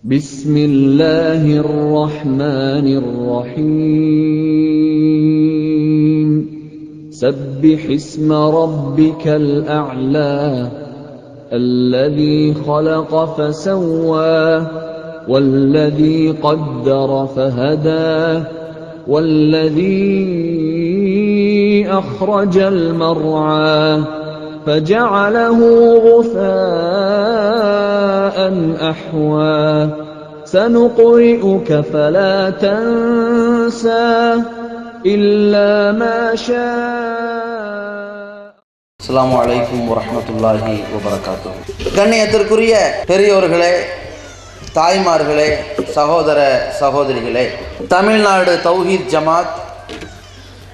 بسم الله الرحمن الرحيم سبح اسم ربك الأعلى الذي خلق فسوى والذي قدر فهدى والذي أخرج المرعى فجعله غثاء أحوى سنقرئك فلا تنسى إلا ما شاء. السلام عليكم ورحمة الله وبركاته. கண்ணியத்திற்குரிய பெரியோர்களே, தாய்மார்களே, சகோதர சகோதரிகளே, தமிழ்நாடு தௌஹீத் ஜமாத்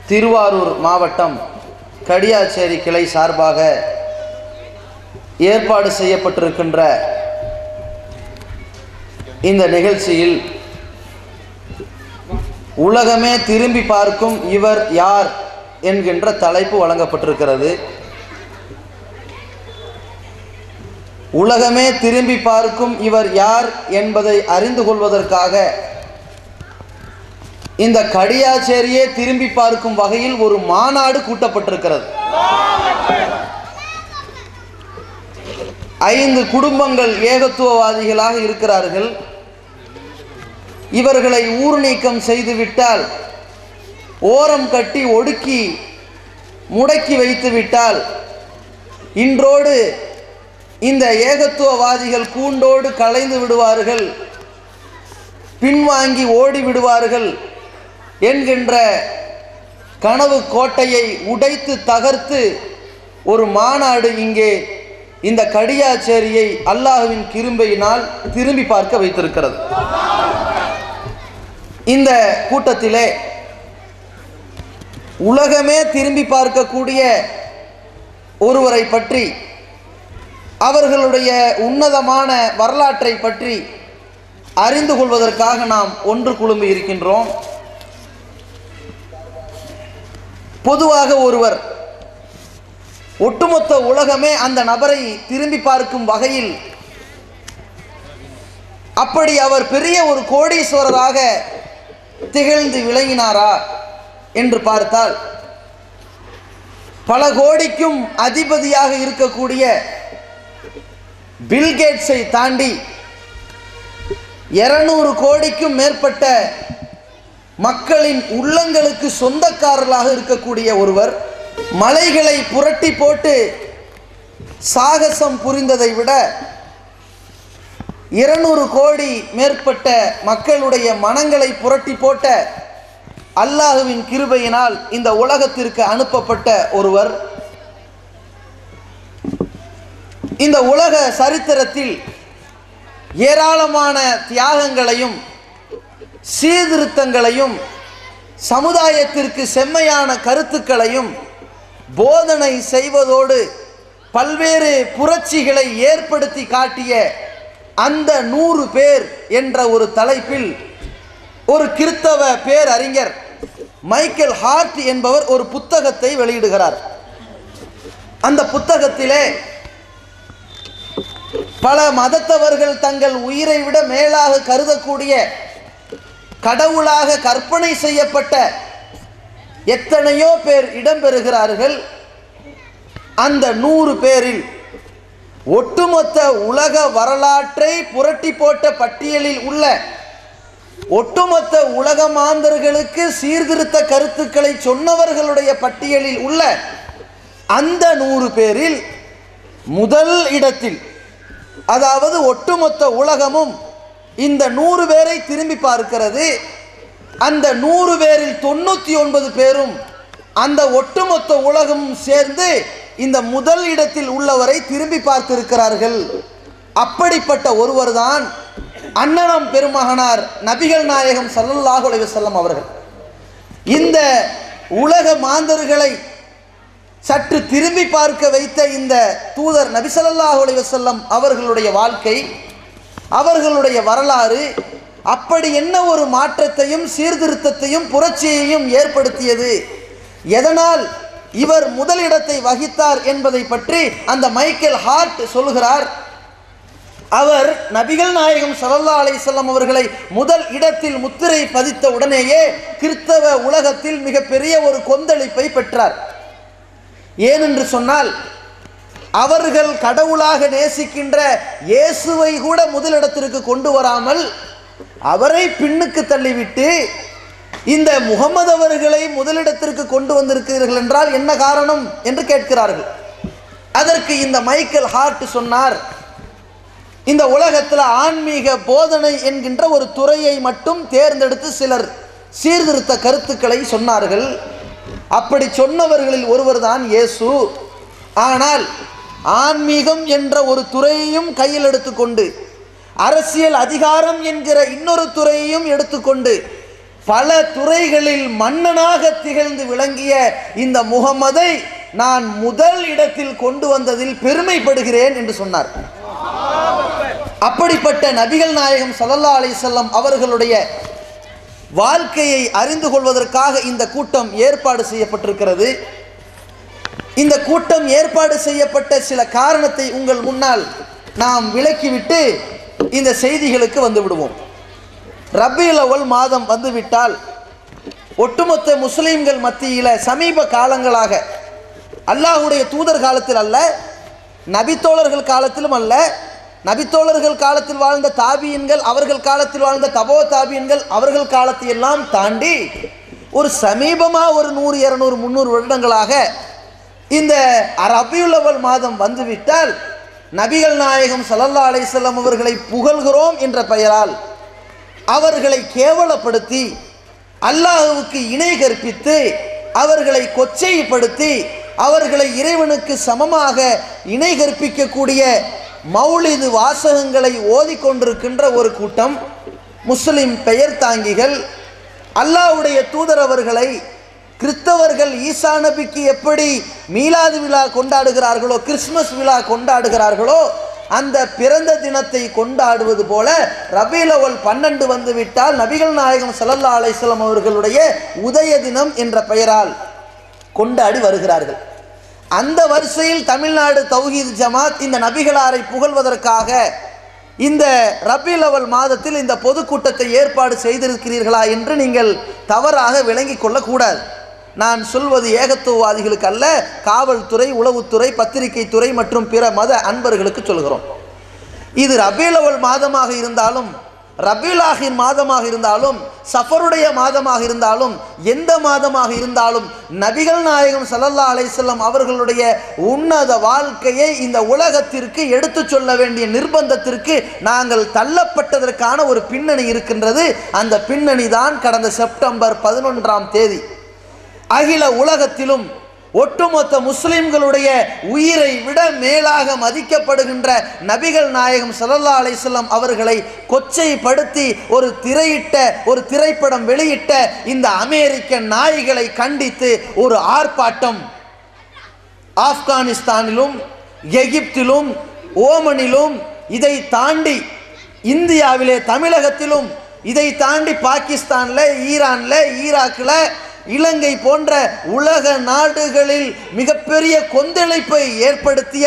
திருவாரூர் மாவட்டம் கடியாச்சேரி கிளை சார்பாக ஏற்பாடு செய்யப்பட்டிருக்கின்ற இந்த நிகழ்ச்சியில் உலகமே திரும்பி பார்க்கும் இவர் யார் என்கின்ற தலைப்பு வழங்கப்பட்டிருக்கிறது. உலகமே திரும்பி பார்க்கும் இவர் யார் என்பதை அறிந்து கொள்வதற்காக இந்த கடியாச்சேரியே திரும்பி பார்க்கும் வகையில் ஒரு மாநாடு கூட்டப்பட்டிருக்கிறது. 5 குடும்பங்கள் ஏகத்துவவாதிகளாக இருக்கிறார்கள். இவர்களை ஊர் நீக்கம் செய்துவிட்டால், ஓரம் கட்டி ஒடுக்கி முடக்கி வைத்துவிட்டால், இன்றோடு இந்த ஏகத்துவவாதிகள் கூண்டோடு கலைந்து விடுவார்கள், பின்வாங்கி ஓடி விடுவார்கள் என்கின்ற கனவு கோட்டையை உடைத்து தகர்த்து ஒரு மாநாடு இங்கே இந்த கடியாச்சேரியை அல்லாஹ்வின் கிருபையினால் திரும்பி பார்க்க வைத்திருக்கிறது. இந்த கூட்டத்திலே உலகமே திரும்பி பார்க்கக்கூடிய ஒருவரை பற்றி, அவர்களுடைய உன்னதமான வரலாற்றை பற்றி அறிந்து கொள்வதற்காக நாம் ஒன்று குழும்பி இருக்கின்றோம். பொதுவாக ஒருவர், ஒட்டுமொத்த உலகமே அந்த நபரை திரும்பி பார்க்கும் வகையில், அப்படி அவர் பெரிய ஒரு கோடீஸ்வரராக திகழ்ந்து விளங்கினாரா என்று பார்த்தால், பல கோடிக்கும் அதிபதியாக இருக்கக்கூடிய பில்கேட்ஸை தாண்டி 200 கோடிக்கும் மேற்பட்ட மக்களின் உள்ளங்களுக்கு சொந்தக்காரர்களாக இருக்கக்கூடிய ஒருவர், மலைகளை புரட்டி போட்டு சாகசம் புரிந்ததை விட 200 கோடி மேற்பட்ட மக்களுடைய மனங்களை புரட்டி போட்ட அல்லாஹ்வின் கிருபையினால் இந்த உலகத்திற்கு அனுப்பப்பட்ட ஒருவர். இந்த உலக சரித்திரத்தில் ஏராளமான தியாகங்களையும் சீர்திருத்தங்களையும் சமுதாயத்திற்கு செம்மையான கருத்துக்களையும் போதனை செய்வதோடு பல்வேறு புரட்சிகளை ஏற்படுத்தி காட்டிய அந்த 100 பேர் என்ற ஒரு தலைப்பில் ஒரு கிறிஸ்தவ பேரறிஞர் மைக்கேல் ஹார்ட் என்பவர் ஒரு புத்தகத்தை வெளியிடுகிறார். அந்த புத்தகத்திலே பல மதத்தவர்கள் தங்கள் உயிரை விட மேலாக கருதக்கூடிய கடவுளாக கற்பனை செய்யப்பட்ட எத்தனையோ பேர் இடம்பெறுகிறார்கள். அந்த 100 பேரில் ஒட்டுமொத்த உலக வரலாற்றை புரட்டி போட்ட பட்டியலில் உள்ள, ஒட்டுமொத்த உலக மாந்தர்களுக்கு சீர்திருத்த கருத்துக்களை சொன்னவர்களுடைய பட்டியலில் உள்ள அந்த 100 பேரில் முதல் இடத்தில், அதாவது ஒட்டுமொத்த உலகமும் இந்த 100 பேரை திரும்பி பார்க்கிறது. அந்த 100 பேரில் 99 பேரும் அந்த ஒட்டுமொத்த உலகமும் சேர்ந்து இந்த முதல் இடத்தில் உள்ளவரை திரும்பி பார்த்திருக்கிறார்கள். அப்படிப்பட்ட ஒருவர் தான் அன்னலம் பெருமகனார் நபிகள் நாயகம் ஸல்லல்லாஹு அலைஹி வஸல்லம் அவர்கள். இந்த உலக மாந்தர்களை சற்று திரும்பி பார்க்க வைத்த இந்த தூதர் நபி ஸல்லல்லாஹு அலைஹி வஸல்லம் அவர்களுடைய வாழ்க்கை, அவர்களுடைய வரலாறு அப்படி என்ன ஒரு மாற்றத்தையும் சீர்திருத்தத்தையும் புரட்சியையும் ஏற்படுத்தியது, எதனால் இவர் முதலிடத்தை வகித்தார் என்பதை பற்றி அந்த மைக்கேல் ஹார்ட் சொல்கிறார். அவர் நபிகள் நாயகம் ஸல்லல்லாஹு அலைஹி வஸல்லம் அவர்களை முதல் இடத்தில் முத்திரை பதித்த உடனேயே கிறிஸ்தவ உலகத்தில் மிகப்பெரிய ஒரு கொந்தளிப்பை பெற்றார். ஏனென்று சொன்னால், அவர்கள் கடவுளாக நேசிக்கின்ற இயேசுவை கூட முதலிடத்திற்கு கொண்டு வராமல் அவரை பின்னுக்கு தள்ளிவிட்டு இந்த முகமது அவர்களை முதலிடத்திற்கு கொண்டு வந்திருக்கிறீர்கள் என்றால் என்ன காரணம் என்று கேட்கிறார்கள். அதற்கு இந்த மைக்கேல் ஹார்ட் சொன்னார், இந்த உலகத்தில் ஆன்மீக போதனை என்கின்ற ஒரு துறையை மட்டும் தேர்ந்தெடுத்து சிலர் சீர்திருத்த கருத்துக்களை சொன்னார்கள். அப்படி சொன்னவர்களில் ஒருவர் தான் இயேசு. ஆனால் ஆன்மீகம் என்ற ஒரு துறையையும் கையில் எடுத்துக்கொண்டு, அரசியல் அதிகாரம் என்கிற இன்னொரு துறையையும் எடுத்துக்கொண்டு, பல துறைகளில் மன்னனாக திகழ்ந்து விளங்கிய இந்த முகம்மதை நான் முதல் இடத்தில் கொண்டு வந்ததில் பெருமைப்படுகிறேன் என்று சொன்னார். அப்படிப்பட்ட நபிகள் நாயகம் ஸல்லல்லாஹு அலைஹி வஸல்லம் அவர்களுடைய வாழ்க்கையை அறிந்து கொள்வதற்காக இந்த கூட்டம் ஏற்பாடு செய்யப்பட்டிருக்கிறது. இந்த கூட்டம் ஏற்பாடு செய்யப்பட்ட சில காரணத்தை உங்கள் முன்னால் நாம் விளக்கிவிட்டு இந்த செய்திகளுக்கு வந்து விடுவோம். ரபியுல் அவ்வல் மாதம் வந்துவிட்டால் ஒட்டுமொத்த முஸ்லிம்கள் மத்தியில் சமீப காலங்களாக, அல்லாஹ்வுடைய தூதர் காலத்தில் அல்ல, நபித்தோழர்கள் காலத்திலும் அல்ல, நபித்தோழர்கள் காலத்தில் வாழ்ந்த தாபியின்கள், அவர்கள் காலத்தில் வாழ்ந்த தபோ தாபியின்கள், அவர்கள் காலத்தை எல்லாம் தாண்டி ஒரு சமீபமாக ஒரு 100, 200, 300 வருடங்களாக இந்த ரபியுல் அவ்வல் மாதம் வந்துவிட்டால் நபிகள் நாயகம் ஸல்லல்லாஹு அலைஹி வஸல்லம் அவர்களை புகழ்கிறோம் என்ற பெயரால் அவர்களை கேவலப்படுத்தி, அல்லாஹ்வுக்கு இணை கற்பித்து, அவர்களை கொச்சைப்படுத்தி, அவர்களை இறைவனுக்கு சமமாக இணை கற்பிக்கக்கூடிய மௌலிது வாசகங்களை ஓதிக்கொண்டிருக்கின்ற ஒரு கூட்டம் முஸ்லிம் பெயர் தாங்கிகள் அல்லாஹ்வுடைய தூதர் அவர்களை கிறிஸ்தவர்கள் ஈசா நபிக்கு எப்படி மீலாது விழா கொண்டாடுகிறார்களோ, கிறிஸ்மஸ் விழா கொண்டாடுகிறார்களோ, அந்த பிறந்த தினத்தை கொண்டாடுவது போல ரபியுல் அவ்வல் 12 வந்துவிட்டால் நபிகள் நாயகம் ஸல்லல்லாஹு அலைஹி வஸல்லம் அவர்களுடைய உதய தினம் என்ற பெயரால் கொண்டாடி வருகிறார்கள். அந்த வரிசையில் தமிழ்நாடு தௌஹீத் ஜமாத் இந்த நபிகளாரை புகழ்வதற்காக இந்த ரபியுல் அவ்வல் மாதத்தில் இந்த பொதுக்கூட்டத்தை ஏற்பாடு செய்திருக்கிறீர்களா என்று நீங்கள் தவறாக விளங்கிக் கொள்ளக்கூடாது. நான் சொல்வது ஏகத்துவவாதிகளுக்கு அல்ல, காவல்துறை, உளவுத்துறை, பத்திரிகை துறை மற்றும் பிற மத அன்பர்களுக்கு சொல்கிறோம். இது ரபியுல் அவ்வல் மாதமாக இருந்தாலும், ரபியுல் ஆஹிர் மாதமாக இருந்தாலும், சஃபருடைய மாதமாக இருந்தாலும், எந்த மாதமாக இருந்தாலும் நபிகள் நாயகம் ஸல்லல்லாஹு அலைஹி வஸல்லம் அவர்களுடைய உன்னத வாழ்க்கையை இந்த உலகத்திற்கு எடுத்து சொல்ல வேண்டிய நிர்பந்தத்திற்கு நாங்கள் தள்ளப்பட்டதற்கான ஒரு பின்னணி இருக்கின்றது. அந்த பின்னணி தான் கடந்த செப்டம்பர் 11ஆம் தேதி அகில உலகத்திலும் ஒட்டுமொத்த முஸ்லிம்களுடைய உயிரை விட மேலாக மதிக்கப்படுகின்ற நபிகள் நாயகம் ஸல்லல்லாஹு அலைஹி வஸல்லம் அவர்களை கொச்சைப்படுத்தி ஒரு திரைப்படம் வெளியிட்ட இந்த அமெரிக்க நாய்களை கண்டித்து ஒரு ஆர்ப்பாட்டம் ஆப்கானிஸ்தானிலும், எகிப்திலும், ஓமனிலும், இதை தாண்டி இந்தியாவிலே தமிழகத்திலும், இதை தாண்டி பாகிஸ்தானில், ஈரானில், ஈராக்கில், இலங்கை போன்ற உலக நாடுகளில் மிகப்பெரிய கொந்தளிப்பை ஏற்படுத்திய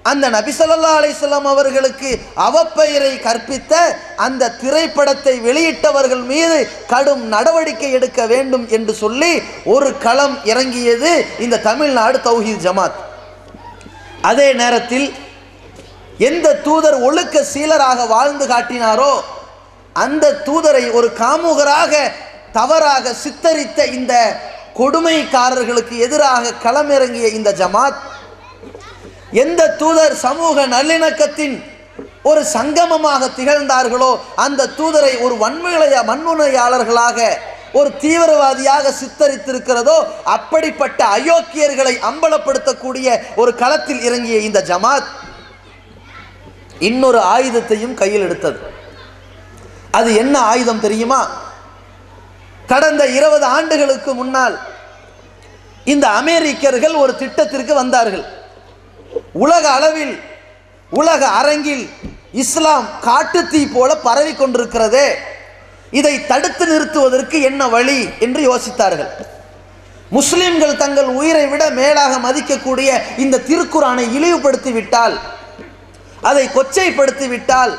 அந்த நபி ஸல்லல்லாஹு அலைஹி வஸல்லம் அவர்களுக்கு அவப்பெயரை கற்பித்த அந்த திரைப்படத்தை வெளியிட்டவர்கள் மீது கடும் நடவடிக்கை எடுக்க வேண்டும் என்று சொல்லி ஒரு களம் இறங்கியது இந்த தமிழ்நாடு தௌஹீத் ஜமாத். அதே நேரத்தில் எந்த தூதர் ஒழுக்க சீலராக வாழ்ந்து காட்டினாரோ அந்த தூதரை ஒரு காமுகராக தவறாக சித்தரித்த இந்த கொடுமைக்காரர்களுக்கு எதிராக களமிறங்கிய இந்த ஜமாத், எந்த தூதர் சமூக நல்லிணக்கத்தின் ஒரு சங்கமமாக திகழ்ந்தார்களோ அந்த தூதரை ஒரு வன்முறையாளர்களாக, ஒரு தீவிரவாதியாக சித்தரித்திருக்கிறதோ அப்படிப்பட்ட அயோக்கியர்களை அம்பலப்படுத்தக்கூடிய ஒரு களத்தில் இறங்கிய இந்த ஜமாத் இன்னொரு ஆயுதத்தையும் கையில் எடுத்தது. அது என்ன ஆயுதம் தெரியுமா? கடந்த 20 ஆண்டுகளுக்கு முன்னால் இந்த அமெரிக்கர்கள் ஒரு திட்டத்திற்கு வந்தார்கள். உலக அளவில், உலக அரங்கில் இஸ்லாம் காட்டுத்தீ போல பரவி கொண்டிருக்கிறதே, இதை தடுத்து நிறுத்துவதற்கு என்ன வழி என்று யோசித்தார்கள். முஸ்லிம்கள் தங்கள் உயிரை விட மேலாக மதிக்கக்கூடிய இந்த திருக்குரானை இழிவுபடுத்திவிட்டால், அதை கொச்சைப்படுத்தி விட்டால்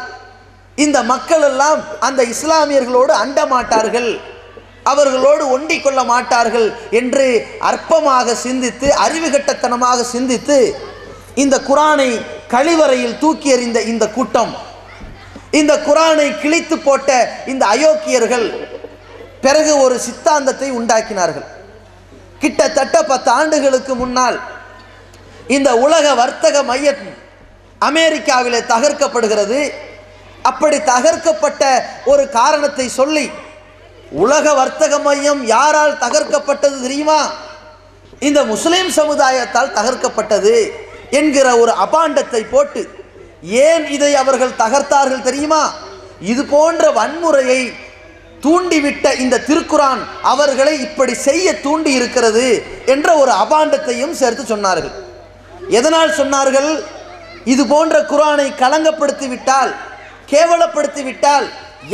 இந்த மக்கள் எல்லாம் அந்த இஸ்லாமியர்களோடு அண்ட மாட்டார்கள், அவர்களோடு ஒண்டிக் கொள்ள மாட்டார்கள் என்று அற்பமாக சிந்தித்து, அறிவுகட்டத்தனமாக சிந்தித்து இந்த குர்ஆனை கழிவறையில் தூக்கி எறிந்த இந்த கூட்டம், இந்த குர்ஆனை கிழித்து போட்ட இந்த அயோக்கியர்கள் பிறகு ஒரு சித்தாந்தத்தை உண்டாக்கினார்கள். கிட்டத்தட்ட 10 ஆண்டுகளுக்கு முன்னால் இந்த உலக வர்த்தக மையம் அமெரிக்காவிலே தகர்க்கப்படுகிறது. அப்படி தகர்க்கப்பட்ட ஒரு காரணத்தை சொல்லி, உலக வர்த்தக மையம் யாரால் தகர்க்கப்பட்டது தெரியுமா? இந்த முஸ்லிம் சமுதாயத்தால் தகர்க்கப்பட்டது என்கிற ஒரு அபாண்டத்தை போட்டு, ஏன் இதை அவர்கள் தகர்த்தார்கள் தெரியுமா? இது போன்ற வன்முறையை தூண்டிவிட்ட இந்த திருக்குர்ஆன் அவர்களை இப்படி செய்ய தூண்டி இருக்கிறது என்ற ஒரு அபாண்டத்தையும் சேர்த்து சொன்னார்கள். எதனால் சொன்னார்கள்? இது போன்ற குர்ஆனை களங்கப்படுத்தி விட்டால், கேவலப்படுத்தி விட்டால்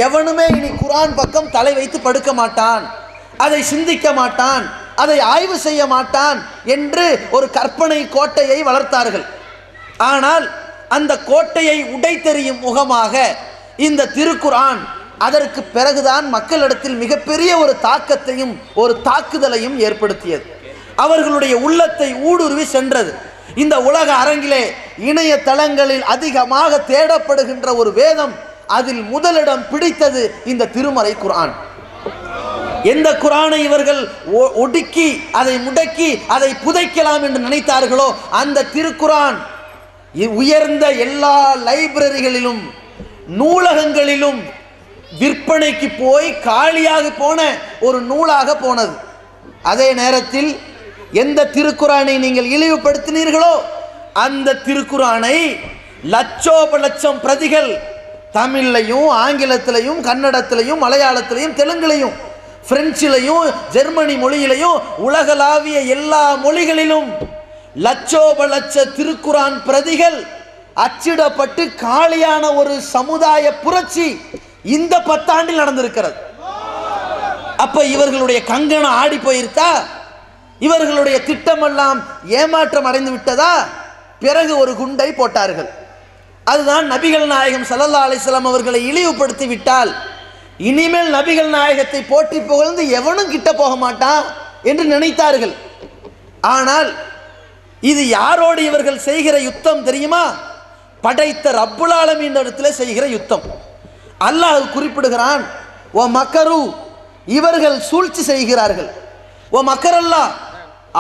எவனுமே இனி குர்ஆன் பக்கம் தலை வைத்து படுக்க மாட்டான், அதை சிந்திக்க மாட்டான், அதை ஆய்வு செய்ய மாட்டான் என்று ஒரு கற்பனை கோட்டையை வளர்த்தார்கள். ஆனால் அந்த கோட்டையை உடைத்தெறியும் முகமாக இந்த திருக்குர்ஆன் அதற்கு பிறகுதான் மக்களிடத்தில் மிகப்பெரிய ஒரு தாக்கத்தையும் ஒரு தாக்குதலையும் ஏற்படுத்தியது. அவர்களுடைய உள்ளத்தை ஊடுருவி சென்றது. இந்த உலக அரங்கிலே இணையதளங்களில் அதிகமாக தேடப்படுகின்ற ஒரு வேதம், அதில் முதலிடம் பிடித்தது இந்த திருமறை குர்ஆன். எந்த குர்ஆனை இவர்கள் ஒடுக்கி, அதை முடக்கி, அதை புதைக்கலாம் என்று நினைத்தார்களோ அந்த திருக்குர்ஆன் உயர்ந்த எல்லா லைப்ரரிகளிலும் நூலகங்களிலும் விற்பனைக்கு போய் காலியாக போன ஒரு நூலாக போனது. அதே நேரத்தில் எந்த திருக்குர்ஆனை நீங்கள் இழிவுபடுத்தினீர்களோ அந்த திருக்குர்ஆனை லட்சோப லட்சம் பிரதிகள் தமிழ்லையும் ஆங்கிலத்திலையும் கன்னடத்திலையும் மலையாளத்திலையும் தெலுங்குலையும் பிரெஞ்சிலையும் ஜெர்மனி மொழியிலையும் உலகளாவிய எல்லா மொழிகளிலும் லட்சோப லட்ச திருக்குர்ஆன் பிரதிகள் அச்சிடப்பட்டு காலியான ஒரு சமுதாய புரட்சி இந்த 10 ஆண்டில் நடந்திருக்கிறது. அப்ப இவர்களுடைய கங்கணம் ஆடி போயிருத்தா? இவர்களுடைய திட்டமெல்லாம் ஏமாற்றம் அடைந்து விட்டதா? பிறகு ஒரு குண்டை போட்டார்கள். அதுதான் நபிகள் நாயகம் ஸல்லல்லாஹு அலைஹி வஸல்லம் அவர்களை இழிவுபடுத்தி விட்டால் இனிமேல் நபிகள் நாயகத்தை போற்றி புகழ்ந்து எவனும் கிட்ட போக மாட்டான் என்று நினைத்தார்கள். ஆனால் இது யாரோடு இவர்கள் செய்கிற யுத்தம் தெரியுமா? படைத்த ரப்புல் ஆலமீன் இடத்திலே செய்கிற யுத்தம். அல்லாஹ் குறிப்பிடுகிறான், ஓ மக்கரு, இவர்கள் சூழ்ச்சி செய்கிறார்கள். ஓ மக்கரல்லா,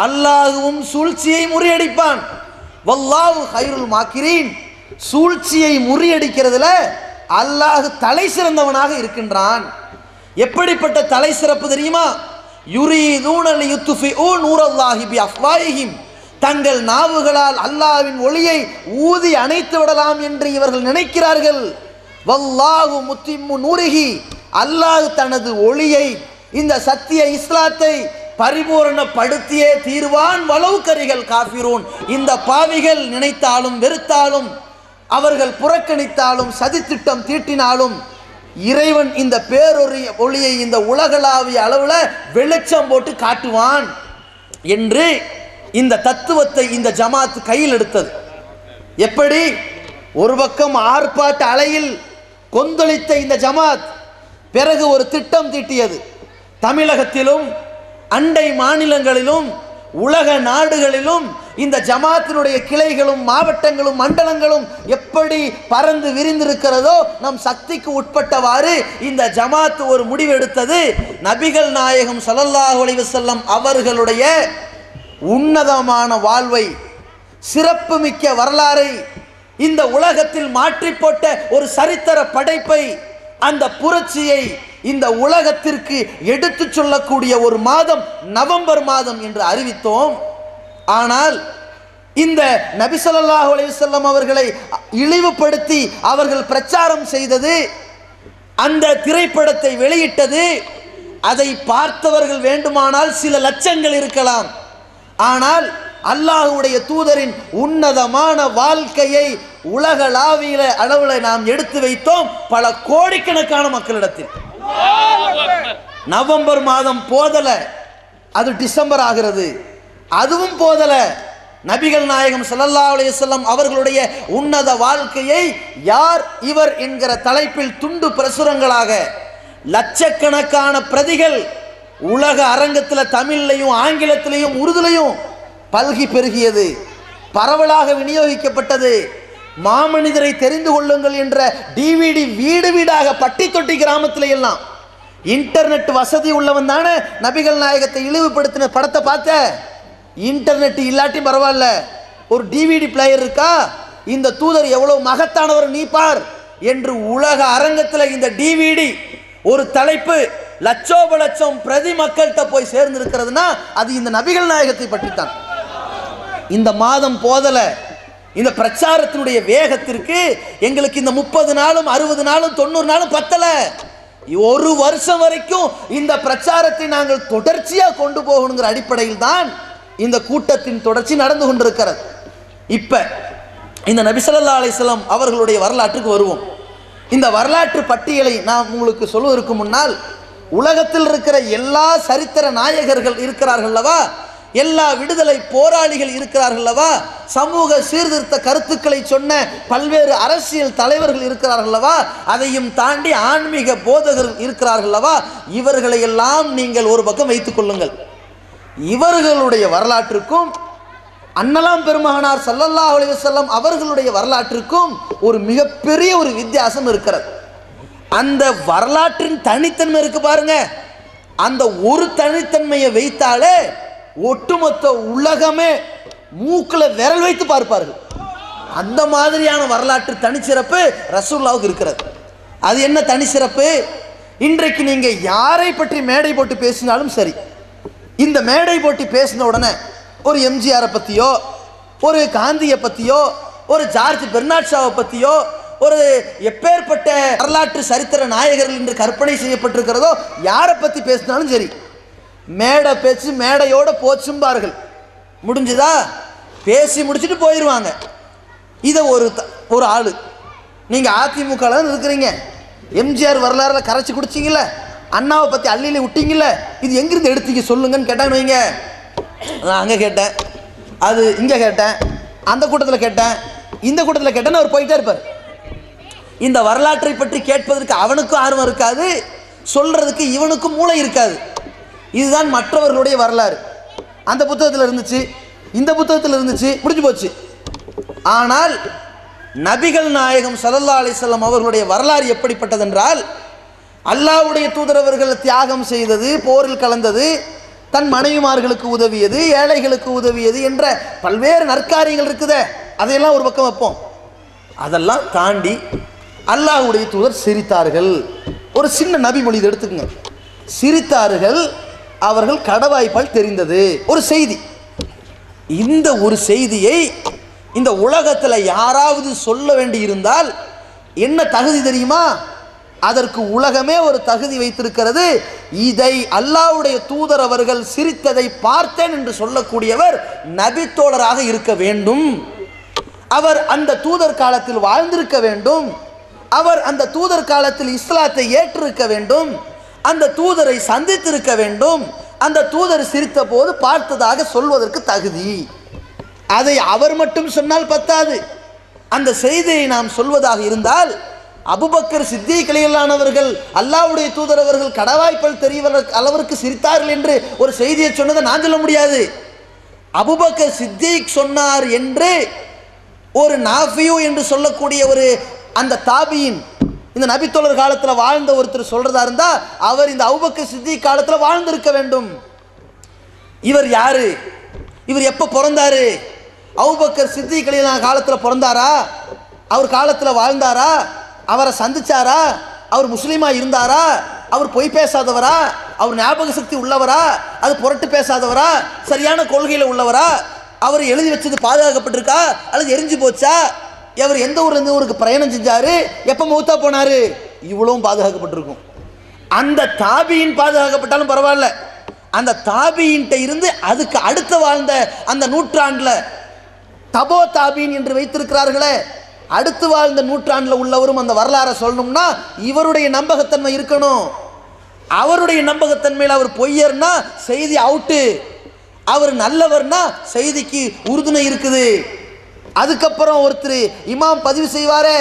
அல்லாஹ்வும் சூழ்ச்சியை முறியடிப்பான். வல்லாஹு கைருல் மாக்கிரீன், சூழ்ச்சியை முறியடிக்கிறதுல அல்லாஹ் தலை சிறந்தவனாக இருக்கின்றான். எப்படிப்பட்ட தலை சிறப்பு தெரியுமா? யுரீதூன லியுத்ஃபிஊ நூரல்லாஹி பிஅஃவாஹிஹிம், தங்கள் நாவுகளால் அல்லாஹ்வின் ஒளியை ஊதி அணைத்து விடலாம் என்று இவர்கள் நினைக்கிறார்கள். வல்லாஹு முத்திம்மு நூரிஹி, அல்லாஹ் தனது ஒளியை, இந்த சத்திய இஸ்லாத்தை பரிபூரணப்படுத்தியே தீர்வான். வலவு கரிகள் காஃபிரூன், இந்த பாவிகள் நினைத்தாலும் வெறுத்தாலும், அவர்கள் புறக்கணித்தாலும் சதித்திட்டம் தீட்டினாலும் இறைவன் இந்த ஒளியை இந்த உலகளாவிய அளவில் வெளிச்சம் போட்டு காட்டுவான் என்று இந்த தத்துவத்தை இந்த ஜமாத் கையில் எடுத்தது. எப்படி? ஒரு பக்கம் ஆர்ப்பாட்ட அலையில் கொந்தளித்த இந்த ஜமாத் பிறகு ஒரு திட்டம் தீட்டியது. தமிழகத்திலும் அண்டை மாநிலங்களிலும் உலக நாடுகளிலும் இந்த ஜமாத்தினுடைய கிளைகளும் மாவட்டங்களும் மண்டலங்களும் எப்படி பறந்து விரிந்திருக்கிறதோ நம் சக்திக்கு உட்பட்டவாறு இந்த ஜமாத் ஒரு முடிவெடுத்தது. நபிகள் நாயகம் ஸல்லல்லாஹு அலைஹி வஸல்லம் அவர்களுடைய உன்னதமான வாழ்வை, சிறப்புமிக்க வரலாறை, இந்த உலகத்தில் மாற்றி போட்ட ஒரு சரித்திர படைப்பை, அந்த புரட்சியை இந்த உலகத்திற்கு எடுத்து சொல்லக்கூடிய ஒரு மாதம் நவம்பர் மாதம் என்று அறிவித்தோம். ஆனால் இந்த நபி ஸல்லல்லாஹு அலைஹி வஸல்லம் அவர்களை இழிவுபடுத்தி அவர்கள் பிரச்சாரம் செய்தது, அந்த திரைப்படத்தை வெளியிட்டது, அதை பார்த்தவர்கள் வேண்டுமானால் சில லட்சங்கள் இருக்கலாம். ஆனால் அல்லாஹ்வுடைய தூதரின் உன்னதமான வாழ்க்கையை உலகளாவிய அளவில் நாம் எடுத்து வைத்தோம் பல கோடிக்கணக்கான மக்களிடத்தில். நவம்பர் மாதம் போதல, அது டிசம்பர் ஆகிறது. அதுவும் போதல, நபிகள் நாயகம் ஸல்லல்லாஹு அலைஹி வஸல்லம் அவர்களுடைய உன்னத வாழ்க்கையை யார் இவர் என்கிற தலைப்பில் துண்டு பிரசுரங்களாக லட்சக்கணக்கான பிரதிகள் உலக அரங்கத்தில் தமிழ்லையும் ஆங்கிலத்திலையும் உருதுலையும் பல்கி பெருகியது, பரவலாக விநியோகிக்கப்பட்டது. மாமனிதரை தெரிந்து கொள்ளுங்கள் என்ற டிவிடி வீடு வீடாக பட்டி தொட்டி கிராமத்தில் எல்லாம். இன்டர்நெட் வசதி உள்ளவன் தானே நபிகள் நாயகத்தை இழிவுபடுத்தின படத்தை பார்த்த. இன்டர்நெட் இல்லாட்டி பரவாயில்ல, ஒரு டிவிடி பிளேயர் இருக்கா, இந்த தூதர் எவ்வளவு மகத்தானவர் நீ பார் என்று உலக அரங்கத்தில் இந்த டிவிடி ஒரு தலைப்பு லட்சோப லட்சம் பிரதி மக்கள்கிட்ட போய் சேர்ந்திருக்கிறதுனா அது இந்த நபிகள் நாயகத்தை பற்றித்தான். இந்த மாதம் போதல, இந்த பிரச்சாரத்தினுடைய வேகத்திற்கு எங்களுக்கு இந்த 30 நாளும் 60 நாளும் 90 நாளும் பத்தல. ஒரு வருஷம் வரைக்கும் இந்த பிரச்சாரத்தை நாங்கள் தொடர்ச்சியாக கொண்டு போகணுங்கிற அடிப்படையில் தான் இந்த கூட்டத்தின் தொடர்ச்சி நடந்து கொண்டிருக்கிறது. இப்ப இந்த நபி ஸல்லல்லாஹு அலைஹி வஸல்லம் அவர்களுடைய வரலாற்றுக்கு வருவோம். இந்த வரலாற்று பட்டியலை நான் உங்களுக்கு சொல்வதற்கு முன்னால், உலகத்தில் இருக்கிற எல்லா சரித்திர நாயகர்கள் இருக்கிறார்கள்லவா, எல்லா விடுதலை போராளிகள் இருக்கிறார்கள்லவா, சமூக சீர்திருத்த கருத்துக்களை சொன்ன பல்வேறு அரசியல் தலைவர்கள் இருக்கிறார்கள்லவா, அதையும் தாண்டி ஆன்மீக போதகர்கள் இருக்கிறார்கள்லவா, இவர்களை எல்லாம் நீங்கள் ஒரு பக்கம் வைத்துக் கொள்ளுங்கள். இவர்களுடைய வரலாற்றுக்கும் அன்னலாம் பெருமகனார் ஸல்லல்லாஹு அலைஹி வஸல்லம் அவர்களுடைய வரலாற்றுக்கும் ஒரு மிகப்பெரிய ஒரு வித்தியாசம் இருக்கிறது. அந்த வரலாற்றின் தனித்தன்மை இருக்கு பாருங்க, அந்த ஒரு தனித்தன்மையை வைத்தாலே ஒட்டுமொத்த உலகமே மூக்கில் விரல் வைத்து பார்ப்பார்கள். அந்த மாதிரியான வரலாற்று தனிச்சிறப்பு ரசூலுல்லாஹ்வுக்கு இருக்கிறது. அது என்ன தனிச்சிறப்பு? இன்றைக்கு நீங்க யாரை பற்றி மேடை போட்டு பேசினாலும் சரி, இந்த மேடை போட்டு பேசின உடனே ஒரு எம்ஜிஆரை பற்றியோ, ஒரு காந்தியை பற்றியோ, ஒரு ஜார்ஜ் பெர்னாட் ஷாவை பற்றியோ, ஒரு எப்பேற்பட்ட வரலாற்று சரித்திர நாயகர்கள் என்று கற்பனை செய்யப்பட்டிருக்கிறதோ யாரை பற்றி பேசினாலும் சரி, மேடை பேச்சு மேடையோட போச்சும்பார்கள். முடிஞ்சுதா, பேசி முடிச்சுட்டு போயிடுவாங்க. இதை ஒரு ஆள், நீங்கள் அதிமுகவில் இருக்கிறீங்க, எம்ஜிஆர் வரலாறுல கரைச்சி குடிச்சிங்கல்ல, அண்ணாவை பற்றி அள்ளியில விட்டீங்கல்ல, இது எங்கிருந்து எடுத்தீங்க சொல்லுங்கன்னு கேட்டான்னு வைங்க. நான் அங்கே கேட்டேன், அது இங்கே கேட்டேன், அந்த கூட்டத்தில் கேட்டேன், இந்த கூட்டத்தில் கேட்டேன்னு அவர் போயிட்டே இருப்பார். இந்த வரலாற்றை பற்றி கேட்பதற்கு அவனுக்கும் ஆர்வம் இருக்காது, சொல்றதுக்கு இவனுக்கும் மூளை இருக்காது. இதுதான் மற்றவர்களுடைய வரலாறு. அந்த புத்தகத்தில் இருந்துச்சு, இந்த புத்தகத்தில் இருந்துச்சு, முடிஞ்சு போச்சு. ஆனால் நபிகள் நாயகம் ஸல்லல்லாஹு அலைஹி வஸல்லம் அவர்களுடைய வரலாறு எப்படிப்பட்டதென்றால், அல்லாஹ்வுடைய தூதரவர்கள் தியாகம் செய்தது, போரில் கலந்தது, தன் மனைவிமார்களுக்கு உதவியது, ஏழைகளுக்கு உதவியது என்ற பல்வேறு நற்காரியங்கள் இருக்குதே, அதையெல்லாம் ஒரு பக்கம் வைப்போம். அதெல்லாம் தாண்டி அல்லாஹ்வுடைய தூதர் சிரித்தார்கள். ஒரு சின்ன நபி மொழி இதை எடுத்துக்கங்க. சிரித்தார்கள், அவர்கள் கடவாய்ப்பால் தெரிந்தது ஒரு செய்தி. இந்த ஒரு செய்தியை இந்த உலகத்தில் யாராவது சொல்ல வேண்டி இருந்தால் என்ன தகுதி தெரியுமா? அதற்கு உலகமே ஒரு தகுதி வைத்திருக்கிறது. இதை அல்லாஹ்வுடைய தூதர் அவர்கள் சிரித்ததை பார்த்தேன் என்று சொல்லக்கூடியவர் நபித்தோழராக இருக்க வேண்டும். அவர் அந்த தூதர் காலத்தில் வாழ்ந்திருக்க வேண்டும். அவர் அந்த தூதர் காலத்தில் இஸ்லாத்தை ஏற்றிருக்க வேண்டும். அந்த தூதரை சந்தித்திருக்க வேண்டும். அந்த தூதர் சிரித்த போது பார்த்ததாக சொல்வதற்கு தகுதி. அதை அவர் மட்டும் சொன்னால் பத்தாது. அந்த செய்தியை நாம் சொல்வதாக இருந்தால், அபூபக்கர் சித்திக் ரலியல்லாஹு அல்லாஹ்வுடைய தூதர் அவர்கள் கடவாய்ப்பல் தெரியவர அளவிற்கு சிரித்தார்கள் என்று ஒரு செய்தியை சொன்னதை நான் சொல்ல முடியாது. அபூபக்கர் சித்திக் சொன்னார் என்று ஒரு நாஃபியூ என்று சொல்லக்கூடிய ஒரு அந்த தாபியின், இந்த நபித்தோழர் காலத்தில் வாழ்ந்த ஒருத்தர் சொல்றதா இருந்தா அவர் இந்த அபூபக்கர் சித்திக் காலத்தில் வாழ்ந்திருக்க வேண்டும். இவர் யாரு? இவர் எப்ப பிறந்தாரு? அபூபக்கர் சித்திக் ரலியல்லாஹு காலத்தில் பிறந்தாரா? அவர் காலத்தில் வாழ்ந்தாரா? அவரை சந்திச்சாரா? அவர் முஸ்லீமா இருந்தாரா? அவர் பொய் பேசாதவரா? அவர் ஞாபக சக்தி உள்ளவரா? அது புரட்டு பேசாதவரா? சரியான கொள்கையில் உள்ளவரா? அவர் எழுதி வச்சது பாதுகாக்கப்பட்டிருக்கா அல்லது எரிஞ்சு போச்சா? அவர் எந்த ஊர்ல இருந்து ஊருக்கு பிரயாணம் செஞ்சாரு? எப்ப மௌத்தா போனாரு? இவ்வளவும் பாதுகாக்கப்பட்டிருக்கும். அந்த தாபியின் பாதுகாக்கப்பட்டாலும் பரவாயில்ல, அந்த தாபியின்ட்ட இருந்து அதுக்கு அடுத்து வாழ்ந்த அந்த நூற்றாண்டுல தபோ தாபியின் என்று வைத்திருக்கிறார்களே, அடுத்து வாழ்ந்த நூற்றாண்டில் உள்ளவரும் அந்த வரலாறை சொல்லணும்னா இவருடைய நம்பகத்தன்மை இருக்கணும். அவருடைய நம்பகத்தன்மையில் அவர் பொய்யர்னா செய்தி அவுட்டு. அவர் நல்லவர்னா செய்திக்கு உறுதுணை இருக்குது. அதுக்கப்புறம் ஒருத்தர் இமாம் பதிவு செய்வாரே,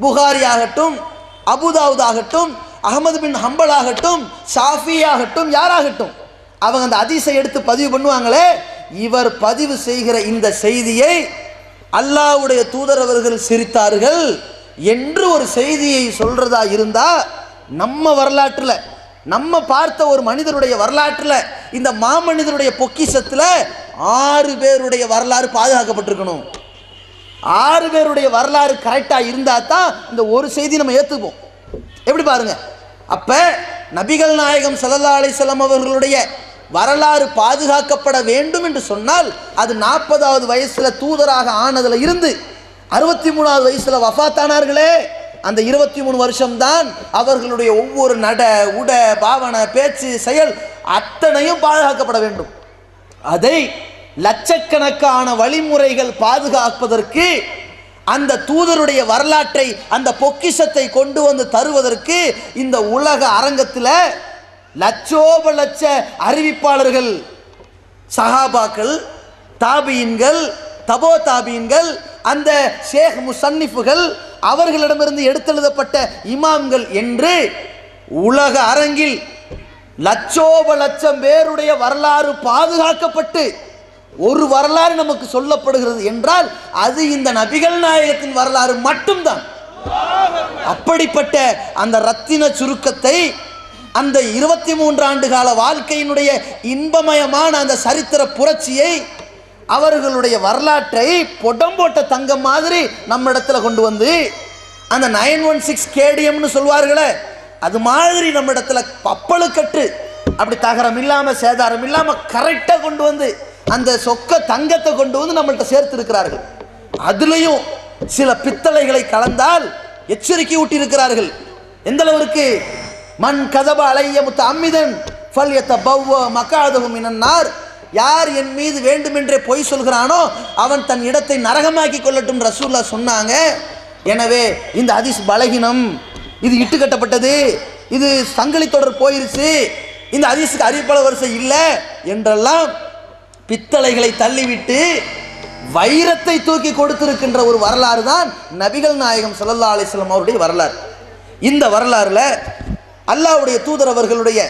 புகாரி ஆகட்டும், அபுதாவுத் ஆகட்டும், அஹமது பின் ஹம்பல் ஆகட்டும், ஷாஃபி ஆகட்டும், யாராகட்டும், அவங்க அந்த ஹதீஸை எடுத்து பதிவு பண்ணுவாங்களே, இவர் பதிவு செய்கிற இந்த செய்தியை அல்லாஹ்வுடைய தூதர் அவர்கள் சிரித்தார்கள் என்று ஒரு செய்தியை சொல்றதா இருந்தா, நம்ம வரலாற்றில் நம்ம பார்த்த ஒரு மனிதருடைய வரலாற்றில் இந்த மாமனிதருடைய பொக்கிஷத்தில் 6 பேருடைய வரலாறு பாதுகாக்கப்பட்டிருக்கணும். 6 பேருடைய வரலாறு கரெக்டாக இருந்தால் தான் இந்த ஒரு செய்தி நம்ம ஏற்றுப்போம். எப்படி பாருங்க, அப்ப நபிகள் நாயகம் ஸல்லல்லாஹு அலைஹி வஸல்லம் அவர்களுடைய வரலாறு பாதுகாக்கப்பட வேண்டும் என்று சொன்னால் அது 40வது வயசுல தூதராக ஆனதுல இருந்து 63வது வயசுல வஃபாத்தானார்களே, அந்த 23 வருஷம்தான் அவர்களுடைய ஒவ்வொரு நட உட பாவனை பேச்சு செயல் அத்தனையும் பாதுகாக்கப்பட வேண்டும். அதை லட்சக்கணக்கான வழிமுறைகள் பாதுகாப்பதற்கு, அந்த தூதருடைய வரலாற்றை, அந்த பொக்கிஷத்தை கொண்டு வந்து தருவதற்கு இந்த உலக அரங்கத்தில் லட்சோப லட்ச அறிவிப்பாளர்கள், சஹாபாக்கள், தாபியின்கள், தபோ தாபியின்கள், அந்த ஷேக் முசன்னிஃபுகள், அவர்களிடமிருந்து எடுத்தெழுதப்பட்ட இமாம்கள் என்று உலக அரங்கில் லட்சோப லட்சம் பேருடைய வரலாறு பாதுகாக்கப்பட்டு ஒரு வரலாறு நமக்கு சொல்லப்படுகிறது என்றால் அது இந்த நபிகள் நாயகத்தின் வரலாறு மட்டும்தான். அப்படிப்பட்ட அந்த ரத்தின சுருக்கத்தை, அந்த 23 ஆண்டு கால வாழ்க்கையினுடைய இன்பமயமான அந்த சரித்திர புரட்சியை, அவர்களுடைய வரலாற்றை பொடம்போட்ட தங்கம் மாதிரி நம்ம இடத்துல கொண்டு வந்து, அந்த 916 கேடிஎம்னு சொல்வார்களே, அது மாதிரி நம்ம இடத்துல பப்பளுக்கட்டு அப்படி தகரம் இல்லாமல் சேதாரம் இல்லாமல் கரெக்டாக கொண்டு வந்து அந்த சொக்க தங்கத்தை கொண்டு வந்து நம்மள்கிட்ட சேர்த்து இருக்கிறார்கள். அதுலேயும் சில பித்தளைகளை கலந்தால் எச்சரிக்கை ஊட்டி இருக்கிறார்கள். எந்த அளவிற்கு, மன் கதப அலைய முத்தஅம்மிதன் ஃபல்யதபவ்வ மக்அதஹு மினன்னார், யார் என் மீது வேண்டுமென்றே பொய் சொல்கிறானோ அவன் தன் இடத்தை நரகமாக்கி கொள்ளட்டும் ரசூலுல்லாஹ் சொன்னாங்க. எனவே இந்த ஹதீஸ் பலகீனம், இது இட்டுக்கட்டப்பட்டது, இது சங்கிலி தொடர் போயிருச்சு, இந்த ஹதீஸுக்கு அறிவிப்பாளர் வரிசை இல்லை என்றெல்லாம் பித்தளைகளை தள்ளிவிட்டு வைரத்தை தூக்கி கொடுத்திருக்கின்ற ஒரு வரலாறு தான் நபிகள் நாயகம் ஸல்லல்லாஹு அலைஹி வஸல்லம் அவருடைய வரலாறு. இந்த வரலாறுல அல்லாஹ்வுடைய தூதர் அவர்களுடைய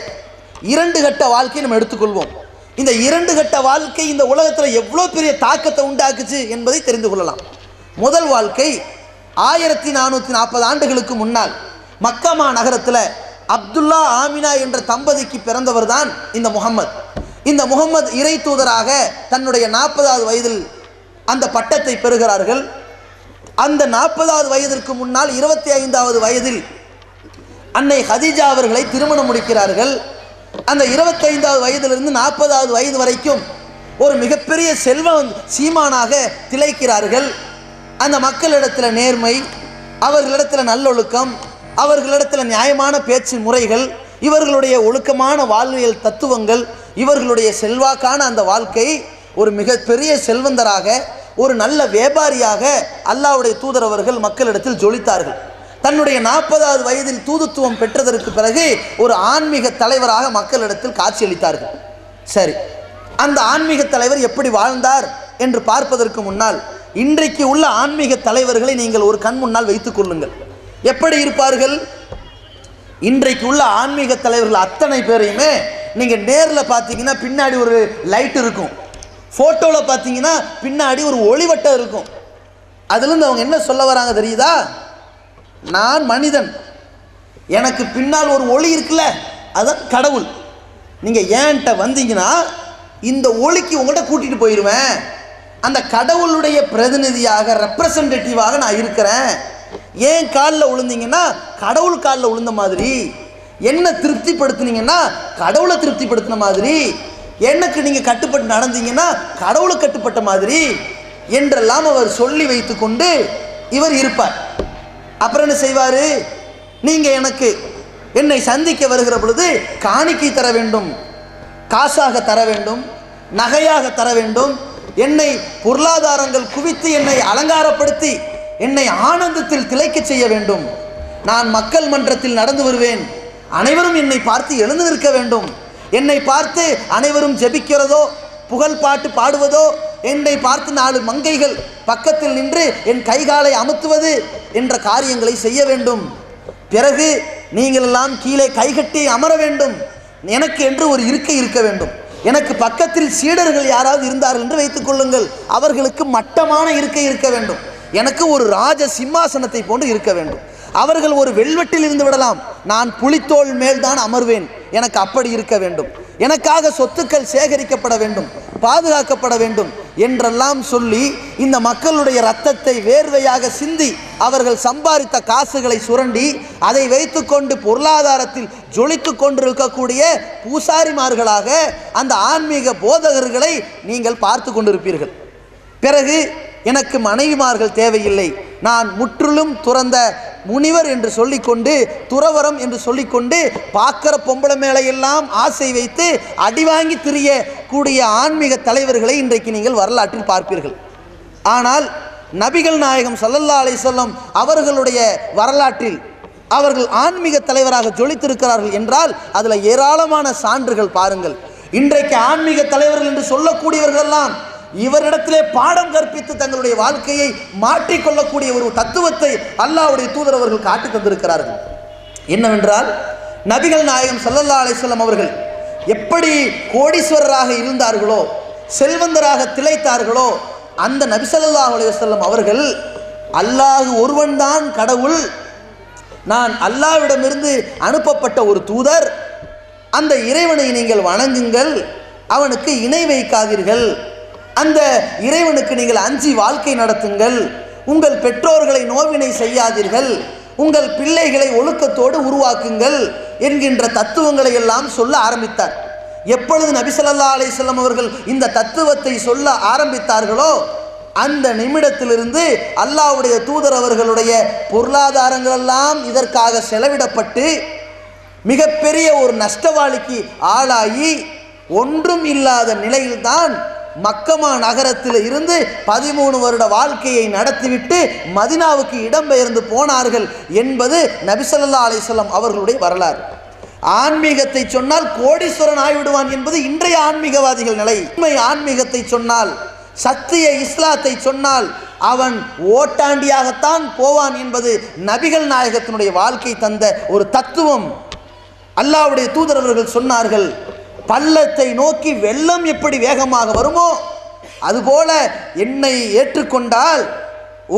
2 கட்ட வாழ்க்கையை நம்ம எடுத்துக்கொள்வோம். இந்த 2 கட்ட வாழ்க்கை இந்த உலகத்தில் எவ்வளோ பெரிய தாக்கத்தை உண்டாக்குச்சு என்பதை தெரிந்து கொள்ளலாம். முதல் வாழ்க்கை 1440 ஆண்டுகளுக்கு முன்னால் மக்கமா நகரத்தில் அப்துல்லா ஆமினா என்ற தம்பதிக்கு பிறந்தவர் தான் இந்த முகம்மது. இந்த முகம்மது இறை தூதராக தன்னுடைய 40வது வயதில் அந்த பட்டத்தை பெறுகிறார்கள். அந்த 40வது வயதிற்கு முன்னால் 25வது வயதில் அன்னை ஹதீஜா அவர்களை திருமணம் முடிக்கிறார்கள். அந்த 25வது வயதிலிருந்து 40வது வயது வரைக்கும் ஒரு மிகப்பெரிய சீமானாக திளைக்கிறார்கள். அந்த மக்களிடத்தில் நேர்மை, அவர்களிடத்தில் நல்லொழுக்கம், அவர்களிடத்தில் நியாயமான பேச்சு முறைகள், இவர்களுடைய ஒழுக்கமான வாழ்வியல் தத்துவங்கள், இவர்களுடைய செல்வாக்கான அந்த வாழ்க்கை ஒரு மிகப்பெரிய செல்வந்தராக, ஒரு நல்ல வியாபாரியாக அல்லாஹ்வுடைய தூதர் அவர்கள் மக்களிடத்தில் ஜொலித்தார்கள். தன்னுடைய 40வது வயதில் தூதுத்துவம் பெற்றதற்கு பிறகு ஒரு ஆன்மீக தலைவராக மக்களிடத்தில் காட்சியளித்தார்கள். சரி, அந்த ஆன்மீக தலைவர் எப்படி வாழ்ந்தார் என்று பார்ப்பதற்கு முன்னால் இன்றைக்கு உள்ள ஆன்மீக தலைவர்களை நீங்கள் ஒரு கண் முன்னால் வைத்துக் கொள்ளுங்கள். எப்படி இருப்பார்கள்? இன்றைக்கு உள்ள ஆன்மீக தலைவர்கள் அத்தனை பேரையுமே நீங்கள் நேரில் பார்த்தீங்கன்னா பின்னாடி ஒரு லைட் இருக்கும், ஃபோட்டோவில் பார்த்தீங்கன்னா பின்னாடி ஒரு ஒளிவட்டம் இருக்கும். அதுலேருந்து அவங்க என்ன சொல்ல வராங்க தெரியுதா? நான் மனிதன், எனக்கு பின்னால் ஒரு ஒளி இருக்குல்ல, அதுதான் கடவுள். நீங்கள் ஏன்ட்ட வந்தீங்கன்னா இந்த ஒளிக்கு உங்கள்கிட்ட கூட்டிகிட்டு போயிடுவேன். அந்த கடவுளுடைய பிரதிநிதியாக, ரெப்ரசன்டேட்டிவாக நான் இருக்கிறேன். ஏன் காலில் விழுந்தீங்கன்னா கடவுள் காலில் விழுந்த மாதிரி, என்ன திருப்திப்படுத்தினீங்கன்னா கடவுளை திருப்திப்படுத்தின மாதிரி, எனக்கு நீங்கள் கட்டுப்பட்டு நடந்தீங்கன்னா கடவுளை கட்டுப்பட்ட மாதிரி என்றெல்லாம் அவர் சொல்லி வைத்து கொண்டு இவர் இருப்பார். அப்புறம் என்ன செய்வார்? நீங்கள் என்னை சந்திக்க வருகிற பொழுது காணிக்கை தர வேண்டும், காசாக தர வேண்டும், நகையாக தர வேண்டும், என்னை பொருளாதாரங்கள் குவித்து என்னை அலங்காரப்படுத்தி என்னை ஆனந்தத்தில் திளைக்க செய்ய வேண்டும். நான் மக்கள் மன்றத்தில் நடந்து வருவேன், அனைவரும் என்னை பார்த்து எழுந்து நிற்க வேண்டும். என்னை பார்த்து அனைவரும் ஜெபிக்கிறதோ புகழ் பாட்டு பாடுவதோ, என்னை பார்த்து 4 மங்கைகள் பக்கத்தில் நின்று என் கைகாலை அமுத்துவது என்ற காரியங்களை செய்ய வேண்டும். பிறகு நீங்கள் எல்லாம் கீழே கைகட்டி அமர வேண்டும். எனக்கு என்று ஒரு இருக்கை இருக்க வேண்டும். எனக்கு பக்கத்தில் சீடர்கள் யாராவது இருந்தார்கள் என்று வைத்துக் கொள்ளுங்கள், அவர்களுக்கு மட்டமான இருக்கை இருக்க வேண்டும். எனக்கு ஒரு ராஜ சிம்மாசனத்தை போன்று இருக்க வேண்டும். அவர்கள் ஒரு வெல்வெட்டில் இருந்து விடலாம், நான் புலித்தோல் மேல் தான் அமர்வேன். எனக்கு அப்படி இருக்க வேண்டும். எனக்காக சொத்துக்கள் சேகரிக்கப்பட வேண்டும், பாதுகாக்கப்பட வேண்டும் என்றெல்லாம் சொல்லி இந்த மக்களுடைய இரத்தத்தை வேர்வையாக சிந்தி அவர்கள் சம்பாதித்த காசுகளை சுரண்டி அதை வைத்துக்கொண்டு பொருளாதாரத்தில் ஜொலித்து கொண்டிருக்கக்கூடிய பூசாரிமார்களாக அந்த ஆன்மீக போதகர்களை நீங்கள் பார்த்து கொண்டிருப்பீர்கள். பிறகு எனக்கு மனைவிமார்கள் தேவையில்லை, நான் முற்றிலும் துறந்த முனிவர் என்று சொல்லிக்கொண்டு, துறவரம் என்று சொல்லிக்கொண்டு பார்க்கிற பொம்பளை மேலையெல்லாம் ஆசை வைத்து அடிவாங்கி திரியக்கூடிய ஆன்மீக தலைவர்களை இன்றைக்கு நீங்கள் வரலாற்றில் பார்ப்பீர்கள். ஆனால் நபிகள் நாயகம் ஸல்லல்லாஹு அலைஹி வஸல்லம் அவர்களுடைய வரலாற்றில் அவர்கள் ஆன்மீக தலைவராக ஜொலித்திருக்கிறார்கள் என்றால் அதில் ஏராளமான சான்றுகள் பாருங்கள். இன்றைக்கு ஆன்மீக தலைவர்கள் என்று சொல்லக்கூடியவர்களெல்லாம் இவரிடத்திலே பாடம் கற்பித்து தங்களுடைய வாழ்க்கையை மாற்றிக்கொள்ளக்கூடிய ஒரு தத்துவத்தை அல்லாஹ்வுடைய தூதர் அவர்கள் காட்டி தந்திருக்கிறார்கள். என்னவென்றால், நபிகள் நாயகம் ஸல்லல்லாஹு அலைஹி வஸல்லம் அவர்கள் எப்படி கோடீஸ்வரராக இருந்தார்களோ, செல்வந்தராக திளைத்தார்களோ, அந்த நபி ஸல்லல்லாஹு அலைஹி வஸல்லம் அவர்கள் அல்லாஹ் ஒருவன் தான் கடவுள், நான் அல்லாஹ்விடமிருந்து அனுப்பப்பட்ட ஒரு தூதர், அந்த இறைவனை நீங்கள் வணங்குங்கள், அவனுக்கு இணை வைக்காதீர்கள், அந்த இறைவனுக்கு நீங்கள் அஞ்சி வாழ்க்கை நடத்துங்கள், உங்கள் பெற்றோர்களை நோவினை செய்யாதீர்கள், உங்கள் பிள்ளைகளை ஒழுக்கத்தோடு உருவாக்குங்கள் என்கின்ற தத்துவங்களை எல்லாம் சொல்ல ஆரம்பித்தார். எப்பொழுது நபி ஸல்லல்லாஹு அலைஹி வஸல்லம் அவர்கள் இந்த தத்துவத்தை சொல்ல ஆரம்பித்தார்களோ அந்த நிமிடத்திலிருந்து அல்லாஹ்வுடைய தூதர் அவர்களுடைய பொருளாதாரங்கள் எல்லாம் இதற்காக செலவிடப்பட்டு மிகப்பெரிய ஒரு நஷ்டவாளிக்கு ஆளாகி ஒன்றும் இல்லாத நிலையில்தான் மக்கமா நகரத்தில் இருந்து 13 வருட வாழ்க்கையை நடத்திவிட்டு மதினாவுக்கு இடம்பெயர்ந்து போனார்கள் என்பது நபி ஸல்லல்லாஹு அலைஹி வஸல்லம் அவர்களுடைய வரலாறு. ஆன்மீகத்தை சொன்னால் கோடீஸ்வரன் ஆகிவிடுவான் என்பது இன்றைய ஆன்மீகவாதிகள் நிலை. உண்மை ஆன்மீகத்தை சொன்னால், சத்திய இஸ்லாத்தை சொன்னால் அவன் ஓட்டாண்டியாகத்தான் போவான் என்பது நபிகள் நாயகத்தினுடைய வாழ்க்கை தந்த ஒரு தத்துவம். அல்லாஹ்வுடைய தூதர் அவர்கள் சொன்னார்கள், பள்ளத்தை நோக்கி வெள்ளம் எப்படி வேகமாக வருமோ அதுபோல என்னை ஏற்றுக்கொண்டால்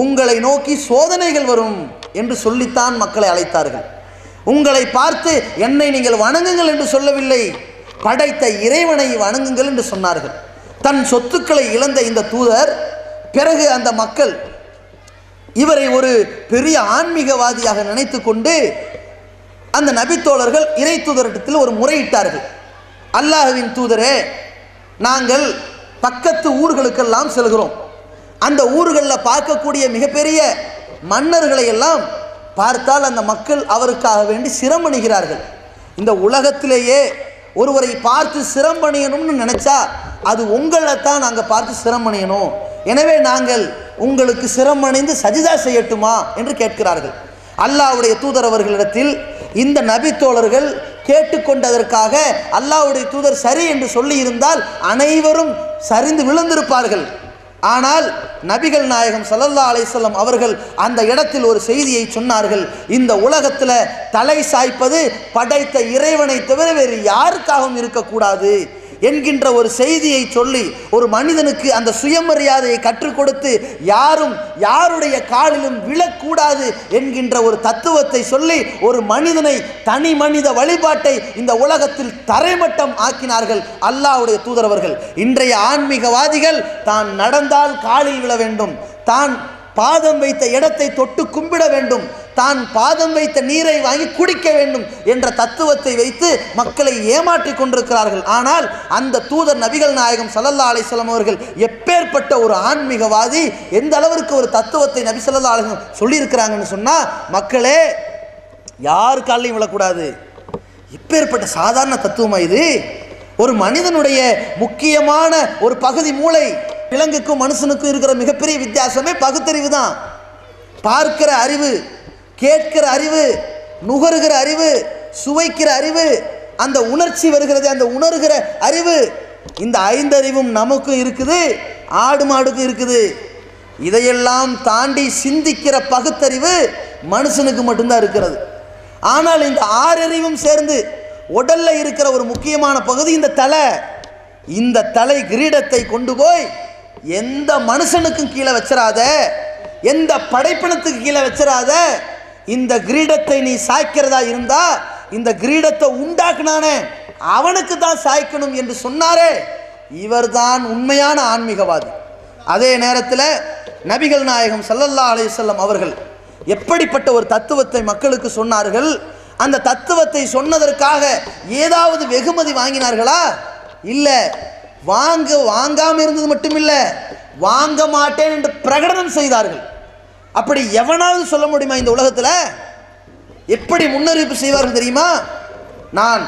உங்களை நோக்கி சோதனைகள் வரும் என்று சொல்லித்தான் மக்களை அழைத்தார்கள். உங்களை பார்த்து என்னை நீங்கள் வணங்குங்கள் என்று சொல்லவில்லை, படைத்த இறைவனை வணங்குங்கள் என்று சொன்னார்கள். தன் சொத்துக்களை இழந்த இந்த தூதர் பிறகு அந்த மக்கள் இவரை ஒரு பெரிய ஆன்மீகவாதியாக நினைத்து கொண்டு அந்த நபித்தோழர்கள் இறை தூதரிடத்தில் ஒரு முறையிட்டார்கள். அல்லாஹ்வின் தூதரே, நாங்கள் பக்கத்து ஊர்களுக்கெல்லாம் செல்கிறோம், அந்த ஊர்களில் பார்க்கக்கூடிய மிகப்பெரிய மன்னர்களை எல்லாம் பார்த்தால் அந்த மக்கள் அவருக்காக வேண்டி சிரமணிகிறார்கள். இந்த உலகத்திலேயே ஒருவரை பார்த்து சிரமணியணும்னு நினச்சா அது உங்களை தான் நாங்கள் பார்த்து சிரமணியணும், எனவே நாங்கள் உங்களுக்கு சிரமணிந்து சஜிதா செய்யட்டுமா என்று கேட்கிறார்கள். அல்லாஹ்வுடைய தூதர் அவர்களிடத்தில் இந்த நபி தோழர்கள் கேட்டுக்கொண்டதற்காக அல்லாஹ்வுடைய தூதர் சரி என்று சொல்லி இருந்தால் அனைவரும் சரிந்து விழுந்திருப்பார்கள். ஆனால் நபிகள் நாயகம் ஸல்லல்லாஹு அலைஹி வஸல்லம் அவர்கள் அந்த இடத்தில் ஒரு செய்தியை சொன்னார்கள். இந்த உலகத்தில் தலை சாய்ப்பது படைத்த இறைவனை தவிர வேறு யாருக்காகவும் இருக்கக்கூடாது என்கின்ற ஒரு செய்தியை சொல்லி ஒரு மனிதனுக்கு அந்த சுயமரியாதையை கற்றுக் கொடுத்து யாரும் யாருடைய காலிலும் விழக்கூடாது என்கின்ற ஒரு தத்துவத்தை சொல்லி ஒரு மனிதனை, தனி மனித வழிபாட்டை இந்த உலகத்தில் தரைமட்டம் ஆக்கினார்கள் அல்லாஹ்வுடைய தூதரவர்கள். இன்றைய ஆன்மீகவாதிகள் தான் நடந்தால் காலில் விழ வேண்டும், தான் பாதம் வைத்த இடத்தை தொட்டு கும்பிட வேண்டும், தான் பாதம் வைத்த நீரை வாங்கி குடிக்க வேண்டும் என்ற தத்துவத்தை வைத்து மக்களை ஏமாற்றி கொண்டிருக்கிறார்கள். ஆனால் அந்த தூதர் நபிகள் நாயகம் ஸல்லல்லாஹு அலைஹி வஸல்லம் அவர்கள் எப்பேற்பட்ட ஒரு ஆன்மீகவாதி, எந்த அளவிற்கு ஒரு தத்துவத்தை நபி ஸல்லல்லாஹு அலைஹி வஸல்லம் சொல்லியிருக்கிறாங்கன்னு சொன்னால், மக்களே யார் காலையும் விழக்கூடாது. எப்பேற்பட்ட சாதாரண தத்துவமா இது? ஒரு மனிதனுடைய முக்கியமான ஒரு பகுதி மூளை. விலங்குக்கும் மனுஷனுக்கும் இருக்கிற மிகப்பெரிய வித்தியாசமே பகுத்தறிவு தான். பார்க்கிற அறிவு, கேட்கிற அறிவு, நுகருகிற அறிவு, சுவைக்கிற அறிவு, அந்த உணர்ச்சி வருகிறது, அந்த உணர்கிற அறிவு, இந்த ஐந்தறிவும் நமக்கும் இருக்குது, ஆடு மாடுக்கும் இருக்குது. இதையெல்லாம் தாண்டி சிந்திக்கிற பகுத்தறிவு மனுஷனுக்கு மட்டும்தான் இருக்கிறது. ஆனால் இந்த ஆறறிவும் சேர்ந்து உடல்ல இருக்கிற ஒரு முக்கியமான பகுதி இந்த தலை. இந்த தலை கிரீடத்தை கொண்டு போய் எந்த மனுஷனுக்கும் கீழே வச்சிடாத, எந்த படைப்பினத்துக்கு கீழே வச்சிடாத. இந்த கிரீடத்தை நீ சாய்க்கிறதா இருந்தா இந்த கிரீடத்தை உண்டாக்குனானே அவனுக்கு தான் சாய்க்கணும் என்று சொன்னாரே, இவர்தான் உண்மையான ஆன்மீகவாதி. அதே நேரத்தில் நபிகள் நாயகம் ஸல்லல்லாஹு அலைஹி வஸல்லம் அவர்கள் எப்படிப்பட்ட ஒரு தத்துவத்தை மக்களுக்கு சொன்னார்கள்? அந்த தத்துவத்தை சொன்னதற்காக ஏதாவது வெகுமதி வாங்கினார்களா? இல்லை. வாங்காம இருந்தது மட்டும் இல்லை, வாங்க மாட்டேன் என்று பிரகடனம் செய்தார்கள். அப்படி எவனாவது சொல்ல முடியுமா இந்த உலகத்தில்? எப்படி முன்னறிவிப்பு செய்வார்கள் தெரியுமா? நான்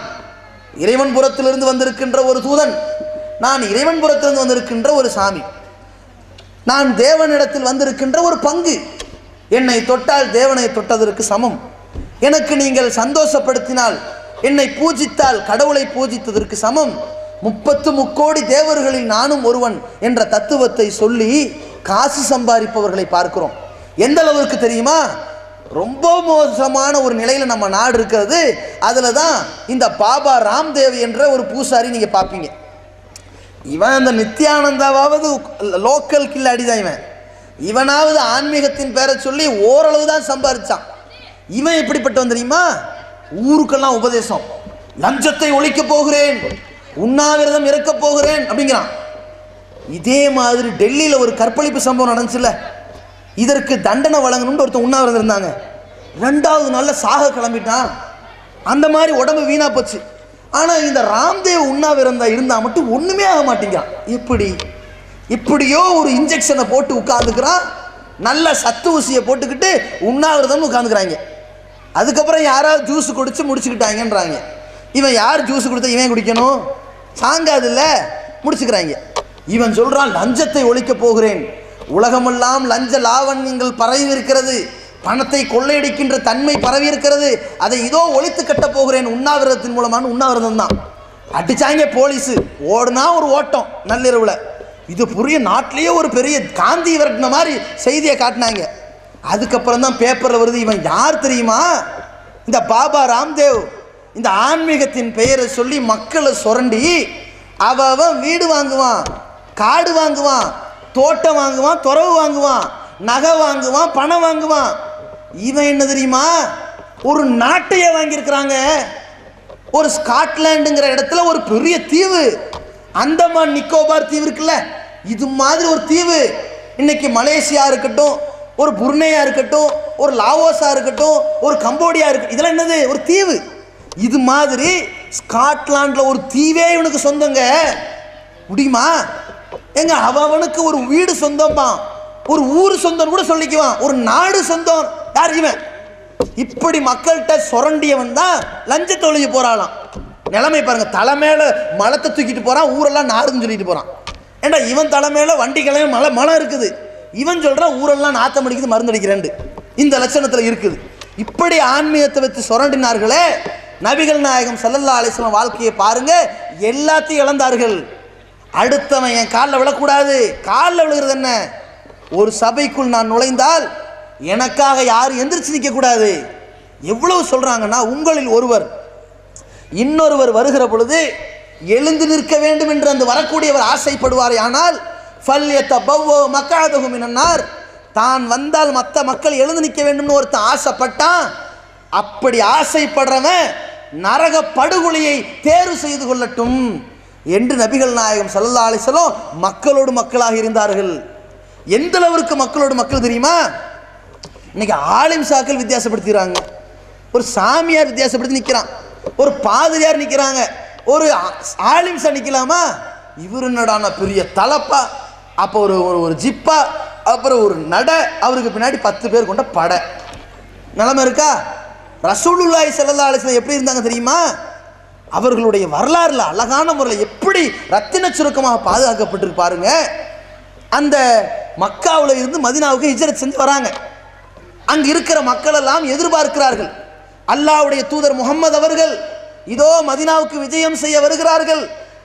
இறைவன் புறத்திலிருந்து வந்திருக்கின்ற ஒரு தூதன், நான் இறைவன் புறத்திலிருந்து வந்திருக்கின்ற ஒரு சாமி, நான் தேவனிடத்தில் வந்திருக்கின்ற ஒரு பங்கு, என்னை தொட்டால் தேவனை தொட்டதற்கு சமம், எனக்கு நீங்கள் சந்தோஷப்படுத்தினால், என்னை பூஜித்தால் கடவுளை பூஜித்ததற்கு சமம், 33 தேவர்களில் நானும் ஒருவன் என்ற தத்துவத்தை சொல்லி காசு சம்பாதிப்பவர்களை பார்க்கிறோம். எந்த அளவுக்கு தெரியுமா? ரொம்ப மோசமான ஒரு நிலையில் நம்ம நாடு இருக்கிறது. அதில் தான் இந்த பாபா ராம்தேவ் என்ற ஒரு பூசாரி நீங்கள் பார்ப்பீங்க. இவன் அந்த நித்யானந்தாவது லோக்கல் கில்லாடி தான். இவனாவது ஆன்மீகத்தின் பேரை சொல்லி ஓரளவு தான் சம்பாதிச்சான். இவன் எப்படிப்பட்டவன் தெரியுமா? ஊருக்கெல்லாம் உபதேசம், லஞ்சத்தை ஒழிக்க போகிறேன், உண்ணாவிரதம் இறக்க போகிறேன் அப்படிங்கிறான். இதே மாதிரி டெல்லியில் ஒரு கற்பழிப்பு சம்பவம் நடந்துச்சுல்ல, இதற்கு தண்டனை வழங்கணும்னு ஒருத்தன் உண்ணாவிரதம் இருந்தாங்க. 2வது நாளில் சாக கிளம்பிட்டான். அந்த மாதிரி உடம்பு வீணா போச்சு. ஆனால் இந்த ராம்தேவ் உண்ணாவிரதம் இருந்தால் மட்டும் ஒன்றுமே ஆக மாட்டேங்கிறான். இப்படியோ ஒரு இன்ஜெக்ஷனை போட்டு உட்காந்துக்கிறான், நல்ல சத்து ஊசியை போட்டுக்கிட்டு உண்ணாவிரதம்னு உட்காந்துக்கிறாங்க. அதுக்கப்புறம் யாராவது ஜூஸ் குடிச்சு முடிச்சுக்கிட்டாங்கன்றாங்க. இவன் யார் ஜூஸ் கொடுத்தா இவன் குடிக்கணும்? சாங்காது இல்லை, முடிச்சுக்கிறாங்க. இவன் சொல்கிறான் லஞ்சத்தை ஒழிக்க போகிறேன், உலகமெல்லாம் லஞ்ச லாவண்யங்கள் பரவி இருக்கிறது, பணத்தை கொள்ளையடிக்கின்ற தன்மை பரவி இருக்கிறது, அதை இதோ ஒழித்து கட்ட போகிறேன் உண்ணாவிரதத்தின் மூலமான. உண்ணாவிரதம் தான் அடிச்சாங்க போலீஸு, ஓடுனா ஒரு ஓட்டம் நள்ளிரவில். இது புரிய நாட்டிலேயே ஒரு பெரிய காந்தி விரட்டின மாதிரி செய்தியை காட்டினாங்க. அதுக்கப்புறம் தான் பேப்பரில் வருது, இவன் யார் தெரியுமா? இந்த பாபா ராம்தேவ். இந்த ஆன்மீகத்தின் பெயரை சொல்லி மக்களை சுரண்டி அவன் வீடு வாங்குவான், காடு வாங்குவான், தோட்டம் வாங்குவான், துறவு வாங்குவான், நகை வாங்குவான், பணம் வாங்குவான். இவன் என்ன தெரியுமா? ஒரு நாட்டையே வாங்கியிருக்கிறாங்க. ஒரு ஸ்காட்லாண்டுங்கிற இடத்துல ஒரு பெரிய தீவு, அந்தமான் நிக்கோபார் தீவு இருக்குல்ல, இது மாதிரி ஒரு தீவு. இன்னைக்கு மலேசியா இருக்கட்டும், ஒரு புர்னேயா இருக்கட்டும், ஒரு லாவோஸா இருக்கட்டும், ஒரு கம்போடியா இருக்கட்டும், இதெல்லாம் என்னது? ஒரு தீவு. இது மாதிரி ஸ்காட்லாண்டில் ஒரு தீவே இவனுக்கு சொந்தங்க. முடியுமா? எங்க அவனுக்கு ஒரு வீடு சொந்தமா, ஒரு ஊர் சொந்தம் கூட சொல்லிக்குவான், ஒரு நாடு சொந்தம். யார் இவன்? இப்படி மக்கள்கிட்ட சுரண்டியவன் தான் லஞ்சத்தை ஒழிக்க போறாளாம். நிலைமை பாருங்க, தலைமையில மலத்தை தூக்கிட்டு போறான், ஊரெல்லாம் நாடுன்னு சொல்லிட்டு போறான். ஏண்டா இவன் தலைமையில வண்டிகளையும் மலம் இருக்குது, இவன் சொல்றான் ஊரெல்லாம் நாத்தம் அடிக்குது, மருந்து அடிக்கிறேன். இந்த லட்சணத்தில் இருக்குது. இப்படி ஆன்மீகத்தை வச்சு சுரண்டினார்களே. நபிகள் நாயகம் ஸல்லல்லாஹு அலைஹி வஸல்லம் வாழ்க்கையை பாருங்க, எல்லாத்தையும் இழந்தார்கள். அடுத்தவன் என் காலில் விழக்கூடாது. காலில் விழுகிறது என்ன? ஒரு சபைக்குள் நான் நுழைந்தால் எனக்காக யாரும் எந்திரிச்சு நிற்கக்கூடாது. எவ்வளவு சொல்றாங்கன்னா, உங்களில் ஒருவர் இன்னொருவர் வருகிற பொழுது எழுந்து நிற்க வேண்டும் என்று அந்த வரக்கூடியவர் ஆசைப்படுவார். ஆனால் தான் வந்தால் மற்ற மக்கள் எழுந்து நிற்க வேண்டும் ஒருத்தன் ஆசைப்பட்டான். அப்படி ஆசைப்படுறவன் நரக படுகொலியை தேர்வு செய்து கொள்ளட்டும் என்று நபிகள் நாயகம் ஸல்லல்லாஹு அலைஹி வஸல்லம் மக்களோடு மக்களாக இருந்தார்கள். எந்த அளவிற்கு மக்களோடு மக்கள் தெரியுமா? இன்னைக்கு ஆலிம் சாக்கள் வித்தியாசப்படுத்திக்கிறாங்க, ஒரு சாமியார் வித்தியாசப்படுத்தி நிற்கிறான், ஒரு பாதிரியார் நிற்கிறாங்க, ஒரு ஆலிம்சா நிற்கலாமா? இவர் என்னடான பெரிய தலப்பா, அப்போ ஒரு ஜிப்பா, அப்புறம் ஒரு நட, அவருக்கு பின்னாடி 10 பேர் கொண்ட படை. நிலைமை இருக்கா? ரசூலுல்லாஹி ஸல்லல்லாஹு அலைஹி வஸல்லம் எப்படி இருந்தாங்க தெரியுமா? அவர்களுடைய வரலாறுல அழகான முறையில் எப்படி ரத்தின சுருக்கமாக பாதுகாக்கப்பட்டிருப்பாருங்க. அந்த மக்காவில் இருந்து மதீனாவுக்கு ஹிஜ்ரத் செஞ்சு வராங்க. அங்கு இருக்கிற மக்கள் எல்லாம் எதிர்பார்க்கிறார்கள், அல்லாஹ்வுடைய தூதர் முஹம்மது அவர்கள் இதோ மதீனாவுக்கு விஜயம் செய்ய வருகிறார்கள்,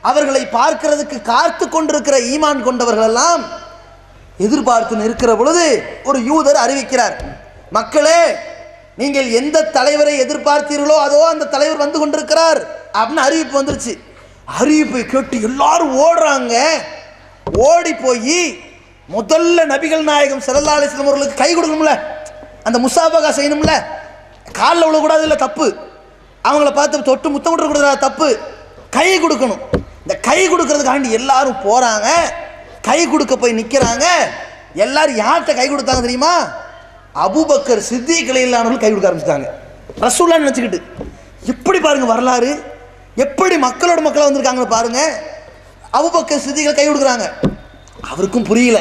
அவர்களை பார்க்கிறதுக்கு காத்து கொண்டிருக்கிற ஈமான் கொண்டவர்கள் எல்லாம் எதிர்பார்த்து நிற்கிற பொழுது ஒரு யூதர் அறிவிக்கிறார், மக்களே, நீங்கள் எந்த தலைவரை எதிர்பார்த்தீர்களோ அதோ அந்த தலைவர் வந்து கொண்டிருக்கிறார் அப்படின்னு அறிவிப்பு வந்துருச்சு. அறிவிப்பை கேட்டு எல்லாரும் ஓடுறாங்க. ஓடி போய் முதல்ல நபிகள் நாயகம் ஸல்லல்லாஹு அலைஹி வஸல்லம் அவர்களுக்கு கை கொடுக்கணும்ல, அந்த முசாபகா செய்யணும்ல, காலில் விழக்கூடாது, இல்லை தப்பு, அவங்கள பார்த்து தொட்டு முத்தம் கொடுக்கக்கூடாது, தப்பு, கை கொடுக்கணும். இந்த கை கொடுக்கறதுக்காண்டி எல்லாரும் போறாங்க. கை கொடுக்க போய் நிற்கிறாங்க. எல்லாரும் யார்கிட்ட கை கொடுத்தாங்க தெரியுமா? அபூபக்கர் சித்திக் ரலியல்லாஹு கை கொடுக்க ஆரம்பிச்சிட்டாங்க, ரசூலுல்லாஹ் நினச்சிக்கிட்டு. எப்படி பாருங்க வரலாறு, எப்படி மக்களோட மக்களாக வந்திருக்காங்கன்னு பாருங்க. அபூபக்கர் சித்திகள் கை கொடுக்குறாங்க. அவருக்கும் புரியல,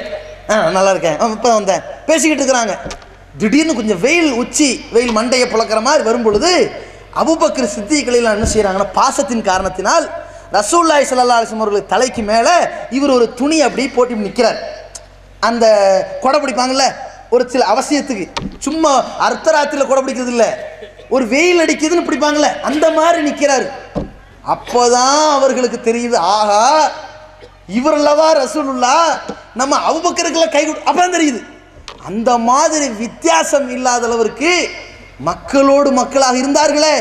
நல்லா இருக்கேன், இப்போ வந்தேன், பேசிக்கிட்டு இருக்கிறாங்க. திடீர்னு கொஞ்சம் வெயில் உச்சி வெயில் மண்டையை புழக்கிற மாதிரி வரும் பொழுது அபூபக்கர் சித்திக் ரலியல்லாஹு என்ன செய்கிறாங்கன்னா, பாசத்தின் காரணத்தினால் ரசூலுல்லாஹி ஸல்லல்லாஹு அலைஹி வஸல்லம் அவர்களுக்கு தலைக்கு மேலே இவர் ஒரு துணி அப்படி போட்டு நிற்கிறார். அந்த கொடை பிடிப்பாங்கல்ல ஒரு சில அவசியத்துக்கு, சும்மா அர்த்தராத்திரியில் கொடை பிடிக்கிறது இல்லை, ஒரு வெயில் அடிக்குதுன்னு பிடிப்பாங்கல்ல அந்த மாதிரி நிற்கிறாரு. அப்போதான் அவர்களுக்கு தெரியுது, ஆஹா இவர் அல்லவா ரசூலுல்லாஹ், நம்ம அபூபக்கருக்குலாம் கை கொடு. அப்பதான் தெரியுது அந்த மாதிரி வித்தியாசம் இல்லாத அளவிற்கு மக்களோடு மக்களாக இருந்தார்களே.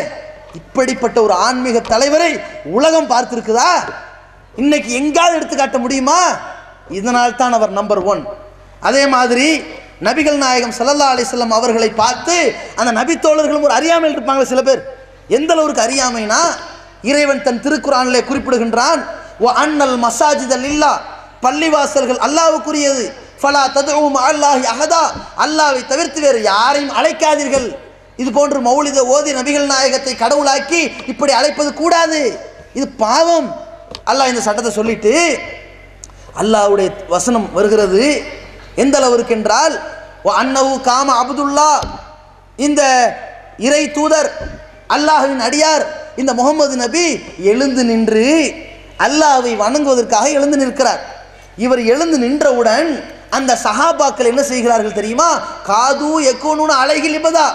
இப்படிப்பட்ட ஒரு ஆன்மீக தலைவரை உலகம் பார்த்திருக்குதா? இன்னைக்கு எங்காவது எடுத்து காட்ட முடியுமா? இதனால் தான் அவர் நம்பர் 1. அதே மாதிரி நபிகள் நாயகம் ஸல்லல்லாஹு அலைஹி வஸல்லம் அவர்களை பார்த்து அந்த நபி தோழர்களும் ஒரு அறியாமையில் இருப்பாங்க. சில பேர் எந்த அளவுக்கு அறியாமைனா, இறைவன் தன் திருக்குர்ஆனிலே குறிப்பிடுகின்றான், வ அன்னல் மசாஜித லில்லாஹ், பள்ளிவாசல்கள் அல்லாஹ்வுக்குரியது, ஃபலா ததுஉ மஅல்லாஹி அஹதா, அல்லாஹ்வை தவிர்த்து வேறு யாரையும் அழைக்காதீர்கள். இது போன்று மௌலித ஓதி நபிகள் நாயகத்தை கடவுளாக்கி இப்படி அழைப்பது கூடாது, இது பாவம். அல்லாஹ் இந்த சட்டத்தை சொல்லிட்டு அல்லாஹ்வுடைய வசனம் வருகிறது எந்த அளவிற்கு என்றால், அன்னஹு காம அப்துல்லா, இந்த இறை தூதர் அல்லாஹ்வின் அடியார் இந்த முகமது நபி எழுந்து நின்று அல்லாஹ்வை வணங்குவதற்காக எழுந்து நிற்கிறார். இவர் எழுந்து நின்றவுடன் அந்த சஹாபாக்கள் என்ன செய்கிறார்கள் தெரியுமா? காது யகூனுன அலைஹி லிபதா,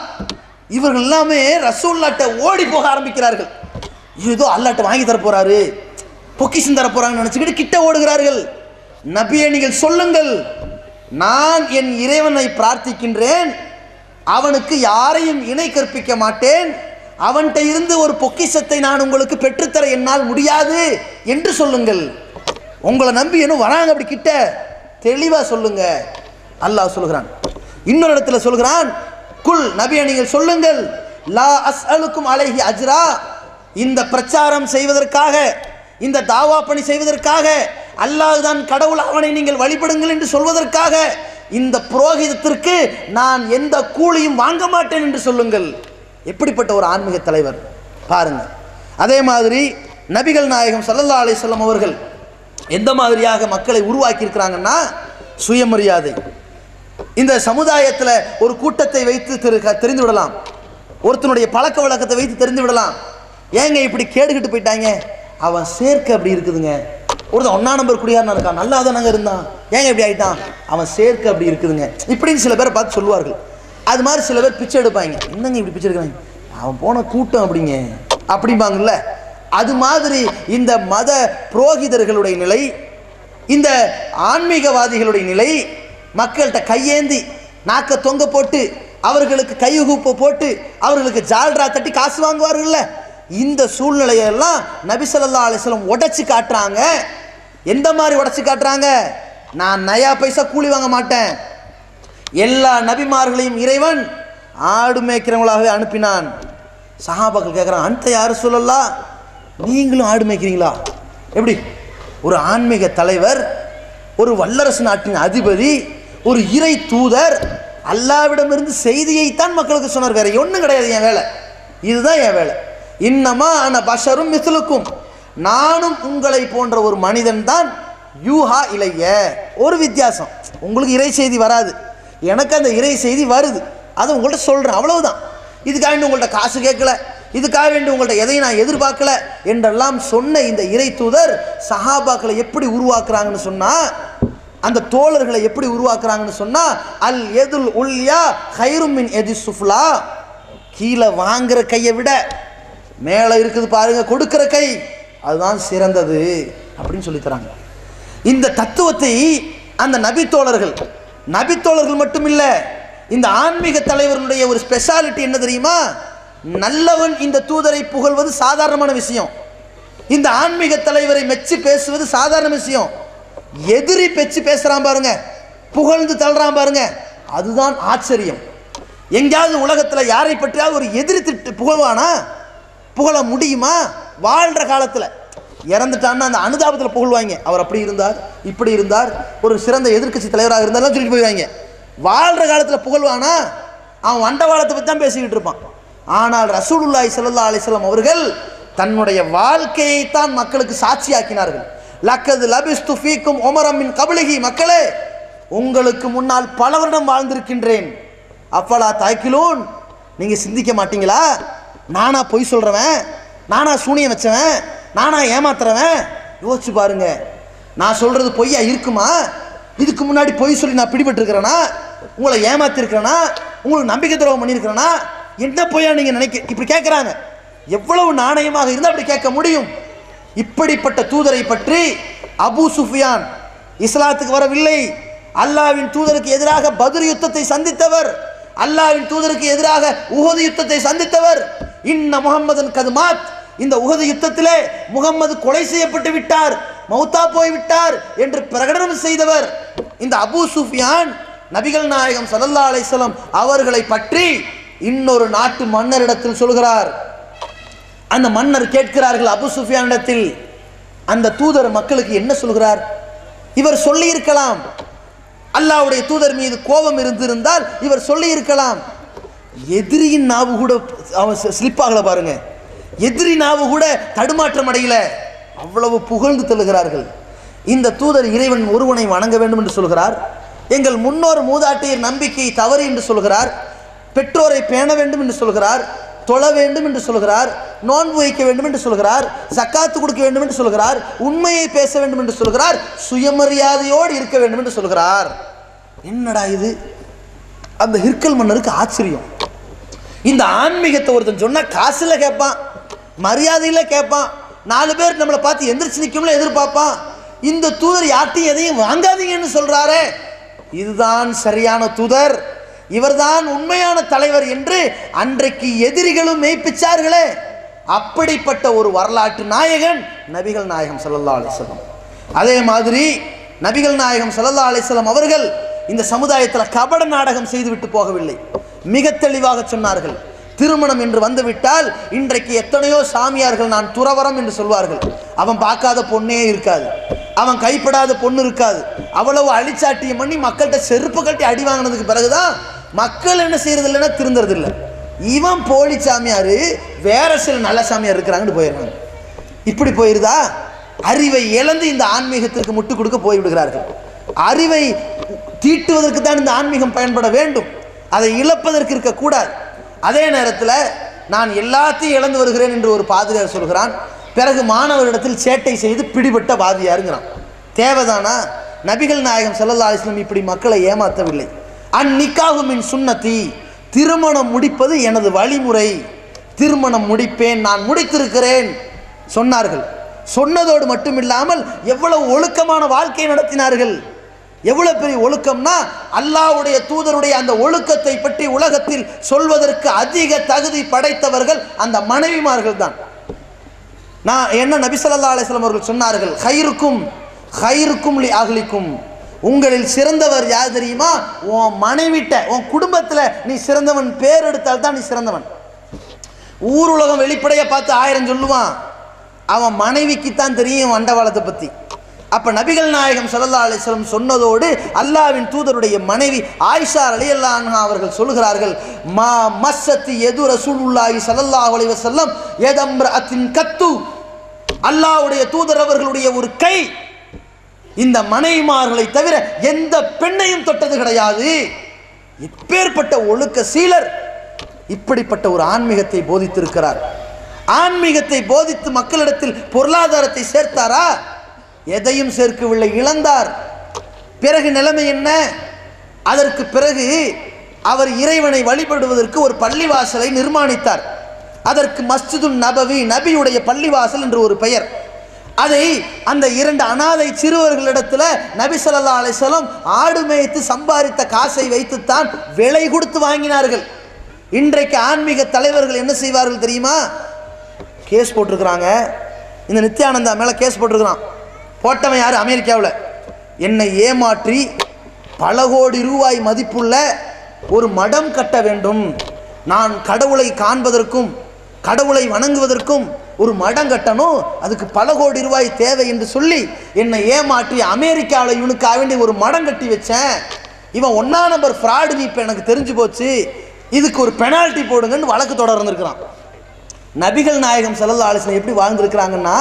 இவர்கள் எல்லாமே ரசூலுல்லாஹ்ட்ட ஓடி போக ஆரம்பிக்கிறார்கள். ஏதோ அல்லாஹ்ட்ட வாங்கி தர போறாரு, பொக்கிஷம் தர போறாங்கன்னு நினைச்சுக்கிட்டு கிட்ட ஓடுகிறார்கள். நபியே நீங்கள் சொல்லுங்கள், நான் என் இறைவனை பிரார்த்திக்கின்றேன், அவனுக்கு யாரையும் இணை கற்பிக்க மாட்டேன், அவன்கிட்ட இருந்து ஒரு பொக்கிஷத்தை நான் உங்களுக்கு பெற்றுத்தர என்னால் முடியாது என்று சொல்லுங்கள். உங்களை நம்பி என்ன வராங்க அப்படி கிட்ட, தெளிவா சொல்லுங்க. அல்லாஹ் சொல்கிறான். இன்னொரு இடத்துல சொல்கிறான், குல் நபியே நீங்கள் சொல்லுங்கள், லா அஸ்அலுக்கும் அலைஹி அஜ்ரா, இந்த பிரச்சாரம் செய்வதற்காக, இந்த தாவா பணி செய்வதற்காக, அல்லாஹ் தான் கடவுள், அவனை நீங்கள் வழிபடுங்கள் என்று சொல்வதற்காக இந்த புரோகிதத்திற்கு நான் எந்த கூலியும் வாங்க மாட்டேன் என்று சொல்லுங்கள். எப்படிப்பட்ட ஒரு ஆன்மீக தலைவர் பாருங்க. அதே மாதிரி நபிகள் நாயகம் ஸல்லல்லாஹு அலைஹி வஸல்லம் அவர்கள் எந்த மாதிரியாக மக்களை உருவாக்கி இருக்கிறாங்கன்னா, சுயமரியாதை. இந்த சமுதாயத்தில் ஒரு கூட்டத்தை வைத்து தெரிந்து விடலாம், ஒருத்தனுடைய பழக்க வழக்கத்தை வைத்து தெரிந்து விடலாம். ஏங்க இப்படி கேடுகிட்டு போயிட்டாங்க, அவன் சேர்க்க அப்படி இருக்குதுங்க. ஒருத்தன் 1ஆம் நம்பர் குடியாரனா இருக்கான், நல்லா தானங்க இருந்தான், ஏங்க இப்படி ஆயிட்டான், அவன் சேர்க்க அப்படி இருக்குதுங்க இப்படின்னு சில பேரை பார்த்து சொல்லுவார்கள். அது மாதிரி சில பேர் பிச்சை எடுப்பாங்க, என்னங்க இப்படி பிச்சை எடுக்கிறாங்க, அவன் போன கூட்டம் அப்படிங்க அப்படிம்பாங்கல்ல. அது மாதிரி இந்த மத புரோகிதர்களுடைய நிலை, இந்த ஆன்மீகவாதிகளுடைய நிலை, மக்கள்கிட்ட கையேந்தி நாக்க தொங்க போட்டு அவர்களுக்கு கையுகூப்பு போட்டு அவர்களுக்கு ஜால்ரா தட்டி காசு வாங்குவார்கள்ல, இந்த சூழ்நிலையெல்லாம் நபி ஸல்லல்லாஹு அலைஹி வஸல்லம் உடைச்சு காட்டுறாங்க. எந்த மாதிரி உடைச்சு காட்டுறாங்க? நான் நயா பைசா கூலி வாங்க மாட்டேன். எல்லா நபிமார்களையும் இறைவன் ஆடு மேய்க்கிறவங்களாகவே அனுப்பினான். சஹாபாக்கள் கேட்குறான், அந்த யார் சொல்லலாம், நீங்களும் ஆடு மேய்க்கிறீங்களா? எப்படி ஒரு ஆன்மீக தலைவர், ஒரு வல்லரசு நாட்டின் அதிபதி, ஒரு இறை தூதர், அல்லாவிடமிருந்து செய்தியைத்தான் மக்களுக்கு சொன்னார், வேற ஒன்றும் கிடையாது என் வேலை, இதுதான் என் வேலை. இன்னமா அன பஷரும் மிஸ்லுக்கும், நானும் உங்களை போன்ற ஒரு மனிதன் தான், யூஹா இலைய, ஒரு வித்தியாசம், உங்களுக்கு இறை செய்தி வராது, எனக்கு அந்த இறை செய்தி வருது, அது உங்கள்கிட்ட சொல்கிறேன், அவ்வளவுதான். இதுக்காக வேண்டி உங்கள்கிட்ட காசு கேட்கல, இதுக்காக வேண்டி உங்கள்கிட்ட எதையும் நான் எதிர்பார்க்கல என்றெல்லாம் சொன்ன இந்த இறை தூதர் சஹாபாக்களை எப்படி உருவாக்குறாங்கன்னு சொன்னால், அந்த தோழர்களை எப்படி உருவாக்குறாங்கன்னு சொன்னால், அல் எதுல் உல்யா ஹைரும் மின் எதி சுஃப்லா, கீழே வாங்குற கையை விட மேலே இருக்குது பாருங்க கொடுக்குற கை, அதுதான் சிறந்தது அப்படின்னு சொல்லி தராங்க. இந்த தத்துவத்தை அந்த நபித்தோழர்கள் மட்டும் இல்லை, இந்த ஆன்மீக தலைவர்களுடைய ஒரு ஸ்பெஷாலிட்டி என்ன தெரியுமா? நல்லவன் இந்த தூதரை புகழ்வது சாதாரணமான விஷயம், இந்த ஆன்மீக தலைவரை மெச்சி பேசுவது சாதாரண விஷயம். எதிரி பெச்சு பேசுறான் பாருங்க, புகழ்ந்து தள்ளுறான் பாருங்க, அதுதான் ஆச்சரியம். எங்கேயாவது உலகத்தில் யாரை பற்றியாவது ஒரு எதிரி திட்டு புகழ்வானா? புகழ முடியுமா? வாழ்கிற காலத்தில். இறந்துட்டான்னா அந்த அனுதாபத்தில் புகழ்வாங்க, அவர் அப்படி இருந்தார் இப்படி இருந்தார், ஒரு சிறந்த எதிர்க்கட்சி தலைவராக இருந்தாலும் சொல்லிட்டு போயிடுவாங்க. வாழ்கிற காலத்தில் புகழ்வானா? அவன் வண்டவாளத்தை பற்றி தான் பேசிக்கிட்டு இருப்பான். ஆனால் ரசூலுல்லாஹி ஸல்லல்லாஹு அலைஹி வஸல்லம் அவர்கள் தன்னுடைய வாழ்க்கையை தான் மக்களுக்கு சாட்சியாக்கினார்கள். லக்கது லபிஸ்து ஃபீக்கும் உமரம் மின் கப்லிஹி, மக்களே உங்களுக்கு முன்னால் பல வருடம் வாழ்ந்திருக்கின்றேன். அஃபலா தாக்கிலூன், நீங்கள் சிந்திக்க மாட்டீங்களா? நானா பொய் சொல்கிறவன், நானா சூனியம் வச்சவன், நானா ஏமாத்துறவன்? யோசிச்சு பாருங்க, நான் சொல்கிறது பொய்யா இருக்குமா? இதுக்கு முன்னாடி பொய் சொல்லி நான் பிடிபட்டிருக்கிறேனா? உங்களை ஏமாத்திருக்கிறேனா? உங்களுக்கு நம்பிக்கை துரோகம் பண்ணியிருக்கிறேனா? என்ன பொய்யா நீங்கள் இப்படி கேட்குறாங்க. எவ்வளவு நாணயமாக இருந்தால் அப்படி கேட்க முடியும்? இப்படிப்பட்ட தூதரை பற்றி அபூ சுஃபியான் இஸ்லாத்துக்கு வரவில்லை, அல்லாஹ்வின் தூதருக்கு எதிராக பத்ர் யுத்தத்தை சந்தித்தவர், அல்லாஹ்வின் தூதருக்கு எதிராக உஹது யுத்தத்தை சந்தித்தவர். இன்ன முஹம்மதன் கதுமாத், இந்த உஹது யுத்தத்திலே முகம்மது கொலை செய்யப்பட்டு விட்டார், மௌத்தா போய்விட்டார் என்று பிரகடனம் செய்தவர். இந்த அபூ சுஃபியான் நபிகள் நாயகம் ஸல்லல்லாஹு அலைஹி வஸல்லம் அவர்களை பற்றி இன்னொரு நாட்டு மன்னரிடத்தில் சொல்கிறார். அந்த மன்னர் கேட்கிறார்கள் அபூ சுஃபியானிடத்தில், அந்த தூதர் மக்களுக்கு என்ன சொல்கிறார்? இவர் சொல்லி இருக்கலாம், அல்லாஹ்வுடைய தூதர் மீது கோபம் இருந்திருந்தால் இவர் சொல்லி இருக்கலாம். எதிரியின் நாவு கூட அவன் ஸ்லிப் ஆகல பாருங்க, எதிரி நாவு கூட தடுமாற்றம் அடையல, அவ்வளவு புகழ்ந்து தள்ளுகிறார்கள். இந்த தூதர் இறைவன் ஒருவனை வணங்க வேண்டும் என்று சொல்கிறார், எங்கள் முன்னோர் மூதாட்டியர் நம்பிக்கை தவறு என்று சொல்கிறார், பெற்றோரை பேண வேண்டும் என்று சொல்கிறார், தொழ வேண்டும் என்று சொல்கிறார், நோன்பு வைக்க வேண்டும் என்று சொல்கிறார், ஜக்காத்து கொடுக்க வேண்டும் என்று சொல்கிறார், உண்மையை பேச வேண்டும் என்று சொல்கிறார், சுயமரியாதையோடு இருக்க வேண்டும் என்று சொல்கிறார். என்னடா இது? அந்த ஹிர்கல் மன்னருக்கு ஆச்சரியம். இந்த ஆன்மீகத்தை ஒருத்தன் சொன்னா காசுல கேட்பான், மரியாதையில கேட்பான், 4 பேர் நம்மளை பார்த்து எந்திரிச்சு நிற்கும்ல எதிர்பார்ப்பான். இந்த தூதர் யார்ட்டையும் எதையும் வாங்காதீங்கன்னு சொல்றாரே, இதுதான் சரியான தூதர், இவர்தான் உண்மையான தலைவர் என்று அன்றைக்கு எதிரிகளும் மெய்ப்பிச்சார்களே. அப்படிப்பட்ட ஒரு வரலாற்று நாயகன் நபிகள் நாயகம் ஸல்லல்லாஹு அலைஹி வஸல்லம். அதே மாதிரி நபிகள் நாயகம் ஸல்லல்லாஹு அலைஹி வஸல்லம் அவர்கள் இந்த சமுதாயத்தில் கபட நாடகம் செய்துவிட்டு போகவில்லை. மிக தெளிவாக சொன்னார்கள், திருமணம் என்று வந்துவிட்டால் இன்றைக்கு எத்தனையோ சாமியார்கள் நான் துறவரம் என்று சொல்வார்கள். அவன் பார்க்காத பொண்ணே இருக்காது, அவன் கைப்படாத பொண்ணு இருக்காது. அவ்வளவு அழிச்சாட்டியம் பண்ணி மக்கள்கிட்ட செருப்பு கட்டி அடி வாங்கினதுக்கு பிறகுதான் மக்கள் என்ன செய்யறது இல்லைன்னா திருந்துறது இல்லை. இவன் போலி சாமியார், வேற சில நல்ல சாமியார் இருக்கிறாங்கன்னு போயிடுறாங்க. இப்படி போயிருதா? அறிவை இழந்து இந்த ஆன்மீகத்திற்கு முட்டு கொடுக்க போய்விடுகிறார்கள். அறிவை தீட்டுவதற்கு தான் இந்த ஆன்மீகம் பயன்பட வேண்டும், அதை இழப்பதற்கு இருக்கக்கூடாது. அதே நேரத்தில் நான் எல்லாத்தையும் இழந்து வருகிறேன் என்று ஒரு பாதிரியார் சொல்கிறான், பிறகு மாணவரிடத்தில் சேட்டை செய்து பிடிபட்ட வாதியாருங்கிறான். தேவைதானா? நபிகள் நாயகம் ஸல்லல்லாஹு அலைஹி வஸல்லம் இப்படி மக்களை ஏமாற்றவில்லை. அந்நிக்காஹு மின் சுன்னதி, திருமணம் முடிப்பது எனது வழிமுறை, திருமணம் முடிப்பேன், நான் முடித்திருக்கிறேன் சொன்னார்கள். சொன்னதோடு மட்டுமில்லாமல் எவ்வளவு ஒழுக்கமான வாழ்க்கை நடத்தினார்கள். எவ்வளவு பெரிய ஒழுக்கம்னா, அல்லாஹ்வுடைய தூதருடைய அந்த ஒழுக்கத்தை பற்றி உலகத்தில் சொல்வதற்கு அதிக தகுதி படைத்தவர்கள் அந்த மனைவிமார்கள் தான். நான் என்ன நபி ஸல்லல்லாஹு அலைஹி வஸல்லம் அவர்கள் சொன்னார்கள், ஹைருக்கும் லி அஹ்லிக்கும், உங்களில் சிறந்தவர் யார் தெரியுமா? உன் மனைவிட்ட, உன் குடும்பத்தில் நீ சிறந்தவன் பேர் எடுத்தால் தான் நீ சிறந்தவன். ஊர் உலகம் வெளிப்படையாக பார்த்து 1000 சொல்லுவான், அவன் மனைவிக்குத்தான் தெரியும் அண்டவாளத்தை பற்றி. அப்போ நபிகள் நாயகம் ஸல்லல்லாஹு அலைஹி வஸல்லம் சொன்னதோடு அல்லாஹ்வின் தூதருடைய மனைவி ஆயிஷா ரலியல்லாஹு அன்ஹா அவர்கள் சொல்கிறார்கள், மா மஸ்ஸத்தி யது ரசூலுல்லாஹி ஸல்லல்லாஹு அலைஹி வஸல்லம் யதம்ரஅத்தின் கத்து, அல்லாஹ்வுடைய தூதர் அவர்களுடைய ஒரு கை இந்த மனைவிமார்களை தவிர எந்த பெண்ணையும் தொட்டது கிடையாது. இப்பேற்பட்ட ஒழுக்க சீலர் இப்படிப்பட்ட ஒரு ஆன்மீகத்தை போதித்திருக்கிறார். ஆன்மீகத்தை போதித்து மக்களிடத்தில் பொருளாதாரத்தை சேர்த்தாரா? எதையும் சேர்க்கவில்லை, இழந்தார். பிறகு நிலைமை என்ன? அதற்கு பிறகு அவர் இறைவனை வழிபடுவதற்கு ஒரு பள்ளிவாசலை நிர்மாணித்தார். அதற்கு மஸ்ஜிதுன் நபவி, நபியுடைய பள்ளிவாசல் என்று ஒரு பெயர். அதை அந்த 2 அனாதை சிறுவர்களிடத்தில் நபி ஸல்லல்லாஹு அலைஹி வஸல்லம் ஆடு மேய்த்து சம்பாதித்த காசை வைத்துத்தான் விலை கொடுத்து வாங்கினார்கள். இன்றைக்கு ஆன்மீக தலைவர்கள் என்ன செய்வார்கள் தெரியுமா? கேஸ் போட்டிருக்கிறாங்க, இந்த நித்யானந்தா மேலே கேஸ் போட்டிருக்கிறான். போட்டவன் யார்? அமெரிக்காவில். என்னை ஏமாற்றி பல கோடி ரூபாய் மதிப்புள்ள ஒரு மடம் கட்ட வேண்டும், நான் கடவுளை காண்பதற்கும் கடவுளை வணங்குவதற்கும் ஒரு மடம் கட்டணும், அதுக்கு பல கோடி ரூபாய் தேவை என்று சொல்லி என்னை ஏமாற்றி அமெரிக்காவில் இவனுக்காக வேண்டி ஒரு மடம் கட்டி வச்சேன். இவன் 1ஆம் நம்பர் ஃப்ராடுன்னு இப்போ எனக்கு தெரிஞ்சு போச்சு, இதுக்கு ஒரு பெனால்ட்டி போடுங்கன்னு வழக்கு தொடர்ந்துருக்கிறான். நபிகள் நாயகம் ஸல்லல்லாஹு அலைஹி வஸல்லம் எப்படி வாழ்ந்திருக்கிறாங்கன்னா,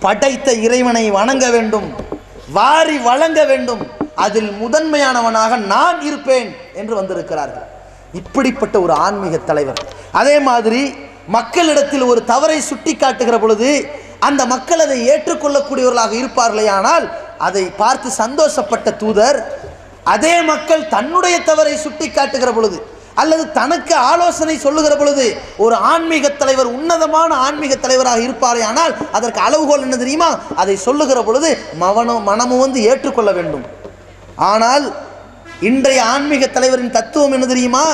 படைத்த இறைவனை வணங்க வேண்டும், வாரி வழங்க வேண்டும், அதில் முதன்மையானவனாக நான் இருப்பேன் என்று வந்திருக்கிறார்கள். இப்படிப்பட்ட ஒரு ஆன்மீக தலைவர். அதே மாதிரி மக்களிடத்தில் ஒரு தவறை சுட்டி காட்டுகிற பொழுது அந்த மக்கள் அதை ஏற்றுக்கொள்ளக்கூடியவர்களாக இருப்பார்களே, ஆனால் அதை பார்த்து சந்தோஷப்பட்ட தூதர், அதே மக்கள் தன்னுடைய தவறை சுட்டி காட்டுகிற பொழுது அல்லது தனக்கு ஆலோசனை சொல்லுகிற பொழுது ஒரு ஆன்மீக தலைவர் உன்னதமான ஆன்மீக தலைவராக இருப்பாரே, ஆனால் அதற்கு அளவுகோல் என்ன தெரியுமா? அதை சொல்லுகிற பொழுது மனமும் வந்து ஏற்றுக்கொள்ள வேண்டும். ஆனால் இன்றைய ஆன்மீக தலைவரின் தத்துவம் என்ன தெரியுமா?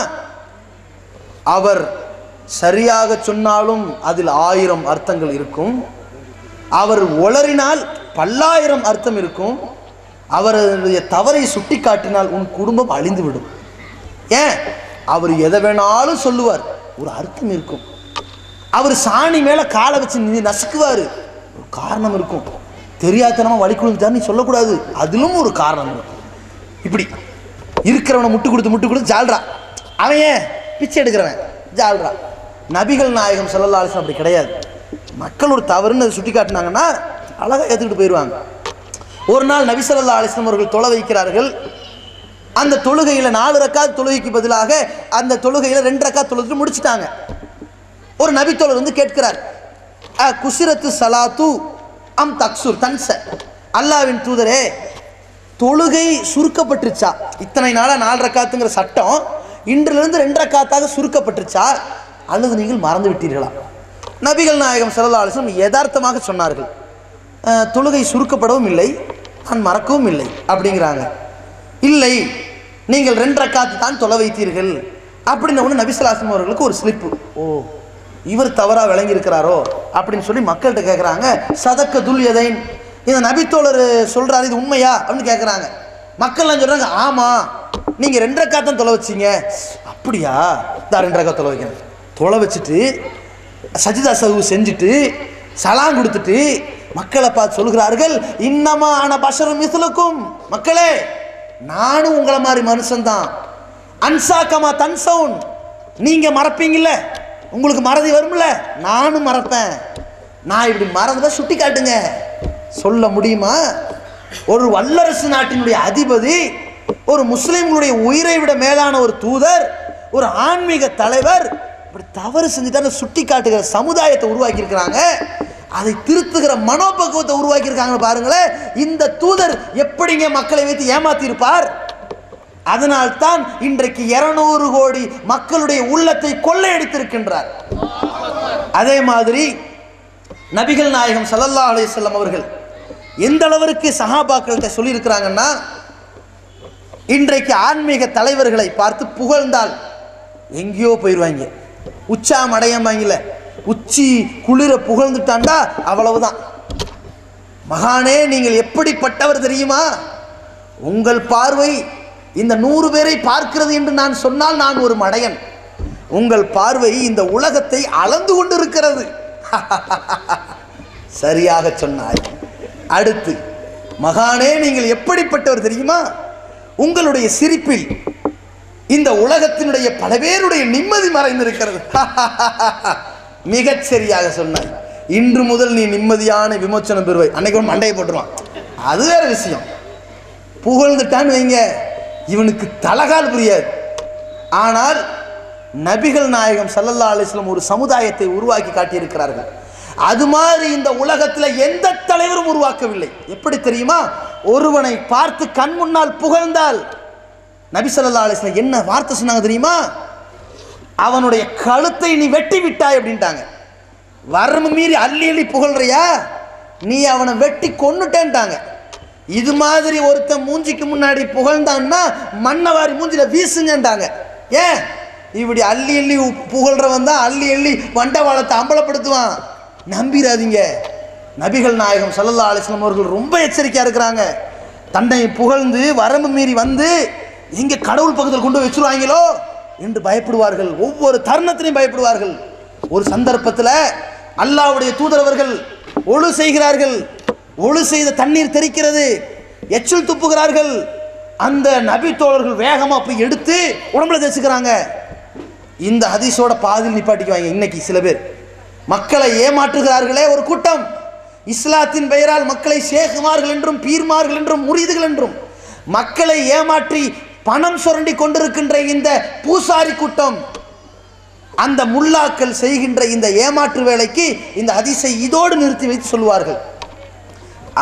அவர் சரியாக சொன்னாலும் அதில் 1000 அர்த்தங்கள் இருக்கும், அவர் உளறினால் பல்லாயிரம் அர்த்தம் இருக்கும், அவருடைய தவறை சுட்டி காட்டினால் உன் குடும்பம் அழிந்துவிடும். ஏன்? அவர் எதை வேணாலும் சொல்லுவார், ஒரு அர்த்தம் இருக்கும். அவர் சாணி மேலே காலை வச்சு நசுக்குவார், ஒரு காரணம் இருக்கும். தெரியாதனமாக வழி கொடுத்தாரு நீ சொல்லக்கூடாது, அதிலும் ஒரு காரணம் இருக்கும். இப்படி இருக்கிறவனை முட்டு கொடுத்து ஜால்ரா, அவன் ஏன் பிச்சை எடுக்கிறவன் ஜால்ரா. நபிகள் நாயகம் ஸல்லல்லாஹு அலைஹி வஸல்லம் அப்படி கிடையாது. மக்கள் ஒரு தவறுன்னு சுட்டி காட்டினாங்கன்னா அழகாக ஏற்றுக்கிட்டு போயிடுவாங்க. ஒரு நாள் நபி ஸல்லல்லாஹு அலைஹி வஸல்லம் அவர்கள் தொலை வைக்கிறார்கள். அந்த தொழுகையில் 4 ரக்காத் தொழுகைக்கு பதிலாக அந்த தொழுகையில் 2 ரக்காத் தொழுது முடிச்சுட்டாங்க. ஒரு நபித்தோழர் வந்து கேட்கிறார், குசிரத்து சலாத்து அம் தக்சுர் தன்ச, அல்லாவின் தூதரே தொழுகை சுருக்கப்பட்டுருச்சா? இத்தனை நாளாக 4 ரக்காத்துங்கிற சட்டம் இன்றிலிருந்து 2 ரக்காத்தாக சுருக்கப்பட்டுருச்சா அல்லது நீங்கள் மறந்து விட்டீர்களா? நபிகள் நாயகம் ஸல்லல்லாஹு அலைஹி வஸல்லம் யதார்த்தமாக சொன்னார்கள், தொழுகை சுருக்கப்படவும் இல்லை, நான் மறக்கவும் இல்லை அப்படிங்கிறாங்க. இல்லை, நீங்கள் 2 ரக்காத்து தான் தொலை வைத்தீர்கள் அப்படின்னு ஒன்று நபி ஸல்லல்லாஹு அலைஹி வஸல்லம் அவர்களுக்கு ஒரு ஸ்லிப்பு. ஓ, இவர் தவறாக விளங்கி இருக்கிறாரோ அப்படின்னு சொல்லி மக்கள்கிட்ட கேட்குறாங்க. சதக்க துல் எதைன், இந்த நபித்தோழர் சொல்கிறாரு, இது உண்மையா அப்படின்னு கேட்குறாங்க. மக்கள்லாம் சொல்கிறாங்க, ஆமாம் நீங்கள் 2 ரக்காத் தான் தொலை வச்சிங்க. அப்படியா, தான் 2 ரக்காத் தொலை வைக்கணும். தொலை வச்சுட்டு சஜிதா சஹு செஞ்சுட்டு சலாம் கொடுத்துட்டு மக்களை பார்த்து சொல்கிறார்கள், இன்னமா ஆன பஷரும் மிஸ்லுக்கும், மக்களே நானும் உங்களை மாதிரி மனுஷன்தான். அன்சாக்கமா தன்சவுன், நீங்கள் மறப்பீங்கல்ல, உங்களுக்கு மறதி வரும்ல, நானும் மறப்பேன். நான் இப்படி மறந்துதான் சுட்டி காட்டுங்க. சொல்ல முடியுமா? ஒரு வல்லரசு நாட்டினுடைய அதிபதி, ஒரு முஸ்லிம்களுடைய உயிரை விட மேலான ஒரு தூதர், ஒரு ஆன்மீக தலைவர் இப்படி தவறு செஞ்சுட்டா சுட்டி காட்டுகிற சமுதாயத்தை உருவாக்கி இருக்கிறாங்க, அதை திருத்துகிற மனோபக்குவத்தை உருவாக்கி இருக்காங்க. பாருங்களேன், இந்த தூதர் எப்படிங்க மக்களை வைத்து ஏமாத்தி இருப்பார்? அதனால்தான் இன்றைக்கு 200 கோடி மக்களுடைய உள்ளத்தை கொள்ளையடித்திருக்கின்றார். அதே மாதிரி நபிகள் நாயகம் ஸல்லல்லாஹு அலைஹி வஸல்லம் அவர்கள் எந்த அளவிற்கு சஹாபாக்கள்கிட்ட சொல்லியிருக்கிறாங்கன்னா, இன்றைக்கு ஆன்மீக தலைவர்களை பார்த்து புகழ்ந்தால் எங்கேயோ போயிடுவாங்க, உச்சாம் அடையமாங்கல, உச்சி குளிர புகழ்ந்துட்டாண்டா அவ்வளவுதான். மகானே நீங்கள் எப்படிப்பட்டவர் தெரியுமா? உங்கள் பார்வை இந்த 100 பேரை பார்க்கிறது என்று நான் சொன்னால் நான் ஒரு மடையன். உங்கள் பார்வை இந்த உலகத்தை அளந்து கொண்டிருக்கிறது. சரியாக சொன்னாய். அடுத்து, மகானே நீங்கள் எப்படிப்பட்டவர் தெரியுமா? உங்களுடைய சிரிப்பில் இந்த உலகத்தினுடைய பல பேருடைய நிம்மதி மறைந்திருக்கிறது. மிகச் சரியாக சொன்னாய். இன்று முதல் நீ நிம்மதியான விமோச்சனம் பெறுவாய். அன்னைக்கு மண்டையை போட்டுருவான், அது வேற விஷயம். புகழ்ந்துட்டான்னு வைங்க, இவனுக்கு தலகால் புரியாது. ஆனால் நபிகள் நாயகம் ஸல்லல்லாஹு அலைஹி வஸல்லம் ஒரு சமுதாயத்தை உருவாக்கி காட்டியிருக்கிறார்கள். அது மாதிரி இந்த உலகத்தில் எந்த தலைவரும் உருவாக்கவில்லை. எப்படி தெரியுமா? ஒருவனை பார்த்து கண் முன்னால் புகழ்ந்தால் நபி ஸல்லல்லாஹு அலைஹி வஸல்லம் என்ன வார்த்தை சொன்னாங்க தெரியுமா? அவனுடைய கழுத்தை நீ வெட்டி விட்டாய் அப்படின்ட்டாங்க. வரம்பு மீறி அள்ளி அள்ளி புகழ்றியா, நீ அவனை வெட்டி கொன்னுட்டேன்ட்டாங்க. இது மாதிரி ஒருத்தன் மூஞ்சிக்கு முன்னாடி புகழ்ந்தான்னா மண்ணவாரி மூஞ்சில வீசுங்கன்றாங்க. ஏன் இப்படி அள்ளி அள்ளி புகழ்றவன் தான் அள்ளி அள்ளி வண்டவாளத்தை அம்பலப்படுத்துவான். நம்பிராதீங்க. நபிகள் நாயகம் ஸல்லல்லாஹு அலைஹி வஸல்லம் அவர்கள் ரொம்ப எச்சரிக்கையா இருக்கிறாங்க. தன்னை புகழ்ந்து வரம்பு மீறி வந்து இங்க கடவுள் பக்கத்தில் கொண்டு வச்சிருவாங்களோ என்று பயப்படுவார்கள். ஒவ்வொரு தருணத்திலையும் பயப்படுவார்கள். ஒரு சந்தர்ப்பத்தில் அல்லாஹ்வுடைய தூதர் அவர்கள் ஒழு செய்கிறார்கள். ஒழு செய்த தண்ணீர் தெறிக்கிறது, எச்சில் துப்புகிறார்கள். அந்த நபி தோழர்கள் வேகமாக போய் எடுத்து உடம்புல தேய்ச்சிக்கிறாங்க. இந்த ஹதீஸோட பாதியில் நிப்பாட்டிக்குவாங்க. இன்னைக்கு சில பேர் மக்களை ஏமாற்றுகிறார்களே ஒரு கூட்டம், இஸ்லாத்தின் பெயரால் மக்களை ஷேகுமார்கள் என்றும் பீர்மார்கள் என்றும் முரீதுகள் என்றும் மக்களை ஏமாற்றி பணம் சுரண்டி கொண்டிருக்கின்ற இந்த பூசாரி கூட்டம், அந்த முல்லாக்கள் செய்கின்ற இந்த ஏமாற்று வேலைக்கு இந்த ஹதீஸை இதோடு நிறுத்தி வைத்து சொல்வார்கள்.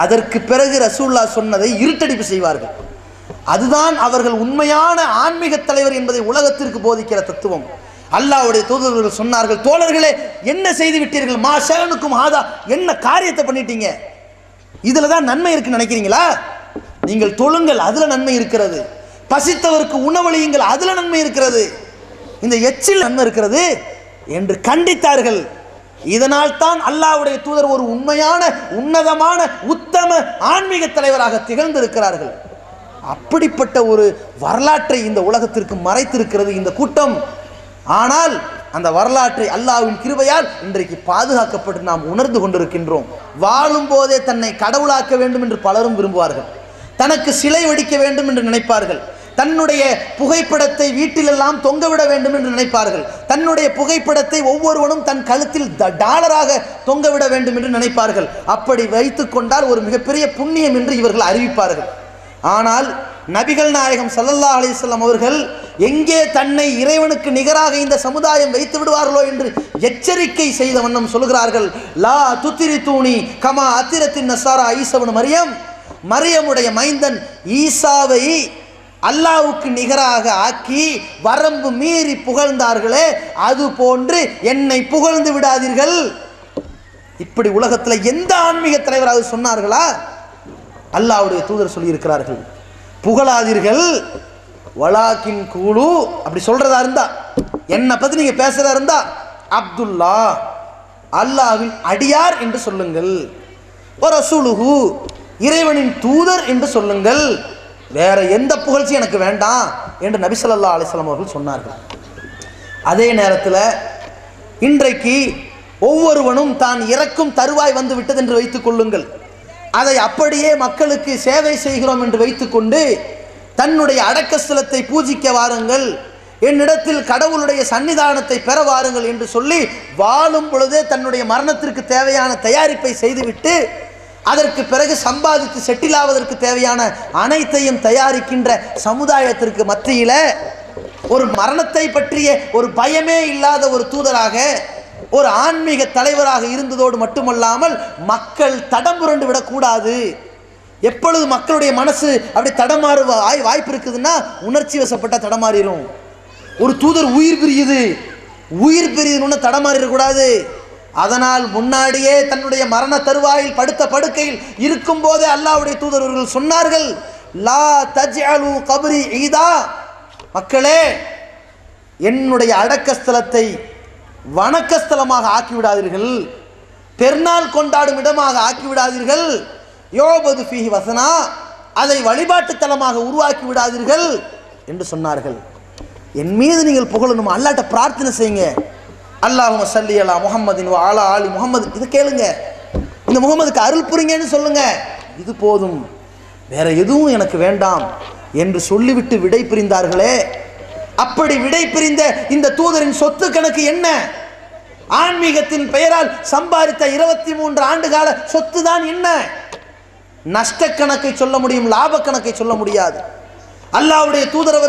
அதற்கு பிறகு ரசூலுல்லாஹ் சொன்னதை இருட்டடிப்பு செய்வார்கள். அதுதான் அவர்கள் உண்மையான ஆன்மீக தலைவர் என்பதை உலகத்திற்கு போதிக்கிற தத்துவம். அல்லாஹ்வுடைய தூதர்கள் சொன்னார்கள், தோழர்களே என்ன செய்து விட்டீர்கள், மா ஷஅனுக்கும் ஹாதா, என்ன காரியத்தை பண்ணிட்டீங்க, இதுல தான் நன்மை இருக்குன்னு நினைக்கிறீங்களா? நீங்கள் தொழுங்கள், அதுல நன்மை இருக்கிறது. பசித்தவருக்கு உணவளியுங்கள், அதுல நன்மை இருக்கிறது. இந்த எச்சில் நன்மை இருக்கிறது என்று கண்டித்தார்கள். இதனால் தான் அல்லாஹ்வுடைய தூதர் ஒரு உண்மையான உன்னதமான உத்தம ஆன்மீக தலைவராக திகழ்ந்திருக்கிறார்கள். அப்படிப்பட்ட ஒரு வரலாற்றை இந்த உலகத்திற்கு மறைத்திருக்கிறது இந்த கூட்டம். ஆனால் அந்த வரலாற்றை அல்லாஹ்வின் கிருபையால் இன்றைக்கு பாதுகாக்கப்பட்டு நாம் உணர்ந்து கொண்டிருக்கின்றோம். வாழும் போதே தன்னை கடவுளாக்க வேண்டும் என்று பலரும் விரும்புவார்கள். தனக்கு சிலை வடிக்க வேண்டும் என்று நினைப்பார்கள். தன்னுடைய புகைப்படத்தை வீட்டிலெல்லாம் தொங்கவிட வேண்டும் என்று நினைப்பார்கள். தன்னுடைய புகைப்படத்தை ஒவ்வொருவனும் தன் கழுத்தில் டாலராக தொங்கவிட வேண்டும் என்று நினைப்பார்கள். அப்படி வைத்துக் கொண்டால் ஒரு மிகப்பெரிய புண்ணியம் என்று இவர்கள் அறிவிப்பார்கள். ஆனால் நபிகள் நாயகம் ஸல்லல்லாஹு அலைஹி வஸல்லம் அவர்கள் எங்கே தன்னை இறைவனுக்கு நிகராக இந்த சமுதாயம் வைத்து விடுவார்களோ என்று எச்சரிக்கை செய்த வண்ணம் சொல்கிறார்கள், லா துத்திரித்தூனி கமா அத்திரத்தின் நசாரா ஈசா இப்னு மரியம், மரியமுடைய மைந்தன் ஈசாவை அல்லாஹ்வுக்கு நிகராக ஆக்கி வரம்பு மீறி புகழ்ந்தார்களே, அது போன்று என்னை புகழ்ந்து விடாதீர்கள். இப்படி உலகத்தில் எந்த ஆன்மீக தலைவராக சொன்னார்களா? அல்லாஹ்வுடைய தூதர் சொல்லியிருக்கிறார்கள், புகழாதீர்கள், வலாக்கின் கூலு. அப்படி சொல்றதா இருந்தா, என்னை பத்தி நீங்க பேசுறதா இருந்தா அப்துல்லா, அல்லாஹ்வின் அடியார் என்று சொல்லுங்கள், ரசூலுஹு, இறைவனின் தூதர் என்று சொல்லுங்கள், வேற எந்த புகழ்ச்சி எனக்கு வேண்டாம் என்று நபி ஸல்லல்லாஹு அலைஹி வஸல்லம் அவர்கள் சொன்னார்கள். அதே நேரத்தில் இன்றைக்கு ஒவ்வொருவனும் தான் இறக்கும் தருவாய் வந்து விட்டது என்று வைத்துக் கொள்ளுங்கள், அதை அப்படியே மக்களுக்கு சேவை செய்கிறோம் என்று வைத்துக்கொண்டு தன்னுடைய அடக்கஸ்தலத்தை பூஜிக்க வாருங்கள், என்னிடத்தில் கடவுளுடைய சன்னிதானத்தை பெற வாருங்கள் என்று சொல்லி வாழும் பொழுதே தன்னுடைய மரணத்திற்கு தேவையான தயாரிப்பை செய்துவிட்டு அதற்கு பிறகு சம்பாதித்து செட்டில் ஆவதற்கு தேவையான அனைத்தையும் தயாரிக்கின்ற சமுதாயத்திற்கு மத்தியில் ஒரு மரணத்தை பற்றிய ஒரு பயமே இல்லாத ஒரு தூதராக, ஒரு ஆன்மீக தலைவராக இருந்ததோடு மட்டுமல்லாமல் மக்கள் தடம் புரண்டு விடக்கூடாது. எப்பொழுது மக்களுடைய மனசு அப்படி தடமாறு வாய்ப்பு இருக்குதுன்னா உணர்ச்சி வசப்பட்ட தடமாறிடும். ஒரு தூதர் உயிர் பிரியுதுன்னு தடமாறிடக்கூடாது. அதனால் முன்னாடியே தன்னுடைய மரண தருவாயில் படுத்த படுக்கையில் இருக்கும் போதே அல்லாஹ்வுடைய தூதர் அவர்கள் சொன்னார்கள், லா தஜ்அலு கப்ரி ஈதா, மக்களே என்னுடைய அடக்கஸ்தலத்தை வணக்கஸ்தலமாக ஆக்கிவிடாதீர்கள், பெருநாள் கொண்டாடும் இடமாக ஆக்கிவிடாதீர்கள், யோபது ஃபீஹி வசனா, அதை வழிபாட்டு தலமாக உருவாக்கி விடாதீர்கள் என்று சொன்னார்கள். என் மீது நீங்கள் புகழணும், அல்லாஹ்ட்ட பிரார்த்தனை செய்யுங்க, அல்லாஹும்ம ஸல்லி அலா முஹம்மதின் வ அலா ஆலி முஹம்மது, இது கேளுங்க, இந்த முகமதுக்கு அருள் புரிங்கன்னு சொல்லுங்க, இது போதும், வேற எதுவும் எனக்கு வேண்டாம் என்று சொல்லிவிட்டு விடை பிரிந்தார்களே. அப்படி விடை பிரிந்த இந்த தூதரின் சொத்து கணக்கு என்ன? ஆன்மீகத்தின் பெயரால் சம்பாதித்த 23 ஆண்டு கால சொத்து தான் என்ன? நஷ்ட கணக்கை சொல்ல முடியும், லாப கணக்கை சொல்ல முடியாது. அல்லாஹ்வுடைய தூதர்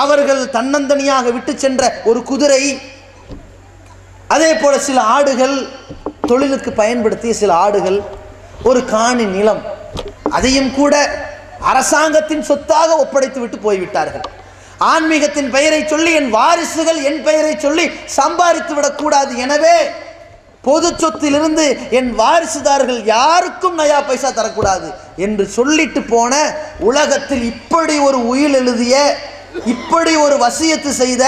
அவர்கள் தன்னந்தனியாக விட்டு சென்ற ஒரு குதிரை, அதே போல சில ஆடுகள், தொழிலுக்கு பயன்படுத்திய சில ஆடுகள், ஒரு காணி நிலம், அதையும் கூட அரசாங்கத்தின் சொத்தாக ஒப்படைத்து விட்டு போய்விட்டார்கள். ஆன்மீகத்தின் பெயரை சொல்லி என் வாரிசுகள் என் பெயரை சொல்லி சம்பாதித்து விடக்கூடாது, எனவே பொது சொத்திலிருந்து என் வாரிசுதார்கள் யாருக்கும் நயா பைசா தரக்கூடாது என்று சொல்லிட்டு போன, உலகத்தில் இப்படி ஒரு உயில் எழுதிய, இப்படி ஒரு வசியத்து செய்த,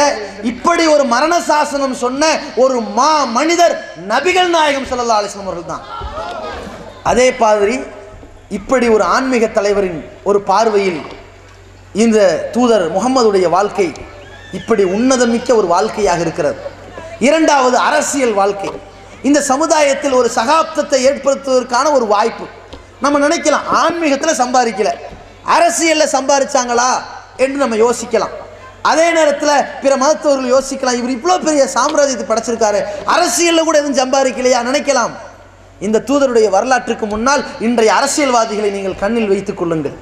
இப்படி ஒரு மரண சாசனம் சொன்ன ஒரு மனிதர் நபிகள் நாயகம் ஸல்லல்லாஹு அலைஹி வஸல்லம் அவர்கள் தான். அதே மாதிரி இப்படி ஒரு ஆன்மீக தலைவரின் ஒரு பார்வையில் இந்த தூதர் முகம்மதுடைய வாழ்க்கை இப்படி உன்னதமிக்க ஒரு வாழ்க்கையாக இருக்கிறது. இரண்டாவது, அரசியல் வாழ்க்கை. இந்த சமுதாயத்தில் ஒரு சகாப்தத்தை ஏற்படுத்துவதற்கான ஒரு வாய்ப்பு. நம்ம நினைக்கலாம் ஆன்மீகத்தில் சம்பாதிக்கல, அரசியலில் சம்பாதிச்சாங்களா என்று நம்ம யோசிக்கலாம். அதே நேரத்தில் பிற மதத்தவர்கள் யோசிக்கலாம், இவர் இவ்வளோ பெரிய சாம்ராஜ்யத்தை படைச்சிருக்காரு, அரசியலில் கூட எதுவும் சம்பாதிக்கலையா நினைக்கலாம். இந்த தூதருடைய வரலாற்றுக்கு முன்னால் இன்றைய அரசியல்வாதிகளை நீங்கள் கண்ணில் வைத்துக் கொள்ளுங்கள்.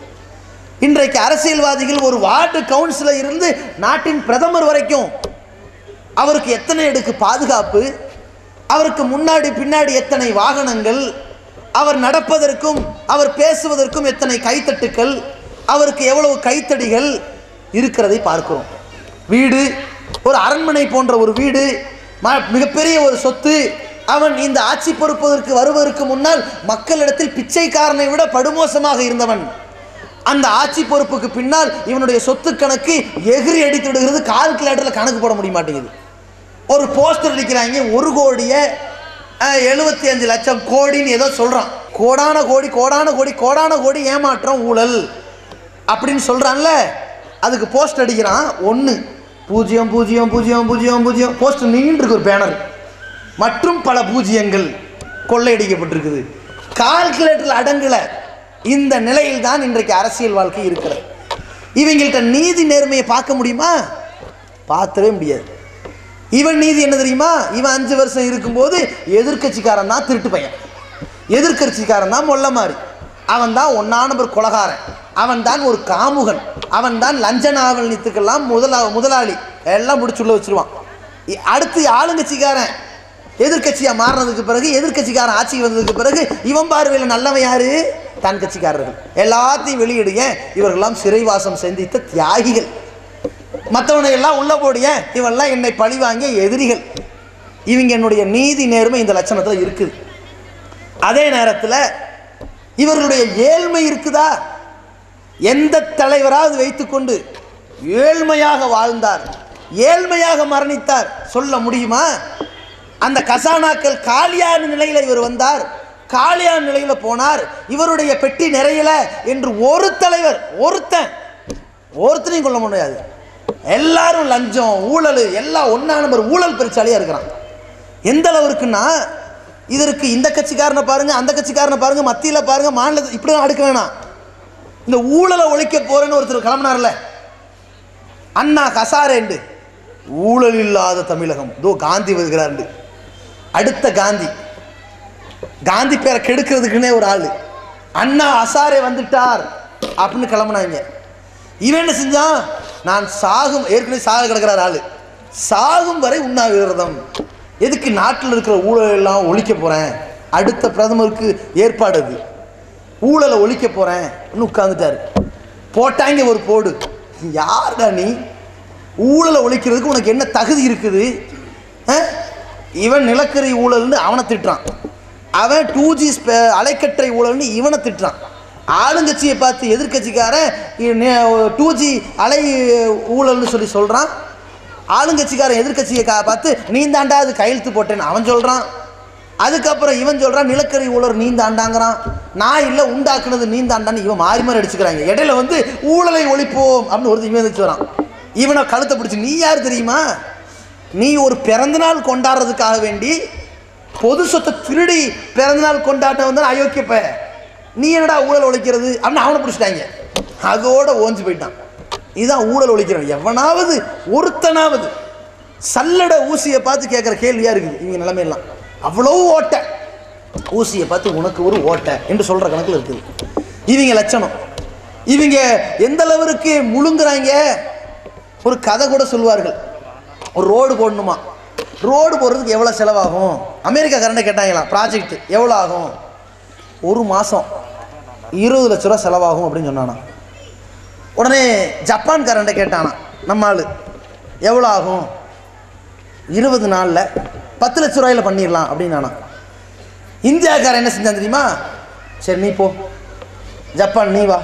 இன்றைக்கு அரசியல்வாதிகள் ஒரு வார்டு கவுன்சிலர் இருந்து நாட்டின் பிரதமர் வரைக்கும் அவருக்கு எத்தனை அடுக்கு பாதுகாப்பு, அவருக்கு முன்னாடி பின்னாடி எத்தனை வாகனங்கள், அவர் நடப்பதற்கும் அவர் பேசுவதற்கும் எத்தனை கைத்தட்டுக்கள், அவருக்கு எவ்வளவு கைத்தடிகள் இருக்கிறதை பார்க்கிறோம். வீடு, ஒரு அரண்மனை போன்ற ஒரு வீடு, மிகப்பெரிய ஒரு சொத்து. அவன் இந்த ஆட்சி பொறுப்பதற்கு வருவதற்கு முன்னால் மக்களிடத்தில் பிச்சைக்காரனை விட படுமோசமாக இருந்தவன். அந்த ஆட்சி பொறுப்புக்கு பின்னால் இவனுடைய சொத்து கணக்கு எகிரி அடித்து விடுகிறது. கால்குலேட்டரில் கணக்கு போட முடிய மாட்டேங்குது. ஒரு போஸ்டர் அடிக்கிறாங்க, 1,75,00,000 கோடின்னு ஏதோ சொல்கிறான். கோடான கோடி கோடான கோடி கோடான கோடி ஏமாற்றம் ஊழல் அப்படின்னு சொல்கிறான்ல, அதுக்கு போஸ்ட் அடிக்கிறான் 1,0,0,0,0,0 போஸ்ட் நீண்டிருக்கு ஒரு பேனர், மற்றும் பல பூஜ்ஜியங்கள் கொள்ளையடிக்கப்பட்டிருக்குது. கால்குலேட்டரில் அடங்கலை. இந்த நிலையில் தான் இன்றைக்கு அரசியல் வாழ்க்கை இருக்கிறது. இவங்கள்ட்ட நீதி நேர்மையை பார்க்க முடியுமா? பார்க்கவே முடியாது. இவன் நீதி என்ன தெரியுமா? இவன் 5 வருஷம் இருக்கும்போது எதிர்கட்சிக்காரன் தான் திருட்டு பையன், எதிர்கட்சிக்காரன் தான் மொல்ல மாதிரி, அவன் தான் 1ஆம் நம்பர் கொலகாரன், அவன் தான் ஒரு காமுகன், அவன் தான் லஞ்ச நாவல்யத்துக்கெல்லாம் முதலாளி, எல்லாம் முடிச்சுள்ள வச்சிருவான். அடுத்து ஆளுங்கட்சிக்காரன் எதிர்கட்சியாக மாறினதுக்கு பிறகு, எதிர்கட்சிக்காரன் ஆட்சிக்கு வந்ததுக்கு பிறகு இவன் பார்வையில் நல்லவன் யாரு? தன் கட்சிக்காரர்கள். எல்லாத்தையும் வெளியிடுங்க, இவர்களெல்லாம் சிறைவாசம் சந்தித்த தியாகிகள், மற்றவனை எல்லாம் உள்ள போடிய, இவெல்லாம் என்னை பழி வாங்கிய எதிரிகள். இவங்க என்னுடைய நீதி நேர்மை இந்த லட்சணத்தில் இருக்குது. அதே நேரத்தில் இவர்களுடைய ஏழ்மை இருக்குதா? எந்த தலைவராவது வைத்துக்கொண்டு ஏழ்மையாக வாழ்ந்தார், ஏழ்மையாக மரணித்தார் சொல்ல முடியுமா? அந்த கசானாக்கள் காலியான நிலையில் இவர் வந்தார், காலியான நிலையில் போனார், இவருடைய பெட்டி நிறையல என்று ஒரு தலைவர் ஒருத்தனையும் கொள்ள முடியாது. எல்லாரும் லஞ்சம் ஊழல் எல்லாம் 1ஆம் நம்பர் ஊழல் பெருச்சாலியாக இருக்கிறான். எந்த அளவுக்குன்னா, இதற்கு இந்த கட்சிக்காரனை பாருங்க, அந்த கட்சிக்காரனை பாருங்க, மத்தியில் பாருங்க, மாநிலத்தில் இப்படி அடுக்க வேணாம். இந்த ஊழலை ஒழிக்க போறேன்னு ஒருத்தர் கிளம்பினார்ல, அண்ணா ஹசாரேண்டு, ஊழல் இல்லாத தமிழகம் தோ காந்தி வருகிறார். அடுத்த காந்தி பேரை கெடுக்கிறதுக்குன்னே ஒரு ஆள், அண்ணா ஹசாரே வந்துட்டார் அப்படின்னு கிளம்புனாங்க. இவன் என்ன செஞ்சான்? நான் சாகும், ஏற்கனவே சாக கிடக்கிறார் ஆள், சாகும் வரை உண்ணாவிரதம். எதுக்கு? நாட்டில் இருக்கிற ஊழல் எல்லாம் ஒழிக்க போகிறேன், அடுத்த பிரதமருக்கு ஏற்பாடு, அது ஊழலை ஒழிக்க போகிறேன் உட்காந்துட்டார். போட்டாங்க ஒரு போடு. யார்டா நீ? ஊழலை ஒழிக்கிறதுக்கு உனக்கு என்ன தகுதி இருக்குது? இவன் நிலக்கரி ஊழல்னு அவனை திட்டுறான், அவன் 2G அலைக்கற்றை ஊழல்னு இவனை திட்டுறான். ஆளுங்கட்சியை பார்த்து எதிர்கட்சிக்காரன் 2G அலை ஊழல்னு சொல்லி சொல்கிறான். ஆளுங்கட்சிக்காரன் எதிர்கட்சியை பார்த்து நீ தாண்டா அது கையெழுத்து போட்டேன்னு அவன் சொல்கிறான். அதுக்கப்புறம் இவன் சொல்கிறான் நிலக்கரி ஊழல் நீ தாண்டாங்கிறான். நான் இல்லை உண்டாக்குனது நீ தாண்டான்னு இவன் மாறி மாறி அடிச்சுக்கிறாங்க. இடையில வந்து ஊழலை ஒழிப்போம் அப்படின்னு ஒரு இவன் வச்சு வரான். இவனை கழுத்தை பிடிச்சி, நீ யார் தெரியுமா? நீ ஒரு பிறந்தநாள் கொண்டாடுறதுக்காக வேண்டி பொது சொத்தை திருடி பிறந்தநாள் கொண்டாட்ட வந்து அயோக்கியப்ப, நீ என்னடா ஊழல் ஒழிக்கிறது அப்படின்னு அவனை பிடிச்சிட்டாங்க. அதோட ஓஞ்சு போயிட்டான். இதுதான் ஊழல் ஒழிக்கிறவன். எவனாவது ஒருத்தனாவது சல்லட ஊசியை பார்த்து கேட்குற கேள்வியாக இருக்குது இவங்க நிலைமையெல்லாம். அவ்வளோ ஓட்டை ஊசியை பார்த்து உனக்கு ஒரு ஓட்டை என்று சொல்கிற கணக்கில் இருக்குது இவங்க லட்சணம். இவங்க எந்த அளவிற்கு முழுங்குறாங்க. ஒரு கதை கூட சொல்லுவார்கள். ஒரு ரோடு போடணுமா, ரோடு போடுறதுக்கு எவ்வளோ செலவாகும்? அமெரிக்கா கரண்டை கேட்டாங்களாம், ப்ராஜெக்ட் எவ்வளோ ஆகும்? ஒரு மாதம் 20 லட்ச ரூபா செலவாகும் அப்படின்னு சொன்னானா. உடனே ஜப்பான் கரண்டை கேட்டானா நம்ம ஆள், எவ்வளோ ஆகும்? 20 நாளில் 10 லட்ச ரூபாயில் பண்ணிடலாம் அப்படின்னு நானா. இந்தியாக்காரன் என்ன செஞ்சான் தெரியுமா? சரி நீ போ, ஜப்பான் நீ வா,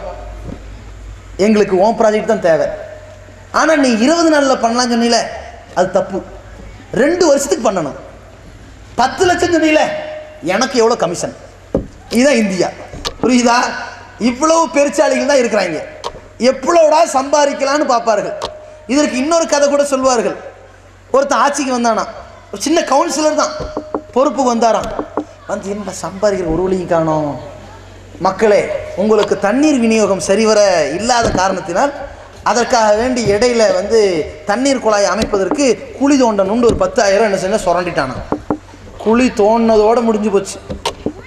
எங்களுக்கு ஓன் ப்ராஜெக்ட் தான் தேவை. ஆனால் நீ 20 நாளில் பண்ணலான்னு சொன்னீல, அது தப்பு. 2 வருஷத்துக்கு பண்ணணும். 10 லட்சம் சொன்னீல, எனக்கு எவ்வளோ கமிஷன். இதுதான் இந்தியா. புரியுதா? இவ்வளவு பெருச்சாளிகள் தான் இருக்கிறாங்க. எவ்வளோடா சம்பாதிக்கலான்னு பார்ப்பார்கள். இதற்கு இன்னொரு கதை கூட சொல்வார்கள். ஒருத்தன் ஆட்சிக்கு வந்தானா, ஒரு சின்ன கவுன்சிலர் தான், பொறுப்புக்கு வந்தாராம். வந்து என்ன சம்பாதிக்கிற ஒரு வழியும் காணோம், மக்களே உங்களுக்கு தண்ணீர் விநியோகம் சரிவர இல்லாத காரணத்தினால் அதற்காக வேண்டி இடையில வந்து தண்ணீர் குழாயை அமைப்பதற்கு குழி தோண்டணும்னு ஒரு 10,000 என்ன செஞ்ச சுரண்டிட்டானா. குழி தோண்டினதோடு முடிஞ்சு போச்சு.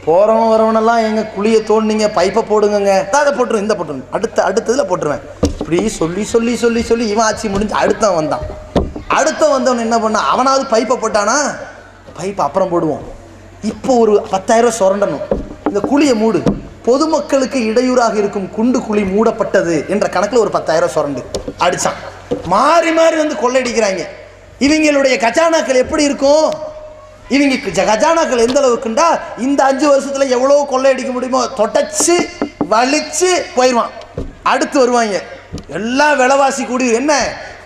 போகிறவன் வரவனெல்லாம் எங்கள் குழியை தோண்டிங்க, பைப்பை போடுங்க, அதை போட்டுருவேன், இந்த போட்டுருவேன், அடுத்ததில் போட்டுருவேன், இப்படி சொல்லி சொல்லி சொல்லி சொல்லி இவன் ஆட்சி முடிஞ்சு அடுத்தவன் வந்தான். அடுத்தவன் என்ன பண்ணான், அவனாவது பைப்பை போட்டானா, பைப்பை அப்புறம் போடுவோம், இப்போ ஒரு 10,000 சுரண்டணும், இந்த குழியை மூடு, பொதுமக்களுக்கு இடையூறாக இருக்கும் குண்டு குழி மூடப்பட்டது என்ற கணக்கில் ஒரு 10,000 சுரண்டு அடித்தான். மாறி மாறி வந்து கொள்ளையடிக்கிறாங்க. இவங்களுடைய கஜானாக்கள் எப்படி இருக்கும்? இவங்க கஜானாக்கள் எந்த அளவுக்குண்டா, இந்த 5 வருஷத்தில் எவ்வளோ கொள்ளையடிக்க முடியுமோ தொடச்சு வலிச்சு போயிடுவான். அடுத்து வருவாங்க, எல்லாம் விலைவாசி கூடி, என்ன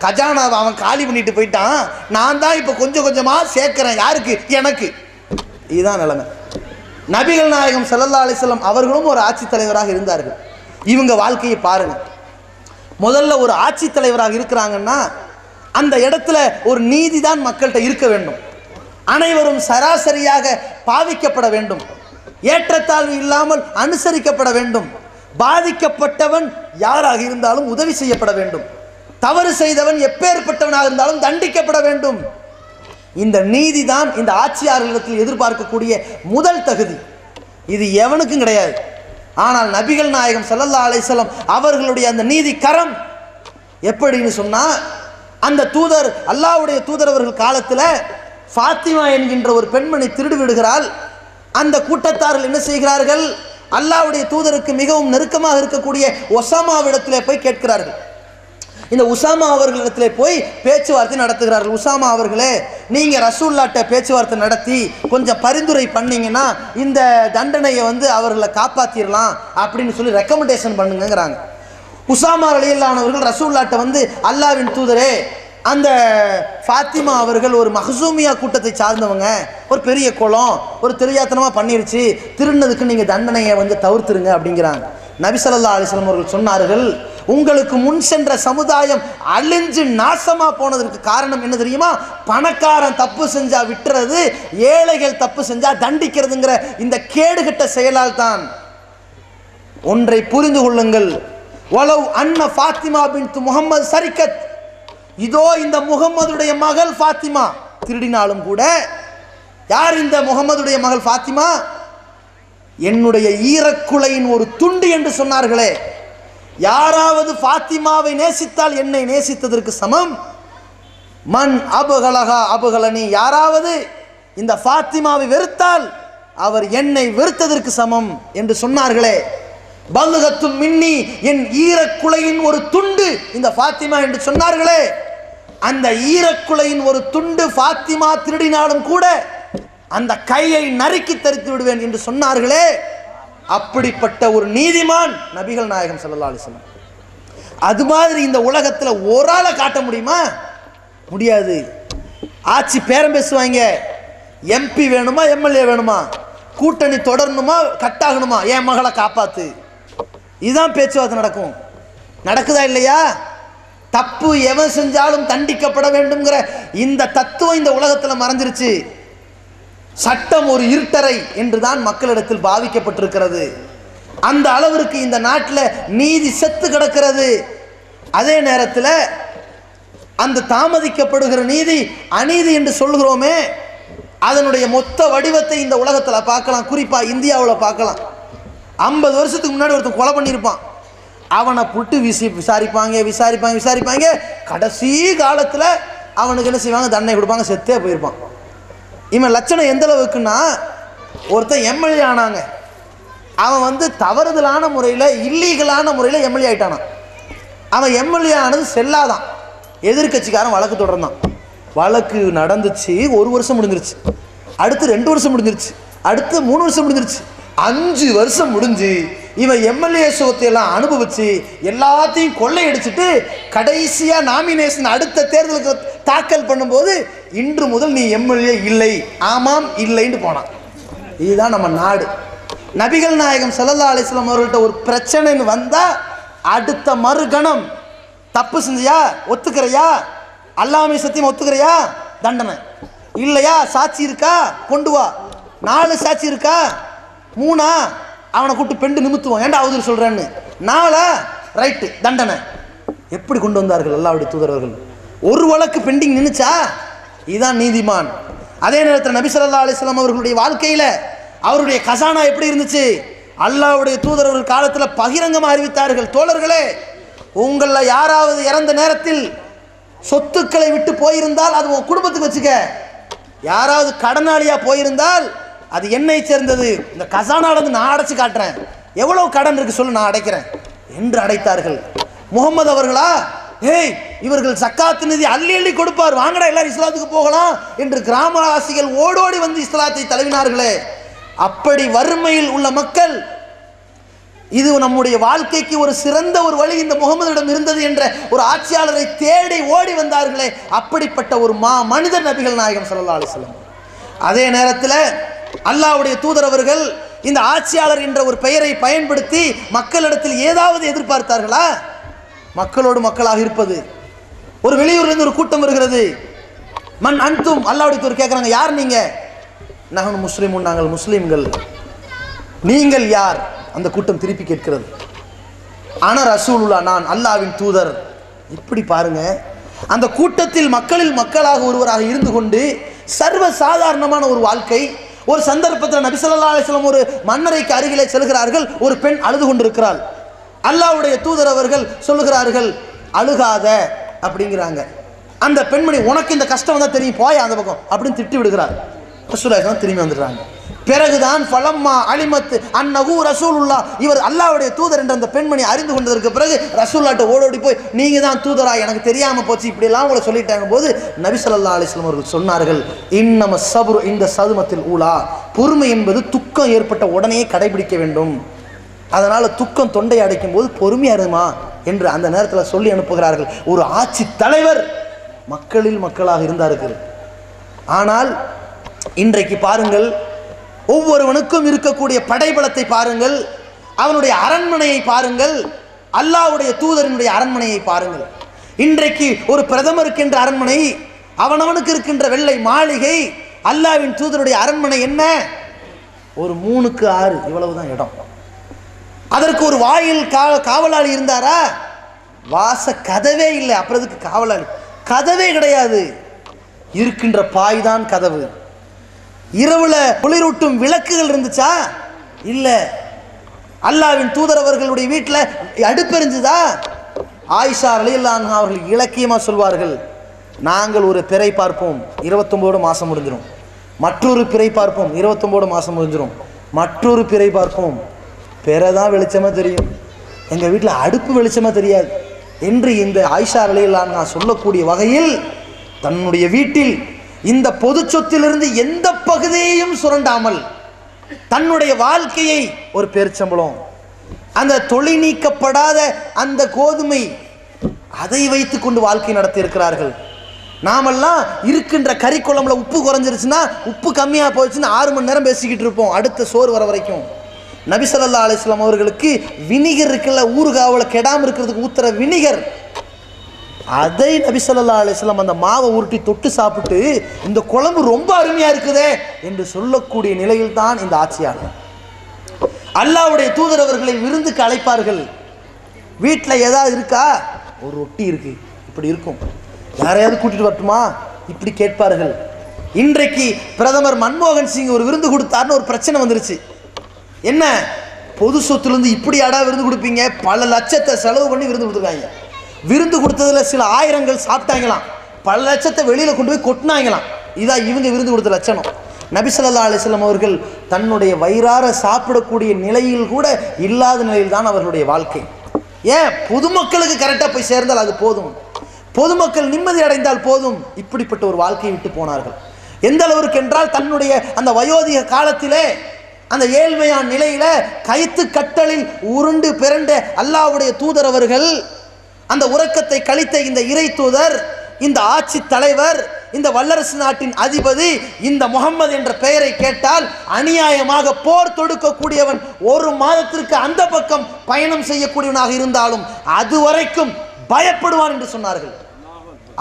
கஜானாவை அவன் காலி பண்ணிட்டு போயிட்டான், நான் தான் இப்போ கொஞ்சம் கொஞ்சமாக சேர்க்கிறேன். யாருக்கு? எனக்கு. இதுதான் நிலைமை. நபிகள் நாயகம் ஸல்லல்லாஹு அலைஹி வஸல்லம் அவர்களும் ஒரு ஆட்சித் தலைவராக இருந்தார்கள். இவங்க வாழ்க்கையை பாருங்க. முதல்ல ஒரு ஆட்சித் தலைவராக இருக்கிறாங்கன்னா அந்த இடத்துல ஒரு நீதி தான் மக்கள்கிட்ட இருக்க வேண்டும். அனைவரும் சராசரியாக பாவிக்கப்பட வேண்டும். ஏற்றத்தாழ்வு இல்லாமல் அனுசரிக்கப்பட வேண்டும். பாதிக்கப்பட்டவன் யாராக இருந்தாலும் உதவி செய்யப்பட வேண்டும். தவறு செய்தவன் எப்பேற்பட்டவனாக இருந்தாலும் தண்டிக்கப்பட வேண்டும். இந்த நீதி தான் இந்த ஆட்சியாளர்களிடத்தில் எதிர்பார்க்கக்கூடிய முதல் தகுதி. இது எவனுக்கும் கிடையாது. ஆனால் நபிகள் நாயகம் ஸல்லல்லாஹு அலைஹி வஸல்லம் அவர்களுடைய அந்த நீதி கரம் எப்படின்னு சொன்னா, அந்த தூதர், அல்லாஹ்வுடைய தூதர் அவர்கள் காலத்தில் ஃபாத்திமா என்கின்ற ஒரு பெண்மணி திருடி விடுகிறாள். அந்த கூட்டத்தார்கள் என்ன செய்கிறார்கள், அல்லாஹ்வுடைய தூதருக்கு மிகவும் நெருக்கமாக இருக்கக்கூடிய உஸாமாவிடத்திலே போய் கேட்கிறார்கள். இந்த உஸாமா அவர்களிடத்தில் போய் பேச்சுவார்த்தை நடத்துகிறார்கள். உஸாமா அவர்களே, நீங்கள் ரசூலுல்லாஹ்ட்ட பேச்சுவார்த்தை நடத்தி கொஞ்சம் பரிந்துரை பண்ணீங்கன்னா இந்த தண்டனையை வந்து அவர்களை காப்பாற்றிடலாம் அப்படின்னு சொல்லி ரெக்கமெண்டேஷன் பண்ணுங்கிறாங்க. உஸாமா ரலியல்லாஹு அன்ஹு அவர்கள் ரசூலுல்லாஹ்ட்ட வந்து, அல்லாஹ்வின் தூதரே, அந்த ஃபாத்திமா அவர்கள் ஒரு மஹ்சூமியா கூட்டத்தை சார்ந்தவங்க, ஒரு பெரிய குளம், ஒரு தெரியாத்தனமாக பண்ணிருச்சு, திருடினதுக்கு நீங்கள் தண்டனையை வந்து தவிர்த்துருங்க அப்படிங்கிறாங்க. நபி ஸல்லல்லாஹு அலைஹி வஸல்லம் அவர்கள் சொன்னார்கள், உங்களுக்கு முன் சென்ற சமுதாயம் அழிஞ்சு நாசமா போனதற்கு காரணம் என்ன தெரியுமா? பணக்காரன் தப்பு செஞ்சா விட்டுறது, ஏழைகள் தப்பு செஞ்சா தண்டிக்கிறதுங்கிற இந்த கேடுகட்ட செயலால் தான். ஒன்றை புரிந்து கொள்ளுங்கள், வலவ் அன்ன ஃபாத்திமா பின்த் முஹம்மது சரிக்கத், இதோ இந்த முகம்மதுடைய மகள் ஃபாத்திமா திருடினாலும் கூட, யார் இந்த முகம்மதுடைய மகள் ஃபாத்திமா? என்னுடைய ஈரக்குலையின் ஒரு துண்டு என்று சொன்னார்களே. யாராவது ஃபாத்திமாவை நேசித்தால் என்னை நேசித்ததற்கு சமம். மன் அபுகலகா அபுகலனி, யாராவது இந்த ஃபாத்திமாவை வெறுத்தால் அவர் என்னை வெறுத்ததற்கு சமம் என்று சொன்னார்களே. பல்கத்தும் மின்னி, என் ஈரக்குலையின் ஒரு துண்டு இந்த ஃபாத்திமா என்று சொன்னார்களே. அந்த ஈரக்குலையின் ஒரு துண்டு ஃபாத்திமா திருடினாலும் கூட அந்த கையை நறுக்கி தரித்து விடுவேன் என்று சொன்னார்களே. அப்படிப்பட்ட ஒரு நீதிமான் நபிகள் நாயகம் ஸல்லல்லாஹு அலைஹி வஸல்லம். அது மாதிரி இந்த உலகத்தில் ஒரு ஆளை காட்ட முடியுமா? முடியாது. ஆட்சி பேரம் பேசுவாங்க, எம்பி வேணுமா எம்எல்ஏ வேணுமா, கூட்டணி தொடரணுமா கட்டாகணுமா, என் மகளை காப்பாத்து, இதுதான் பேச்சுவார்த்தை நடக்கும். நடக்குதா இல்லையா? தப்பு எவன் செஞ்சாலும் தண்டிக்கப்பட வேண்டும்ங்கிற இந்த தத்துவம் இந்த உலகத்தில் மறைஞ்சிருச்சு. சட்டம் ஒரு இருட்டறை என்றுதான் மக்களிடத்தில் பாவிக்கப்பட்டிருக்கிறது. அந்த அளவிற்கு இந்த நாட்டில் நீதி செத்து கிடக்கிறது. அதே நேரத்தில் அந்த தாமதிக்கப்படுகிற நீதி அநீதி என்று சொல்கிறோமே, அதனுடைய மொத்த வடிவத்தை இந்த உலகத்தில் பார்க்கலாம். குறிப்பாக இந்தியாவில் பார்க்கலாம். 50 வருஷத்துக்கு முன்னாடி ஒருத்தன் கொலை பண்ணியிருப்பான், அவனை புட்டு விசாரிப்பாங்க. கடைசி காலத்தில் அவனுக்கு என்ன செய்வாங்க, தண்டனை கொடுப்பாங்க, செத்தே போயிருப்பான். இவன் லட்சணம் எந்த அளவுக்குன்னா, ஒருத்தன் எம்எல்ஏ ஆனாங்க, அவன் வந்து தவறுதலான முறையில் இல்லீகலான முறையில் எம்எல்ஏ ஆகிட்டானான். அவன் எம்எல்ஏ ஆனது செல்லாதான். எதிர்கட்சிக்காரன் வழக்கு தொடர்ந்தான். வழக்கு நடந்துச்சு, 1 வருஷம் முடிஞ்சிருச்சு, அடுத்து 2 வருஷம் முடிஞ்சிருச்சு, அடுத்து 3 வருஷம் முடிஞ்சிருச்சு. 5 வருஷம் முடிஞ்சு இவன் எம்எல்ஏ சோத்தையெல்லாம் அனுபவிச்சு எல்லாத்தையும் கொள்ளையடிச்சிட்டு கடைசியா நாமினேஷன் அடுத்த தேர்தலுக்கு தாக்கல் பண்ணும்போது இன்று முதல் நீ எம்எல்ஏ இல்லை, ஆமாம் இல்லைன்னு போனான். இதுதான் நம்ம நாடு. நபிகள் நாயகம் ஸல்லல்லாஹு அலைஹி வஸல்லம் அவர்கள்ட்ட ஒரு பிரச்சனைன்னு வந்தா அடுத்த மறுகணம் தப்பு செஞ்சியா ஒத்துக்கிறையா, அல்லாஹ்வை சத்தியம் ஒத்துக்கிறையா, தண்டனை. இல்லையா சாட்சி இருக்கா கொண்டு வா, 4 சாட்சி இருக்கா 3 அவனை கூப்பிட்டு பெண்டு நிமித்துவோம், ஏன்டா அவதூறு சொல்றேன்னு, 4 ரைட்டு தண்டனை. எப்படி கொண்டு வந்தார்கள் அல்லாஹ்வுடைய தூதரவர்கள். ஒரு வழக்கு பெண்டிங் நின்னுச்சா, இதுதான் நீதிமான். அதே நேரத்தில் நபி ஸல்லல்லாஹு அலைஹி வஸல்லம் அவர்களுடைய வாழ்க்கையில அவருடைய கசானா எப்படி இருந்துச்சு, அல்லாஹ்வுடைய தூதரவர்கள் காலத்தில் பகிரங்கமாக அறிவித்தார்கள், தோழர்களே உங்கள யாராவது இறந்த நேரத்தில் சொத்துக்களை விட்டு போயிருந்தால் அது உன் குடும்பத்துக்கு வச்சுக்க, யாராவது கடனாளியா போயிருந்தால் அது என்னை சேர்ந்தது, இந்த கசானால நான் அடைச்சு காட்டுறேன், எவ்வளவு கடன் இருக்கு சொல்லு நான் அடைக்கிறேன் என்று அடைத்தார்கள். முகமது அவர்களா, ஏய் இவர்கள் சக்காத்து நிதி அள்ளி அள்ளி கொடுப்பார், வாங்கடா எல்லாரும் இஸ்லாத்துக்கு போகலாம் என்று கிராமவாசிகள் ஓடோடி வந்து இஸ்லாத்தை தழுவினார்களே. அப்படி வறுமையில் உள்ள மக்கள் இது நம்முடைய வாழ்க்கைக்கு ஒரு சிறந்த ஒரு வழி இந்த முகமதிடம் இருந்தது என்ற ஒரு ஆட்சியாளரை தேடி ஓடி வந்தார்களே, அப்படிப்பட்ட ஒரு மனிதர் நபிகள் நாயகம் ஸல்லல்லாஹு அலைஹி வஸல்லம். அதே நேரத்தில் அல்லாஹ்வுடைய தூதரவர்கள் இந்த ஆட்சியாளர் என்ற ஒரு பெயரை பயன்படுத்தி மக்களிடத்தில் ஏதாவது எதிர்பார்த்தார்களா? மக்களோடு மக்களாக இருப்பது. ஒரு வெளியூர்லேருந்து ஒரு கூட்டம் வருகிறது, மன் அன்தும், அல்லாஹ்வுடைய தூதர் கேட்குறாங்க, யார் நீங்க? நஹனு முஸ்லிமுன், நாங்கள் முஸ்லிம்கள். நீங்கள் யார்? அந்த கூட்டம் திருப்பி கேட்கிறது, அன ரசூலுல்லாஹ், நான் அல்லாஹ்வின் தூதர். இப்படி பாருங்க, அந்த கூட்டத்தில் மக்களில் மக்களாக ஒருவராக இருந்து கொண்டு சர்வ சாதாரணமான ஒரு வாழ்க்கை. ஒரு சந்தர்ப்பத்தில் நபி ஸல்லல்லாஹு அலைஹி வஸல்லம் ஒரு மன்னரைக்கு அருகிலே செல்கிறார்கள், ஒரு பெண் அழுது கொண்டிருக்கிறாள். அல்லாஹ்வுடைய தூதர் அவர்கள் சொல்லுகிறார்கள், அழுகாத அப்படிங்கிறாங்க. அந்த பெண்மணி, உனக்கு இந்த கஷ்டம் தான் தெரியும், போய் அந்த பக்கம் அப்படின்னு திட்டி விடுகிறார். ரசூலுல்லாஹ் திரும்பி வந்துடுறாங்க. பிறகுதான் ஃபலம்மா அலிமத் அன்னஹு ரசூலுல்லாஹ், இவர் அல்லாஹ்வுடைய தூதர் என்ற அந்த பெண்மணி அறிந்து கொண்டதற்கு பிறகு ரசூலுல்லாஹ்ட்ட ஓடோடி போய், நீங்க தான் தூதரா, எனக்கு தெரியாம போச்சு, இப்படி எல்லாம் உங்களை சொல்லிட்டாங்க போது நபி ஸல்லல்லாஹு அலைஹி வஸல்லம் அவர்கள் சொன்னார்கள், இன்னம ஸப்ரு இந்த சதுமத்தில் ஊலா, பொறுமை என்பது துக்கம் ஏற்பட்ட உடனே கடைபிடிக்க வேண்டும். அதனால துக்கம் தொண்டை அடைக்கும் போது பொறுமையா இருமா என்று அந்த நேரத்தில் சொல்லி அனுப்புகிறார்கள். ஒரு ஆட்சி தலைவர் மக்களில் மக்களாக இருந்தார்கள். ஆனால் இன்றைக்கு பாருங்கள், ஒவ்வொருவனுக்கும் இருக்கக்கூடிய படைபலத்தை பாருங்கள், அவனுடைய அரண்மனையை பாருங்கள், அல்லாஹ்வுடைய தூதரினுடைய அரண்மனையை பாருங்கள். இன்றைக்கு ஒரு பிரதமருக்கு என்ற அரண்மனை, அவனவனுக்கு இருக்கின்ற வெள்ளை மாளிகை, அல்லாஹ்வின் தூதருடைய அரண்மனை என்ன, ஒரு 3க்கு 6 இவ்வளவுதான் இடம். அதற்கு ஒரு வாயில் காவலாளி இருந்தாரா? வாச கதவே இல்லை. அப்புறம் அதுக்கு காவலாளி, கதவே கிடையாது, இருக்கின்ற பாய் தான் கதவு. இரவுல குளிரூட்டும் விளக்குகள் இருந்துச்சா? இல்ல. அல்லாஹ்வின் தூதர் அவர்களுடைய வீட்டில் அடுப்பெரிஞ்சுதா? ஆயிஷா ரலியல்லாஹு அன்ஹா அவர்கள் இலக்கியமா சொல்வார்கள், நாங்கள் ஒரு பிறை பார்ப்போம் 29 மாசம் முடிஞ்சிடும், மற்றொரு பிறை பார்ப்போம் 29 மாசம் முடிஞ்சிடும், மற்றொரு பிறை பார்ப்போம், பிறதான் வெளிச்சமா தெரியும், எங்க வீட்டில் அடுப்பு வெளிச்சமா தெரியாது என்று இந்த ஆயிஷா ரலியல்லாஹு அன்ஹா சொல்லக்கூடிய வகையில் தன்னுடைய வீட்டில் இந்த பொது சொத்திலிருந்து எந்த பகுதியையும் சுரண்டாமல் தன்னுடைய வாழ்க்கையை, ஒரு பேரிச்சம்பளம், அந்த தொலை நீக்கப்படாத அந்த கோதுமை, அதை வைத்துக் கொண்டு வாழ்க்கை நடத்தி இருக்கிறார்கள். நாமெல்லாம் இருக்கின்ற கறி குழம்புல உப்பு குறைஞ்சிருச்சுன்னா, உப்பு கம்மியாக போச்சுன்னா 6 மணி நேரம் பேசிக்கிட்டு இருப்போம் அடுத்த சோறு வர வரைக்கும். நபி ஸல்லல்லாஹு அலைஹி வஸல்லம் அவர்களுக்கு வினிகர் இருக்குல்ல, ஊறுகாவில் கெடாமல் இருக்கிறதுக்கு ஊத்துற வினிகர், அதை நபி ஸல்லல்லாஹு அலைஹி வஸல்லம் அந்த மாவை உருட்டி தொட்டு சாப்பிட்டு இந்த குழம்பு ரொம்ப அருமையா இருக்குதே என்று சொல்லக்கூடிய நிலையில் தான் இந்த ஆட்சியாளர். அல்லாஹ்வுடைய தூதர் அவர்களை விருந்துக்கு அழைப்பார்கள். வீட்டில் ஏதாவது இருக்கா? ஒரு ரொட்டி இருக்கு, இப்படி இருக்கும், யாரையாவது கூட்டிட்டு வரட்டுமா இப்படி கேட்பார்கள். இன்றைக்கு பிரதமர் மன்மோகன் சிங் ஒரு விருந்து கொடுத்தாருன்னு ஒரு பிரச்சனை வந்துருச்சு. என்ன, பொது சொத்துலேருந்து இப்படி அடா விருந்து கொடுப்பீங்க, பல லட்சத்தை செலவு பண்ணி விருந்து கொடுத்துருக்காங்க. விருந்து கொடுத்ததுல சில ஆயிரங்கள் சாப்பிட்டாங்களாம், பல லட்சத்தை வெளியில் கொண்டு போய் கொட்டினாங்களாம். இதான் இவங்க விருந்து கொடுத்த லட்சணம். நபி ஸல்லல்லாஹு அலைஹி வஸல்லம் அவர்கள் தன்னுடைய வயிறார சாப்பிடக்கூடிய நிலையில் கூட இல்லாத நிலையில் தான் அவர்களுடைய வாழ்க்கை. ஏன், பொதுமக்களுக்கு கரெக்டாக போய் சேர்ந்தால் அது போதும், பொதுமக்கள் நிம்மதி அடைந்தால் போதும், இப்படிப்பட்ட ஒரு வாழ்க்கையை விட்டு போனார்கள். எந்த அளவிற்கு என்றால் தன்னுடைய அந்த வயோதிக காலத்திலே அந்த ஏழ்மையான நிலையில கைத்து கட்டலில் உருண்டு பிறண்ட அல்லாஹ்வுடைய தூதர் அவர்கள், அந்த உறக்கத்தை கழித்த இந்த இறை தூதர், இந்த ஆட்சி தலைவர், இந்த வல்லரசு நாட்டின் அதிபதி, இந்த முகம்மது என்ற பெயரை கேட்டால் அநியாயமாக போர் தொடுக்கக்கூடியவன், ஒரு மாதத்திற்கு அந்த பக்கம் பயணம் செய்யக்கூடியவனாக இருந்தாலும் அதுவரைக்கும் பயப்படுவான் என்று சொன்னார்கள்.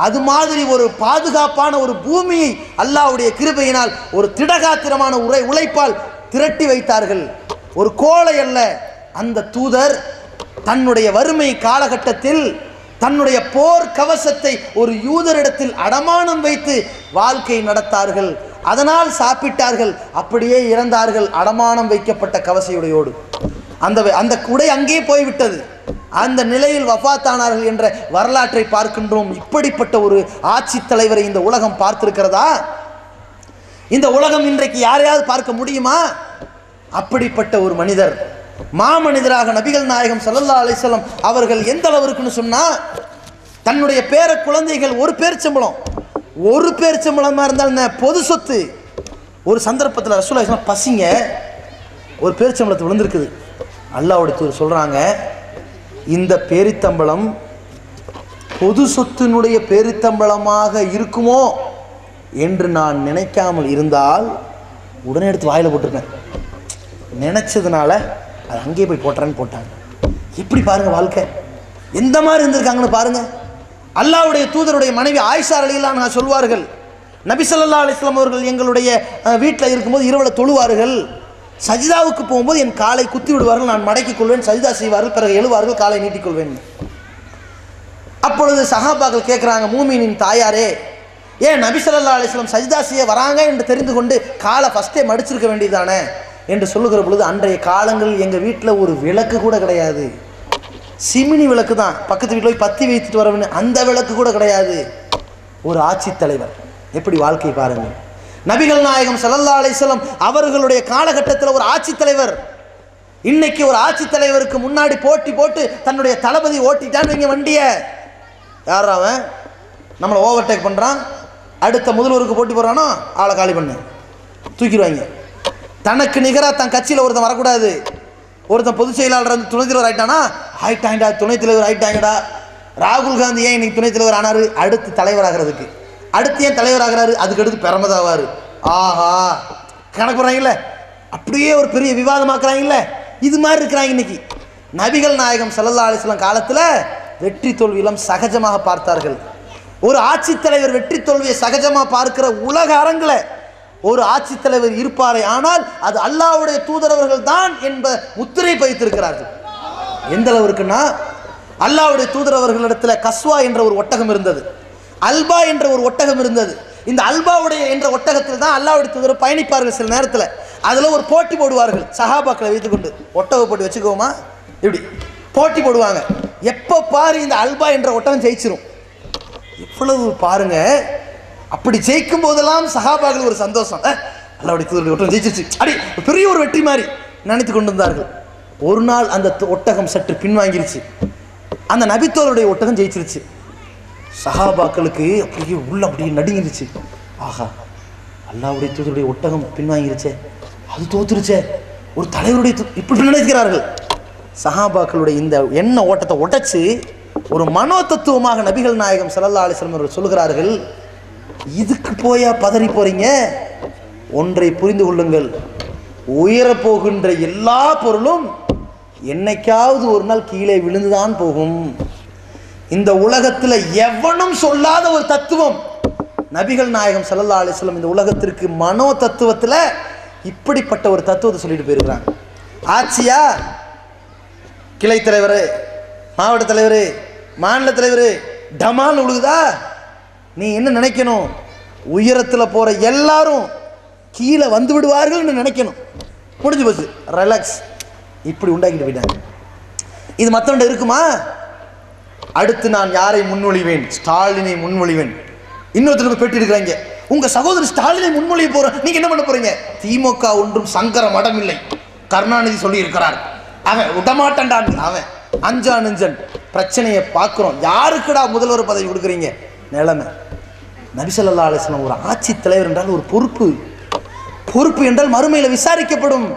அது மாதிரி ஒரு பாதுகாப்பான ஒரு பூமியை அல்லாஹ்வுடைய கிருபையினால் ஒரு திடகாத்திரமான உழைப்பால் திரட்டி வைத்தார்கள். ஒரு கோழை அல்ல. அந்த தூதர் தன்னுடைய வறுமை காலகட்டத்தில் தன்னுடைய போர் கவசத்தை ஒரு யூதரிடத்தில் அடமானம் வைத்து வாழ்க்கை நடத்தார்கள். அதனால் சாப்பிட்டார்கள், அப்படியே இறந்தார்கள் அடமானம் வைக்கப்பட்ட கவசையுடையோடு. அந்த உடை அங்கே போய்விட்டது. அந்த நிலையில் வஃபாத்தானார்கள் என்ற வரலாற்றை பார்க்கின்றோம். இப்படிப்பட்ட ஒரு ஆட்சி தலைவரை இந்த உலகம் பார்த்திருக்கிறதா? இந்த உலகம் இன்றைக்கு யாரையாவது பார்க்க முடியுமா? அப்படிப்பட்ட ஒரு மனிதர், மாமனிதராக நபிகள் நாயகம் ஸல்லல்லாஹு அலைஹி வஸல்லம் அவர்கள் எந்த அளவிற்குன்னு சொன்னா, தன்னுடைய பேர குழந்தைகள் ஒரு பேரிச்சம்பளமா இருந்தால் பொது சொத்து. ஒரு சந்தர்ப்பத்தில் ரசூலுல்லாஹி ஸல்லல்லாஹு அலைஹி வஸல்லம் பசிங்க, ஒரு பேரிச்சம்பளத்தை விழுந்திருக்குது. அல்லாஹ்வுடைய தூதர் சொல்றாங்க, இந்த பேரித்தம்பளம் பொது சொத்தினுடைய பேரித்தம்பளமாக இருக்குமோ என்று நான் நினைக்காமல் இருந்தால் உடனே எடுத்து வாயில போட்டிருக்கேன். நினைச்சதுனால அது அங்கேயே போய் போட்டுறேன்னு போட்டாங்க. எப்படி பாருங்க வாழ்க்கை எந்த மாதிரி இருந்திருக்காங்கன்னு பாருங்க. அல்லாஹ்வுடைய தூதருடைய மனைவி ஆயிஷா ரலியல்லாஹு அன்ஹா சொல்வார்கள், நபி ஸல்லல்லாஹு அலைஹி வஸல்லம் அவர்கள் எங்களுடைய வீட்டில் இருக்கும்போது இரவில் தொழுவார்கள். சஜிதாவுக்கு போகும்போது என் காலை குத்தி விடுவார்கள், நான் மடக்கிக் கொள்வேன், சஜிதா செய்வார்கள், பிறகு எழுவார்கள், காலை நீட்டிக்கொள்வேன். அப்பொழுது சஹாபாக்கள் கேட்குறாங்க, மூமினின் தாயாரே, ஏன் நபி ஸல்லல்லாஹு அலைஹி வஸல்லம் சஜிதா செய்ய வராங்க என்று தெரிந்து கொண்டு காலை ஃபஸ்ட்டே மடிச்சிருக்க வேண்டியதானே என்று சொல்லுகிற பொழுது, அன்றைய காலங்களில் எங்கள் வீட்டில் ஒரு விளக்கு கூட கிடையாது. சிமினி விளக்கு தான், பக்கத்து வீட்டில் போய் பத்தி வைத்துட்டு வரவேன்னு, அந்த விளக்கு கூட கிடையாது. ஒரு ஆட்சி தலைவர் எப்படி வாழ்க்கை பாருங்கள். நபிகள் நாயகம் ஸல்லல்லாஹு அலைஹி வஸல்லம் அவர்களுடைய காலகட்டத்தில் ஒரு ஆட்சி தலைவர். இன்னைக்கு ஒரு ஆட்சி தலைவருக்கு முன்னாடி போட்டி போட்டு தன்னுடைய தளபதி ஓட்டிட்டான்னு வைங்க வண்டியை, யார் அவன் நம்மளை ஓவர்டேக் பண்ணுறான், அடுத்த முதல்வருக்கு போட்டி போடுறானோ ஆளை காலி பண்ணு தூக்கிடுவாங்க. தனக்கு நிகராக தன் கட்சியில் ஒருத்தன் வரக்கூடாது. ஒருத்தன் பொதுச் செயலாளர் வந்து துணைத் தலைவர் ஆகிட்டானா, ஆகிட்டாங்கடா துணைத் தலைவர் ஆகிட்டாங்கடா. ராகுல் காந்தி ஏன் இன்னைக்கு துணைத் தலைவர் ஆனார்? அடுத்து தலைவராகிறதுக்கு. அடுத்து ஏன் தலைவராகிறாரு? அதுக்கு அடுத்து பிரமதாவார். ஆஹா, கணக்கு போடுறாங்கல்ல, அப்படியே ஒரு பெரிய விவாதமாக்குறாங்கல்ல. இது மாதிரி இருக்கிறாங்க இன்னைக்கு. நபிகள் நாயகம் ஸல்லல்லாஹு அலைஹி வஸல்லம் காலத்தில் வெற்றி தோல்வியெல்லாம் சகஜமாக பார்த்தார்கள். ஒரு ஆட்சி தலைவர் வெற்றி தோல்வியை சகஜமாக பார்க்கிற உலக அரங்கில் ஒரு ஆட்சி தலைவர் இருப்பாரே ஆனால் அது அல்லாஹ்வுடைய தூதரவர்கள் தான் என்ப முத்திரை பதித்திருக்கிறார்கள். எந்த அளவுக்குன்னா, அல்லாஹ்வுடைய தூதரவர்களிடத்தில் கஸ்வா என்ற ஒரு ஒட்டகம் இருந்தது, அல்பா என்ற ஒரு ஒட்டகம் இருந்தது. இந்த அல்பாவுடைய என்ற ஒட்டகத்தில் தான் அல்லாஹ்வுடைய தூதர் பயணிப்பார்கள். சில நேரத்தில் அதில் ஒரு போட்டி போடுவார்கள், சஹாபாக்களை வைத்துக்கொண்டு ஒட்டக போட்டி வச்சுக்கோமா, இப்படி போட்டி போடுவாங்க. எப்போ பாரு இந்த அல்பா என்ற ஒட்டகம் ஜெயிச்சிரும். எவ்வளவு பாருங்க. அப்படி ஜெயிக்கும் போதெல்லாம் சஹாபாக்கள் ஒரு சந்தோஷம், அல்லாஹ்வுடைய தூதருடைய ஒட்டகம் ஜெயிச்சிருச்சு, அப்படி பெரிய ஒரு வெற்றி மாதிரி நினைத்து கொண்டிருந்தார்கள். ஒரு நாள் அந்த ஒட்டகம் சற்று பின்வாங்கிருச்சு, அந்த நபித்தோருடைய ஒட்டகம் ஜெயிச்சிருச்சு. சஹாபாக்களுக்கு அப்படியே உள்ள அப்படியே நடுங்கிருச்சு. ஆஹா, அல்லாஹ்வுடைய தூதருடைய ஒட்டகம் பின்வாங்கிருச்சே, அது தோத்துருச்சே, ஒரு தலைவருடைய இப்படி நினைக்கிறார்கள். சஹாபாக்களுடைய இந்த எண்ண ஓட்டத்தை உடைச்சு ஒரு மனோ தத்துவமாக நபிகள் நாயகம் ஸல்லல்லாஹு அலைஹி வஸல்லம் அவர்கள் சொல்கிறார்கள், இதுக்கு போயா பதறி போறீங்க? ஒன்றை புரிந்து கொள்ளுங்கள், உயரப்போகின்ற எல்லா பொருளும் என்னைக்காவது ஒரு நாள் கீழே விழுந்துதான் போகும். இந்த உலகத்தில் எவனும் சொல்லாத ஒரு தத்துவம் நபிகள் நாயகம் ஸல்லல்லாஹு அலைஹி வஸல்லம் இந்த உலகத்திற்கு மனோ தத்துவத்தில் இப்படிப்பட்ட ஒரு தத்துவத்தை சொல்லிட்டு போயிருக்கிறாங்க. ஆட்சியா, கிளை தலைவர், மாவட்ட தலைவர், மாநில தலைவர், டமால் உழுகுதா, நீ என்ன நினைக்கணும்? உயரத்தில் போகிற எல்லாரும் கீழே வந்து விடுவார்கள் நினைக்கணும். முடிஞ்சு போச்சு, ரிலாக்ஸ். இப்படி உண்டாக்கிட்டு போயிட்டாங்க. இது மற்றவன்ட இருக்குமா? அடுத்து நான் யாரை முன்மொழிவேன்? ஸ்டாலினை முன்மொழிவேன். இன்னொருத்தருக்கு பேட்டி இருக்கிறாங்க, உங்க சகோதரர் ஸ்டாலினை முன்மொழிய போற, நீங்க என்ன பண்ண போறீங்க? திமுக ஒன்றும் சங்கர மடம் இல்லை, கருணாநிதி சொல்லி இருக்கிறார், அவன் விடமாட்டான், அவன் அஞ்சா நெஞ்சன். பிரச்சனையை பார்க்கிறோம். யாருக்குடா முதல்வர் பதவி கொடுக்குறீங்க? நிலைமை நபி ஸல்லல்லாஹு அலைஹி வஸல்லம் ஒரு ஆட்சி தலைவர் என்றால் ஒரு பொறுப்பு என்றால் மறுமையில் விசாரிக்கப்படும்.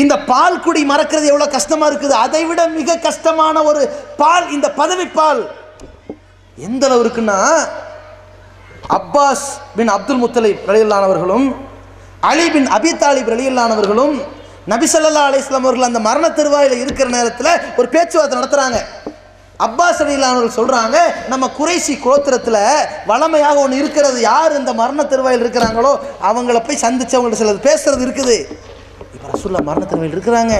இந்த பால் குடி மறக்கிறது எவ்வளவு கஷ்டமா இருக்குது, அதை விட மிக கஷ்டமான ஒரு பால் இந்த பதவி பால். எந்த அளவு இருக்குன்னா, அப்பாஸ் பின் அப்துல் முத்தலிப் ரலியல்லாஹு அவர்களும் அலி பின் அபி தாலிப் ரலியல்லாஹு அவர்களும் நபி ஸல்லல்லாஹு அலைஹி வஸல்லம் அவர்கள் அந்த மரண தருவாயில் இருக்கிற நேரத்தில் ஒரு பேச்சுவார்த்தை நடத்துறாங்க. அப்பாஸ் ரலியல்லாஹு அவர்கள் சொல்றாங்க, நம்ம குறைசி கோத்திரத்தில் வளமையாக ஒன்று இருக்கிறது, யார் இந்த மரண தருவாயில் இருக்கிறாங்களோ அவங்கள போய் சந்திச்சு அவங்கள்ட்ட சிலது பேசுறது இருக்குது. இப்போ ரசூலுல்லாஹ் மரண தருவாயில் இருக்கிறாங்க,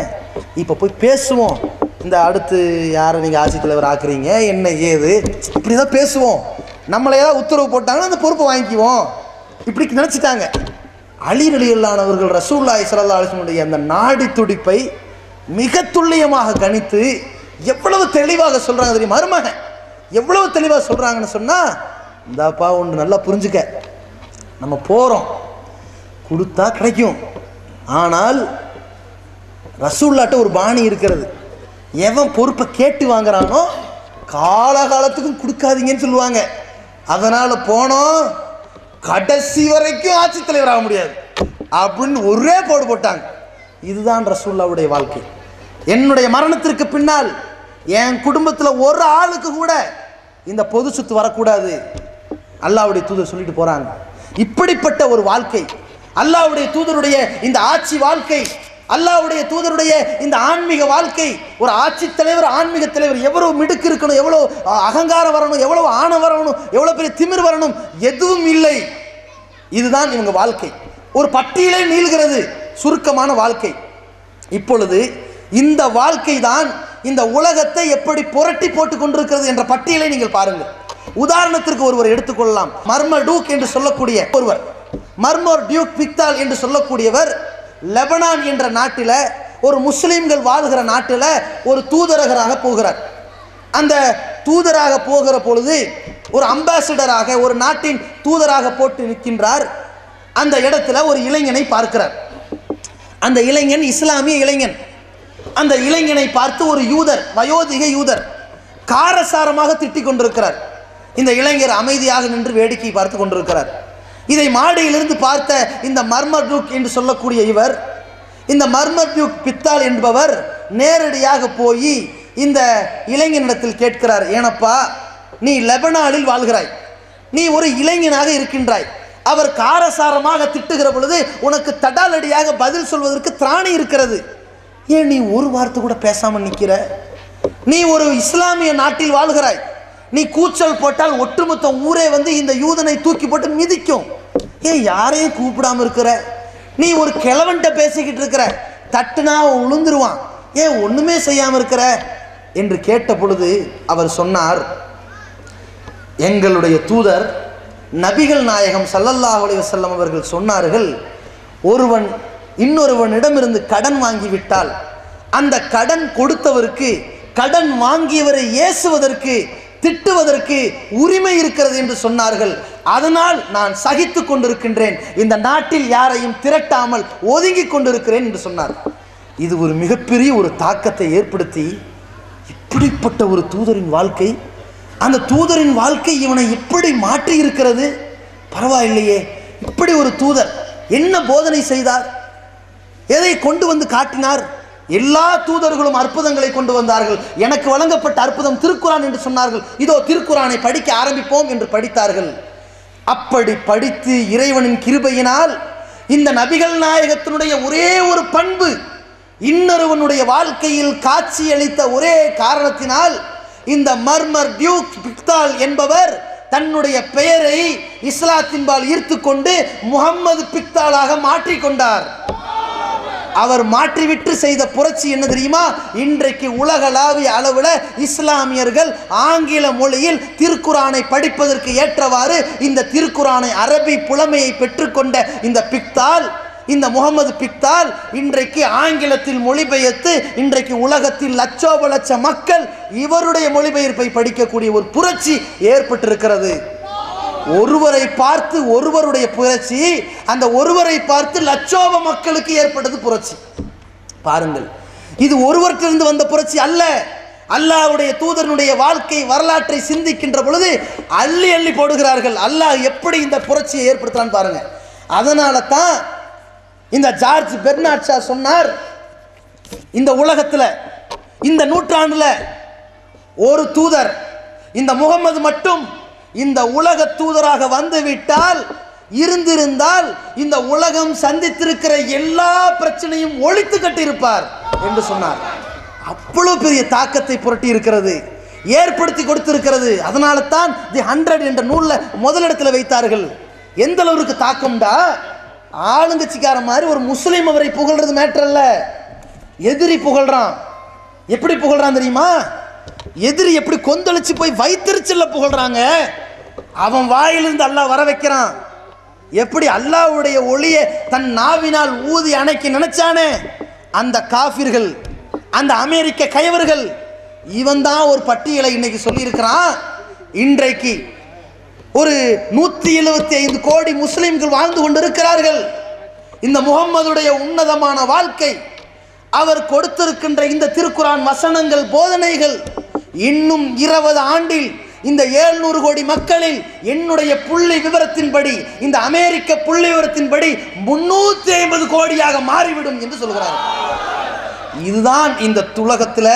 இப்போ போய் பேசுவோம், இந்த அடுத்து யாரை நீங்கள் ஆட்சி தலைவர் ஆக்குறீங்க என்ன ஏது இப்படி தான் பேசுவோம், நம்மளை ஏதாவது உத்தரவு போட்டாங்கன்னா அந்த பொறுப்பை வாங்கிக்குவோம் இப்படி நினச்சிட்டாங்க. அலி ரலியல்லாஹு அவர்கள் ரசூலுல்லாஹி ஸல்லல்லாஹு அலைஹி வஸல்லம் அந்த நாடி துடிப்பை மிக துல்லியமாக கணித்து எவ்வளவு தெளிவாக சொல்கிறாங்க தெரியுமா, மருமகன் எவ்வளவு தெளிவாக சொல்கிறாங்கன்னு சொன்னால், இந்தாப்பா ஒன்று நல்லா புரிஞ்சுக்க, நம்ம போகிறோம் கொடுத்தா கிடைக்கும், ஆனால் ரசூலுல்லாஹ்ட்ட ஒரு பாணி இருக்கிறது, எவன் பொறுப்பை கேட்டு வாங்குறானோ காலகாலத்துக்கும் கொடுக்காதீங்கன்னு சொல்லுவாங்க. அதனால் போனோம் கடைசி வரைக்கும் ஆட்சி தலைவர் ஆக முடியாது அப்படின்னு ஒரே போடு போட்டாங்க. இதுதான் ரசூலுல்லாஹ்வுடைய வாழ்க்கை. என்னுடைய மரணத்திற்கு பின்னால் என் குடும்பத்தில் ஒரு ஆளுக்கு கூட இந்த பொது சொத்து வரக்கூடாது, அல்லாஹ்வுடைய தூதர் சொல்லிட்டு போறாங்க. இப்படிப்பட்ட ஒரு வாழ்க்கை, அல்லாஹ்வுடைய தூதருடைய இந்த ஆட்சி வாழ்க்கை, அல்லாஹ்வுடைய தூதருடைய இந்த ஆன்மீக வாழ்க்கை, ஒரு ஆட்சி தலைவர் ஆன்மீக தலைவர் எவ்வளவு மிடுக்கு இருக்கணும், எவ்வளவு அகங்காரம் வரணும், எவ்வளவு ஆணவம் வரணும், எவ்வளவு பெரிய திமிர் வரணும், எதுவும் இல்லை. இதுதான் இவங்க வாழ்க்கை. ஒரு பட்டியலே நீள்கிறது சுருக்கமான வாழ்க்கை. இப்பொழுது இந்த வாழ்க்கை தான் இந்த உலகத்தை எப்படி புரட்டி போட்டு கொண்டிருக்கிறது என்ற பட்டியலை நீங்கள் பாருங்கள். உதாரணத்திற்கு ஒருவர் எடுத்துக்கொள்ளலாம். மர்மர்டூக் என்று சொல்லக்கூடிய ஒருவர், மர்மர்டூக் பிக்தால் என்று சொல்லக்கூடியவர் லெபனான் என்ற நாட்டில், ஒரு முஸ்லிம்கள் வாழ்கிற நாட்டில் ஒரு தூதரகராக போகிறார். அந்த தூதராக போகிற பொழுது ஒரு அம்பாசிடராக, ஒரு நாட்டின் தூதராக போட்டு நிற்கின்றார். அந்த இடத்துல ஒரு இளைஞனை பார்க்கிறார். அந்த இளைஞன் இஸ்லாமிய இளைஞன். அந்த இளைஞனை பார்த்து ஒரு யூதர், வயோதிக யூதர் காரசாரமாக திட்டிக் கொண்டிருக்கிறார். இந்த இளைஞர் அமைதியாக நின்று வேடிக்கை பார்த்து கொண்டிருக்கிறார். இதை மாடியிலிருந்து பார்த்த இந்த மர்மர்டூக் என்று சொல்லக்கூடிய இவர், இந்த மர்மர்டூக் பித்தால் என்பவர் நேரடியாக போய் இந்த இளைஞனிடத்தில் கேட்கிறார், ஏனப்பா நீ லெபனானில் வாழ்கிறாய், நீ ஒரு இளைஞனாக இருக்கின்றாய், அவர் காரசாரமாக திட்டுகிற பொழுது உனக்கு தடாலடியாக பதில் சொல்வதற்கு திராணி இருக்கிறது, ஏன் நீ ஒரு வார்த்தை கூட பேசாமல் நிற்கிற? நீ ஒரு இஸ்லாமிய நாட்டில் வாழ்கிறாய், நீ கூச்சல் போட்டால் ஒட்டுமொத்த ஊரே வந்து இந்த யூதனை தூக்கி போட்டு மிதிக்கும், ஏன் யாரையும் கூப்பிடாம இருக்கிற? நீ ஒரு கிழவன்ட்ட பேசிக்கிட்டு இருக்கிற, தட்டுனா உளுந்துருவான், ஏன் ஒண்ணுமே செய்யாம இருக்கிற என்று கேட்ட பொழுது அவர் சொன்னார், எங்களுடைய தூதர் நபிகள் நாயகம் ஸல்லல்லாஹு அலைஹி வஸல்லம் அவர்கள் சொன்னார்கள், ஒருவன் இன்னொருவனிடமிருந்து கடன் வாங்கிவிட்டால் அந்த கடன் கொடுத்தவருக்கு கடன் வாங்கியவரை ஏசுவதற்கு, திட்டுவதற்கு உரிமை இருக்கிறது என்று சொன்னார்கள். அதனால் நான் சகித்து கொண்டிருக்கின்றேன், இந்த நாட்டில் யாரையும் திரட்டாமல் ஒதுங்கி கொண்டிருக்கிறேன் என்று சொன்னார். இது ஒரு மிகப்பெரிய ஒரு தாக்கத்தை ஏற்படுத்தி, இப்படிப்பட்ட ஒரு தூதரின் வாழ்க்கை, அந்த தூதரின் வாழ்க்கை இவனை எப்படி மாற்றி இருக்கிறது. பரவாயில்லையே, இப்படி ஒரு தூதர் என்ன போதனை செய்தார், எதை கொண்டு வந்து காட்டினார்? எல்லா தூதர்களும் அற்புதங்களை கொண்டு வந்தார்கள். எனக்கு வழங்கப்பட்ட அற்புதம் திருக்குரான் என்று சொன்னார்கள். இதோ திருக்குரானை படிக்க ஆரம்பிப்போம் என்று படித்தார்கள். அப்படி படித்து இறைவனின் கிருபையினால் இந்த நபிகள் நாயகத்தினுடைய ஒரே ஒரு பண்பு இன்னொருவனுடைய வாழ்க்கையில் காட்சியளித்த ஒரே காரணத்தினால் இந்த மர்மர்டூக் பிக்தால் என்பவர் தன்னுடைய பெயரை இஸ்லாத்தின்பால் ஈர்த்து கொண்டு முகம்மது பிக்தாலாக மாற்றிக்கொண்டார். அவர் மாற்றிவிட்டு செய்த புரட்சி என்ன தெரியுமா? இன்றைக்கு உலகளாவிய அளவில் இஸ்லாமியர்கள் ஆங்கில மொழியில் திருக்குரானை படிப்பதற்கு ஏற்றவாறு இந்த திருக்குரானை அரபி புலமையை பெற்றுக்கொண்ட இந்த பிக்தால், இந்த முகமது பிக்தால் இன்றைக்கு ஆங்கிலத்தில் மொழிபெயர்த்து இன்றைக்கு உலகத்தில் லட்சோப லட்ச மக்கள் இவருடைய மொழிபெயர்ப்பை படிக்கக்கூடிய ஒரு புரட்சி ஏற்பட்டிருக்கிறது. ஒருவரை பார்த்து ஒருவருடைய புரட்சி, அந்த ஒருவரை பார்த்து லட்சோப மக்களுக்கு ஏற்பட்டது புரட்சி. பாருங்கள், இது ஒருவரிலிருந்து வந்த புரட்சி அல்ல, அல்லாஹ்வுடைய தூதனுடைய வாழ்க்கை வரலாற்றை சிந்திக்கின்ற பொழுது அள்ளி அள்ளி போடுகிறார்கள். அல்லாஹ் எப்படி இந்த புரட்சியை ஏற்படுத்தலான்னு பாருங்க. அதனால தான் இந்த ஜார்ஜ் பெர்னார்ட் ஷா சொன்னார், இந்த உலகத்தில் இந்த நூற்றாண்டில் ஒரு தூதர், இந்த முகமது மட்டும் இந்த உலக தூதராக வந்துவிட்டால், இருந்திருந்தால் இந்த உலகம் சந்தித்திருக்கிற எல்லா பிரச்சனையும் ஒழித்து கட்டியிருப்பார் என்று சொன்னார். அவ்வளவு பெரிய தாக்கத்தை புரட்டி இருக்கிறது, ஏற்படுத்தி கொடுத்திருக்கிறது. அதனால தான் தி 100 என்ற நூலில் முதலிடத்தில் வைத்தார்கள். எந்த அளவுக்கு தாக்கம்டா, ஆளுங்கட்சிக்கார மாதிரி ஒரு முஸ்லீம் அவரை புகழ்றது மேட்டர் அல்ல, எதிரி புகழ்றான். எப்படி புகழ்றான் தெரியுமா? எதிரி எப்படி கொந்தளிச்சு போய் வைத்திருச்சல்ல புகழ்றாங்க, அவன் வாயிலிருந்து அல்லாஹ் வர வைக்கிறான். எப்படி அல்லாஹ்வுடைய ஒளியை தன் நாவினால் ஊதி அணைக்க நினைச்சானே அந்த காஃபிர்கள், அந்த அமெரிக்க கயவர்கள், இவன் தான் ஒரு பட்டியலை இன்னைக்கு சொல்லியிருக்கிறான். இன்றைக்கு ஒரு 175 கோடி முஸ்லிம்கள் வாழ்ந்து கொண்டிருக்கிறார்கள். இந்த முகம்மதுடைய உன்னதமான வாழ்க்கை, அவர் கொடுத்திருக்கின்ற இந்த திருக்குரான் வசனங்கள், போதனைகள் இன்னும் 20 ஆண்டில் இந்த 700 கோடி மக்களில் என்னுடைய புள்ளி விவரத்தின்படி, இந்த அமெரிக்க புள்ளி விவரத்தின்படி 350 கோடியாக மாறிவிடும் என்று சொல்கிறார். இதுதான் இந்த உலகத்தில்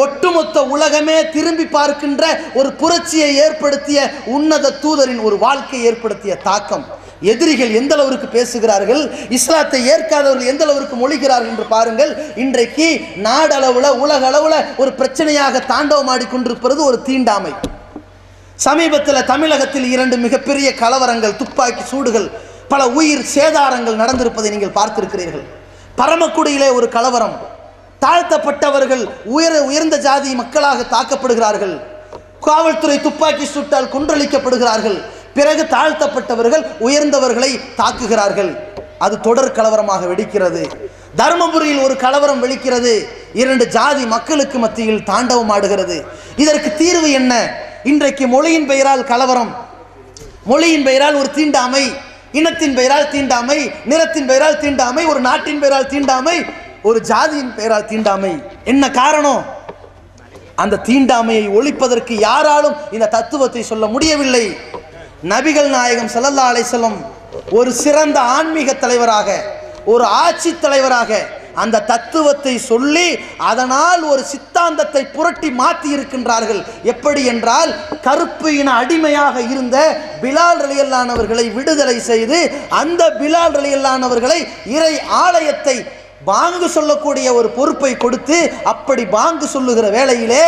ஒட்டுமொத்த உலகமே திரும்பி பார்க்கின்ற ஒரு புரட்சியை ஏற்படுத்திய உன்னத தூதரின் ஒரு வாழ்க்கை ஏற்படுத்திய தாக்கம். எதிரிகள் எந்த அளவிற்கு பேசுகிறார்கள், இஸ்லாத்தை ஏற்காதவர்கள் எந்த அளவிற்கு மொழிகிறார்கள் என்று பாருங்கள். இன்றைக்கு நாடளவுல உலக அளவுல ஒரு பிரச்சனையாக தாண்டவமாடி கொண்டிருப்பது ஒரு தீண்டாமை. சமீபத்தில் தமிழகத்தில் 2 மிகப்பெரிய கலவரங்கள், துப்பாக்கி சூடுகள், பல உயிர் சேதாரங்கள் நடந்திருப்பதை நீங்கள் பார்த்திருக்கிறீர்கள். பரமக்குடியிலே ஒரு கலவரம், தாழ்த்தப்பட்டவர்கள் உயர்ந்த ஜாதி மக்களாக தாக்கப்படுகிறார்கள். காவல்துறை துப்பாக்கி சூட்டால் கொன்றளிக்கப்படுகிறார்கள். பிறகு தாழ்த்தப்பட்டவர்கள் உயர்ந்தவர்களை தாக்குகிறார்கள். அது தொடர் கலவரமாக வெடிக்கிறது. தர்மபுரியில் ஒரு கலவரம் வெடிக்கிறது. 2 ஜாதி மக்களுக்கு மத்தியில் தாண்டவம் ஆடுகிறது. இதற்கு தீர்வு என்ன? இன்றைக்கு மொழியின் பெயரால் கலவரம், மொழியின் பெயரால் ஒரு தீண்டாமை, இனத்தின் பெயரால் தீண்டாமை, நிறத்தின் பெயரால் தீண்டாமை, ஒரு நாட்டின் பெயரால் தீண்டாமை, ஒரு ஜாதியின் பெயரால் தீண்டாமை. என்ன காரணம்? அந்த தீண்டாமையை ஒழிப்பதற்கு யாராலும் இந்த தத்துவத்தை சொல்ல முடியவில்லை. நபிகள் நாயகம் ஸல்லல்லாஹு அலைஹி வஸல்லம் ஒரு சிறந்த ஆன்மீக தலைவராக, ஒரு ஆட்சி தலைவராக அந்த தத்துவத்தை சொல்லி அதனால் ஒரு சித்தாந்தத்தை புரட்டி மாற்றி இருக்கின்றார்கள். எப்படி என்றால், கருப்பு இன அடிமையாக இருந்த பிலால் ரலியல்லாஹு அவர்களை விடுதலை செய்து அந்த பிலால் ரலியல்லாஹு இறை ஆலயத்தை பாங்கு சொல்லக்கூடிய ஒரு பொறுப்பை கொடுத்து, அப்படி பாங்கு சொல்லுகிற வேளையிலே,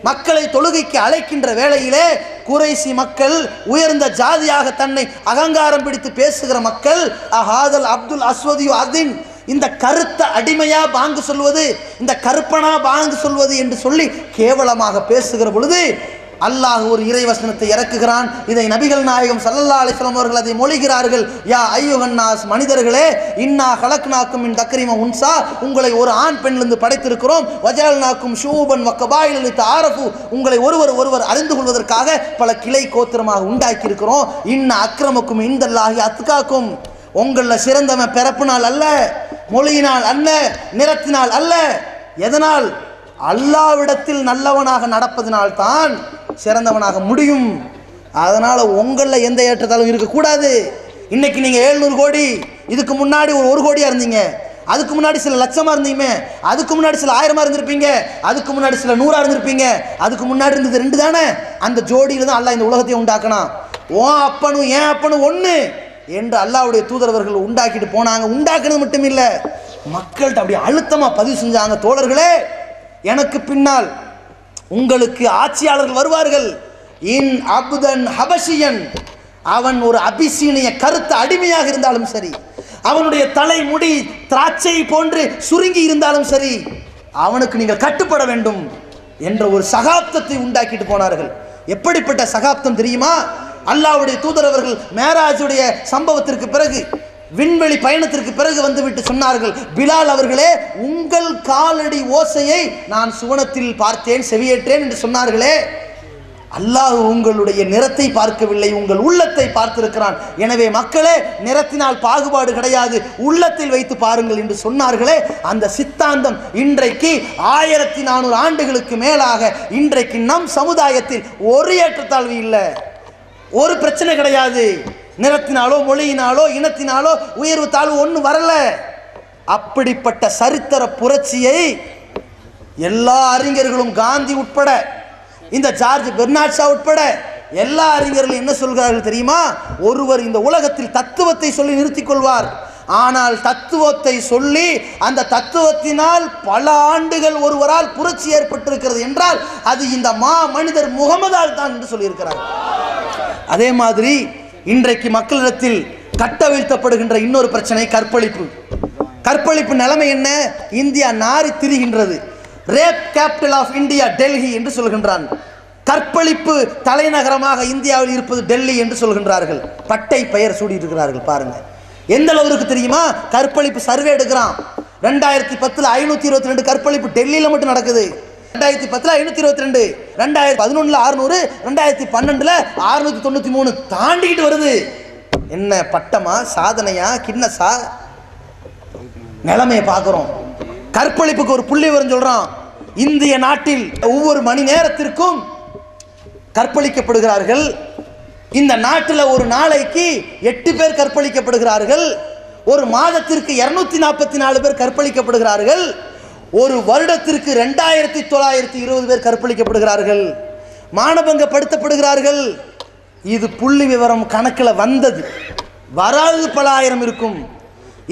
மக்களை தொழுகைக்கு அழைக்கின்ற வேளையிலே, குறைசி மக்கள், உயர்ந்த ஜாதியாக தன்னை அகங்காரம் பிடித்து பேசுகிற மக்கள், அஹாதல் அப்துல் அஸ்வதியு அதின், இந்த கருத்த அடிமையா பாங்கு சொல்வது, இந்த கருப்பனா பாங்கு சொல்வது என்று சொல்லி கேவலமாக பேசுகிற பொழுது அல்லாஹ் ஒரு இறைவசனத்தை இறக்குகிறான். இதை நபிகள் நாயகம் ஸல்லல்லாஹு அலைஹி வஸல்லம் அவர்கள் அதை மொழிகிறார்கள். யா அய்யுஹன்னாஸ், மனிதர்களே, இன்னா கலக்னாக்கும் மின் தக்ரிம உன்சா, உங்களை ஒரு ஆண் பெண்ணிலிருந்து படைத்திருக்கிறோம். வஜல்நாக்கும் ஷூபன் வக்கபாயில் லிதஆரஃபு, உங்களை ஒருவர் அறிந்து கொள்வதற்காக பல கிளை கோத்திரமாக உண்டாக்கி இருக்கிறோம். இன்ன அக்ரமக்கும் இன்தல்லாஹி அத்காக்கும், உங்களில் சிறந்தவன் பிறப்பினால் அல்ல, மொழியினால் அல்ல, நிறத்தினால் அல்ல. எதனால்? அல்லாஹ்விடத்தில் நல்லவனாக நடப்பதனால்தான் சிறந்தவனாக முடியும். அதனால உங்களில் எந்த ஏற்றத்தாலும் இருக்கக்கூடாது. இன்னைக்கு நீங்க 700 கோடி, இதுக்கு முன்னாடி ஒரு 1 கோடியா இருந்தீங்க, அதுக்கு முன்னாடி சில லட்சமா இருந்தீங்க, அதுக்கு முன்னாடி சில 1000 இருந்திருப்பீங்க, அதுக்கு முன்னாடி சில 100 இருந்திருப்பீங்க, அதுக்கு முன்னாடி இருந்தது 2 தானே. அந்த ஜோடியில தான் அல்லாஹ் இந்த உலகத்தை உண்டாக்கணும். உன் அப்பனும் என் அப்பனும் ஒன்று என்று அல்லாஹ்வுடைய தூதரவர்கள் உண்டாக்கிட்டு போனாங்க. உண்டாக்குனது மட்டும் இல்லை, மக்கள்கிட்ட அப்படியே அழுத்தமா பதிவு செஞ்சாங்க. தோழர்களே, எனக்கு பின்னால் உங்களுக்கு ஆட்சியாளர்கள் வருவார்கள். இன் அப்தன் ஹபஷியன், அவன் ஒரு அபிசீனிய கருத்த அடிமையாக இருந்தாலும் சரி, அவனுடைய தலைமுடி திராட்சை போன்று சுருங்கி இருந்தாலும் சரி, அவனுக்கு நீங்கள் கட்டுப்பட வேண்டும் என்ற ஒரு சகாப்தத்தை உண்டாக்கிட்டு போனார்கள். எப்படிப்பட்ட சகாப்தம் தெரியுமா? அல்லாஹ்வுடைய தூதரவர்கள் மேராஜுடைய சம்பவத்திற்கு பிறகு, விண்வெளி பயணத்திற்கு பிறகு வந்துவிட்டு சொன்னார்கள், பிலால் அவர்களே, உங்கள் காலடி ஓசையை நான் சுவனத்தில் பார்த்தேன், செவியேற்றேன் என்று சொன்னார்களே, அல்லாஹ் உங்களுடைய நிறத்தை பார்க்கவில்லை, உங்கள் உள்ளத்தை பார்த்திருக்கிறான். எனவே மக்களே, நிறத்தினால் பாகுபாடு கிடையாது, உள்ளத்தில் வைத்து பாருங்கள் என்று சொன்னார்களே, அந்த சித்தாந்தம் இன்றைக்கு 1400 ஆண்டுகளுக்கு மேலாக இன்றைக்கு நம் சமுதாயத்தில் ஒரு ஏற்றத்தாழ்வு இல்லை, ஒரு பிரச்சனை கிடையாது. நிறத்தினாலோ மொழியினாலோ இனத்தினாலோ உயர்வு தாழ்வு ஒன்றும் வரல. அப்படிப்பட்ட சரித்திர புரட்சியை எல்லா அறிஞர்களும், காந்தி உட்பட, இந்த ஜார்ஜ் பெர்னார்ட் ஷா உட்பட எல்லா அறிஞர்களும் என்ன சொல்கிறார்கள் தெரியுமா? ஒருவர் இந்த உலகத்தில் தத்துவத்தை சொல்லி நிறுத்திக் கொள்வார், ஆனால் தத்துவத்தை சொல்லி அந்த தத்துவத்தினால் பல ஆண்டுகள் ஒருவரால் புரட்சி ஏற்பட்டிருக்கிறது என்றால் அது இந்த மனிதர் முகமதால் தான் என்று சொல்லியிருக்கிறார். அதே மாதிரி இன்றைக்கு மக்களிடத்தில் கட்டவிழ்த்தப்படுகின்ற இன்னொரு பிரச்சனை கற்பழிப்பு. கற்பழிப்பு நிலைமை என்ன? இந்தியா நாரி திரிகின்றது. Rape capital of India Delhi என்று சொல்கின்றான். கற்பழிப்பு தலைநகரமாக இந்தியாவில் இருப்பது டெல்லி என்று சொல்கின்றார்கள். பட்டை பெயர் சூடி இருக்கிறார்கள். பாருங்க எந்த அளவுக்கு தெரியுமா? கற்பழிப்பு சர்வே எடுக்கிறான். 2010 522 கற்பழிப்பு டெல்லியில் மட்டும் நடக்குது. 2010 522, 2011 600, 2012 693 தாண்டிக்கிட்டு வருது. என்ன பட்டமா, சாதனையா, கின்னஸா? நிலைமையை பார்க்கிறோம். கற்பழிப்புக்கு ஒரு புள்ளி வரும் சொல்றான். இந்திய நாட்டில் ஒவ்வொரு மணி நேரத்திற்கும் கற்பழிக்கப்படுகிறார்கள். இந்த நாட்டில் ஒரு நாளைக்கு 8 பேர் கற்பழிக்கப்படுகிறார்கள். ஒரு மாதத்திற்கு 244 பேர் கற்பழிக்கப்படுகிறார்கள். ஒரு வருடத்திற்கு 2920 பேர் கற்பழிக்கப்படுகிறார்கள், மானபங்கப்படுத்தப்படுகிறார்கள். இது புள்ளி விவரம் கணக்கில் வந்தது, வராது பல ஆயிரம் இருக்கும்.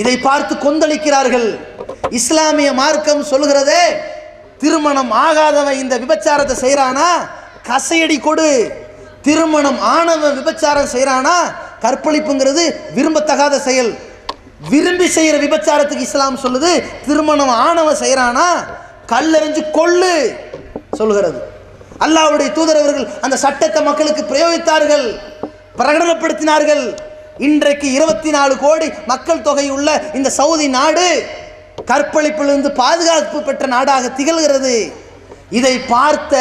இதை பார்த்து கொந்தளிக்கிறார்கள். இஸ்லாமிய மார்க்கம் சொல்கிறதே, திருமணம் ஆகாதவன் இந்த விபச்சாரத்தை செய்கிறானா கசையடி கொடு, திருமணம் ஆனவன் விபச்சாரம் செய்கிறானா, கற்பழிப்புங்கிறது விரும்பத்தகாத செயல், விரும்பி செய்கிற விபச்சாரத்துக்கு இஸ்லாம் சொல்லுது. திருமணம் ஆனவன் செய்கிறானா கல்லெறிஞ்சு கொள்ளு சொல்கிறது. அல்லாஹ்வுடைய தூதர் அவர்கள் அந்த சட்டத்தை மக்களுக்கு பிரயோகித்தார்கள், பிரகடனப்படுத்தினார்கள். இன்றைக்கு 24 கோடி மக்கள் தொகை உள்ள இந்த சவுதி நாடு கற்பழிப்பிலிருந்து பாதுகாப்பு பெற்ற நாடாக திகழ்கிறது. இதை பார்த்த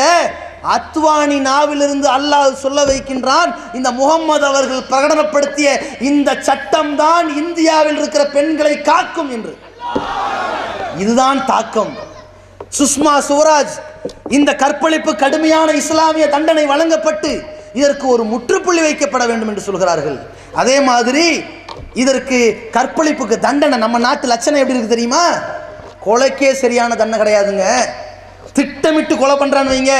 அத்வானி நாவிலிருந்து அல்லாஹ் சொல்ல வைக்கின்றான், இந்த முகம்மது அவர்கள் பிரகடனப்படுத்திய இந்த சட்டம் தான் இந்தியாவில் இருக்கிற பெண்களை காக்கும் என்று. இதுதான் தாக்கம். சுஷ்மா சுவராஜ், இந்த கற்பழிப்பு கடுமையான இஸ்லாமிய தண்டனை வழங்கப்பட்டு இதற்கு ஒரு முற்றுப்புள்ளி வைக்கப்பட வேண்டும் என்று சொல்கிறார்கள். அதே மாதிரி இதற்கு கற்பழிப்புக்கு தண்டனை நம்ம நாட்டு லட்சணம் எப்படி இருக்கு தெரியுமா? கொலைக்கே சரியான தண்டனை கிடையாதுங்க. திட்டமிட்டு கொலை பண்றான்னு வைங்க,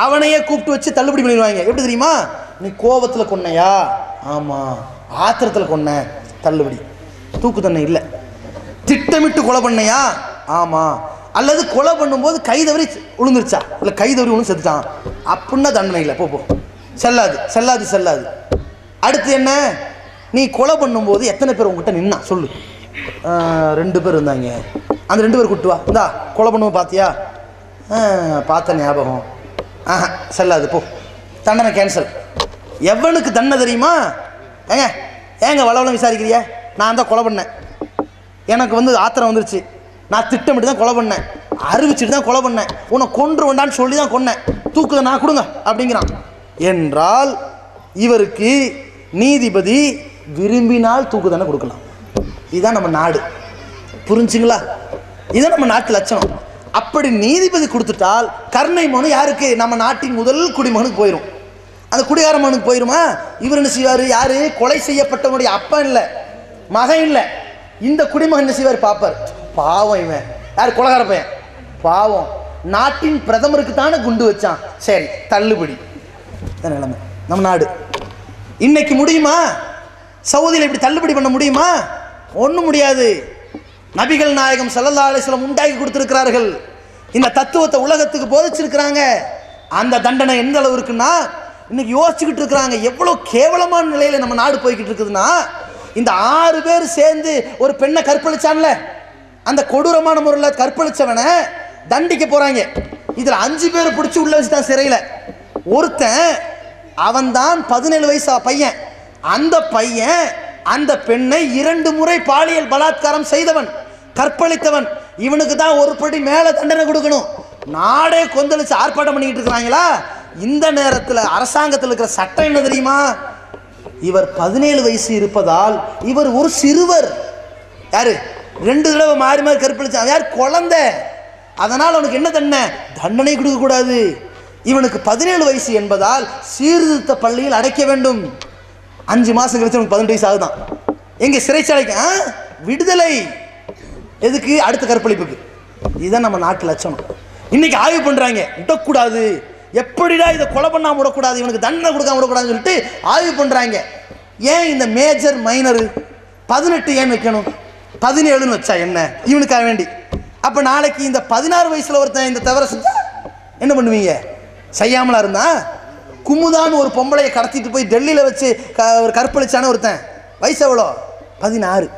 அவனையே கூப்பிட்டு வச்சு தள்ளுபடி பண்ணிடுவாங்க. எப்படி தெரியுமா? நீ கோபத்தில் கொன்னையா? ஆமா. ஆத்திரத்தில் கொன்ன, தள்ளுபடி, தூக்கு தண்டனை இல்லை. திட்டமிட்டு கொலை பண்ணையா? ஆமா. அல்லது கொலை பண்ணும்போது கை தவறி விழுந்துருச்சா, இல்லை கை தவறி விழுந்து செத்துட்டான் அப்படின்னா தண்டனை இல்லை, போ செல்லாது செல்லாது செல்லாது. அடுத்து என்ன? நீ கொலை பண்ணும்போது எத்தனை பேர் உங்ககிட்ட நின்னா சொல்லு. 2 பேர் இருந்தாங்க, அந்த 2 பேர் கூட்டு வா. இந்தா கொலை பண்ணுவோம் பார்த்தியா? பார்த்த ஞாபகம். செல்லாது, போ, தண்டனை கேன்சல். எவனுக்கு தண்டனை தெரியுமா? ஏங்க வளவளம் விசாரிக்கிறிய? நான் தான் கொலை பண்ணேன், எனக்கு ஆத்திரம் வந்துருச்சு, நான் திட்டமிட்டு தான் கொலை பண்ணேன், அறிவிச்சுட்டு தான் கொலை பண்ணேன், உன்னை கொன்று வேண்டான்னு சொல்லி தான் கொன்னேன், தூக்குதை நான் கொடுங்க அப்படிங்கிறான் என்றால் இவருக்கு நீதிபதி விரும்பினால் தூக்கு தானே கொடுக்கலாம். இதுதான் நம்ம நாடு, புரிஞ்சுங்களா? இதுதான் நம்ம நாட்டு லட்சணம். அப்படி நீதிபதி கொடுத்துட்டால் கருணை மனு யாருக்கு? நம்ம நாட்டின் முதல் குடிமகனுக்கு போயிடும். அந்த குடிகார மகனுக்கு போயிருமா? இவர் என்ன செய்வார்? யாரு? கொலை செய்யப்பட்டவனுடைய அப்பா இல்லை, மகன் இல்லை, இந்த குடிமகன் என்ன செய்வார்? பாப்பார். பாவம், இவன் யார்? கொலைகார பையன், பாவம், நாட்டின் பிரதமருக்கு தானே குண்டு வச்சான், சரி தள்ளுபடி. நிலைமை நம்ம நாடு. இன்னைக்கு முடியுமா சவுதியில் இப்படி தள்ளுபடி பண்ண முடியுமா? ஒன்றும் முடியாது. நபிகள் நாயகம் ஸல்லல்லாஹு அலைஹி வஸல்லம் உண்டாக்கி கொடுத்திருக்கிறார்கள், இந்த தத்துவத்தை உலகத்துக்கு போதிச்சிருக்கிறாங்க. அந்த தண்டனை எந்த அளவு இருக்குன்னா இன்னைக்கு யோசிச்சுக்கிட்டு இருக்கிறாங்க, எவ்வளோ கேவலமான நிலையில நம்ம நாடு போய்கிட்டு இருக்குதுன்னா, இந்த 6 பேர் சேர்ந்து ஒரு பெண்ணை கற்பழிச்சான்ல, அந்த கொடூரமான முறையில் கற்பழிச்சவனை தண்டிக்க போறாங்க. இதில் 5 பேர் பிடிச்சி உள்ள வச்சுட்டான் சிறையில். ஒருத்தன் அவன்தான் 17 வயசு பையன். அந்த பையன் அந்த பெண்ணை 2 முறை பாலியல் பலாத்காரம் செய்தவன், கற்பழித்தவன். இவனுக்கு தான் ஒரு படி மேலே தண்டனை கொடுக்கணும். நாடே கொந்தளிச்சு ஆர்ப்பாட்டம் பண்ணிக்கிட்டு இருக்கிறாங்களா? இந்த நேரத்தில் அரசாங்கத்தில் இருக்கிற சட்டம் என்ன தெரியுமா? இவர் 17 வயசு இருப்பதால் இவர் ஒரு சிறுவர். யாரு 2 தடவை மாறி மாறி கற்பழிச்சான், யார்? குழந்தை. அதனால் அவனுக்கு என்ன தண்டனை கொடுக்கக்கூடாது. இவனுக்கு 17 வயசு என்பதால் சீர்திருத்த பள்ளியில் அடைக்க வேண்டும். 5 மாதம் கழிச்சு அவனுக்கு 18 வயசு ஆகுதான். எங்கே? சிறைச்சாலைக்கு. விடுதலை. எதுக்கு? அடுத்த கற்பழிப்புக்கு. இதுதான் நம்ம நாட்டு லட்சணம். இன்னைக்கு ஆய்வு பண்ணுறாங்க, விடக்கூடாது, எப்படிடா இதை கொலை பண்ணாமல் விடக்கூடாது, இவனுக்கு தண்டனை கொடுக்காம விடக்கூடாதுன்னு சொல்லிட்டு ஆய்வு பண்ணுறாங்க. ஏன் இந்த மேஜர் மைனரு 18 ஏன் வைக்கணும்? 17ன்னு வச்சா என்ன இவனுக்காக வேண்டி? அப்போ நாளைக்கு இந்த 16 வயசில் ஒருத்தன் இந்த தவறை செஞ்சா என்ன பண்ணுவீங்க? செய்யாமலா இருந்தா? குமுதான்னு ஒரு பொம்பளையை கடத்திட்டு போய் டெல்லியில் வச்சு ஒரு கற்பழிச்சான ஒருத்தன், வயசு எவ்வளோ? 16.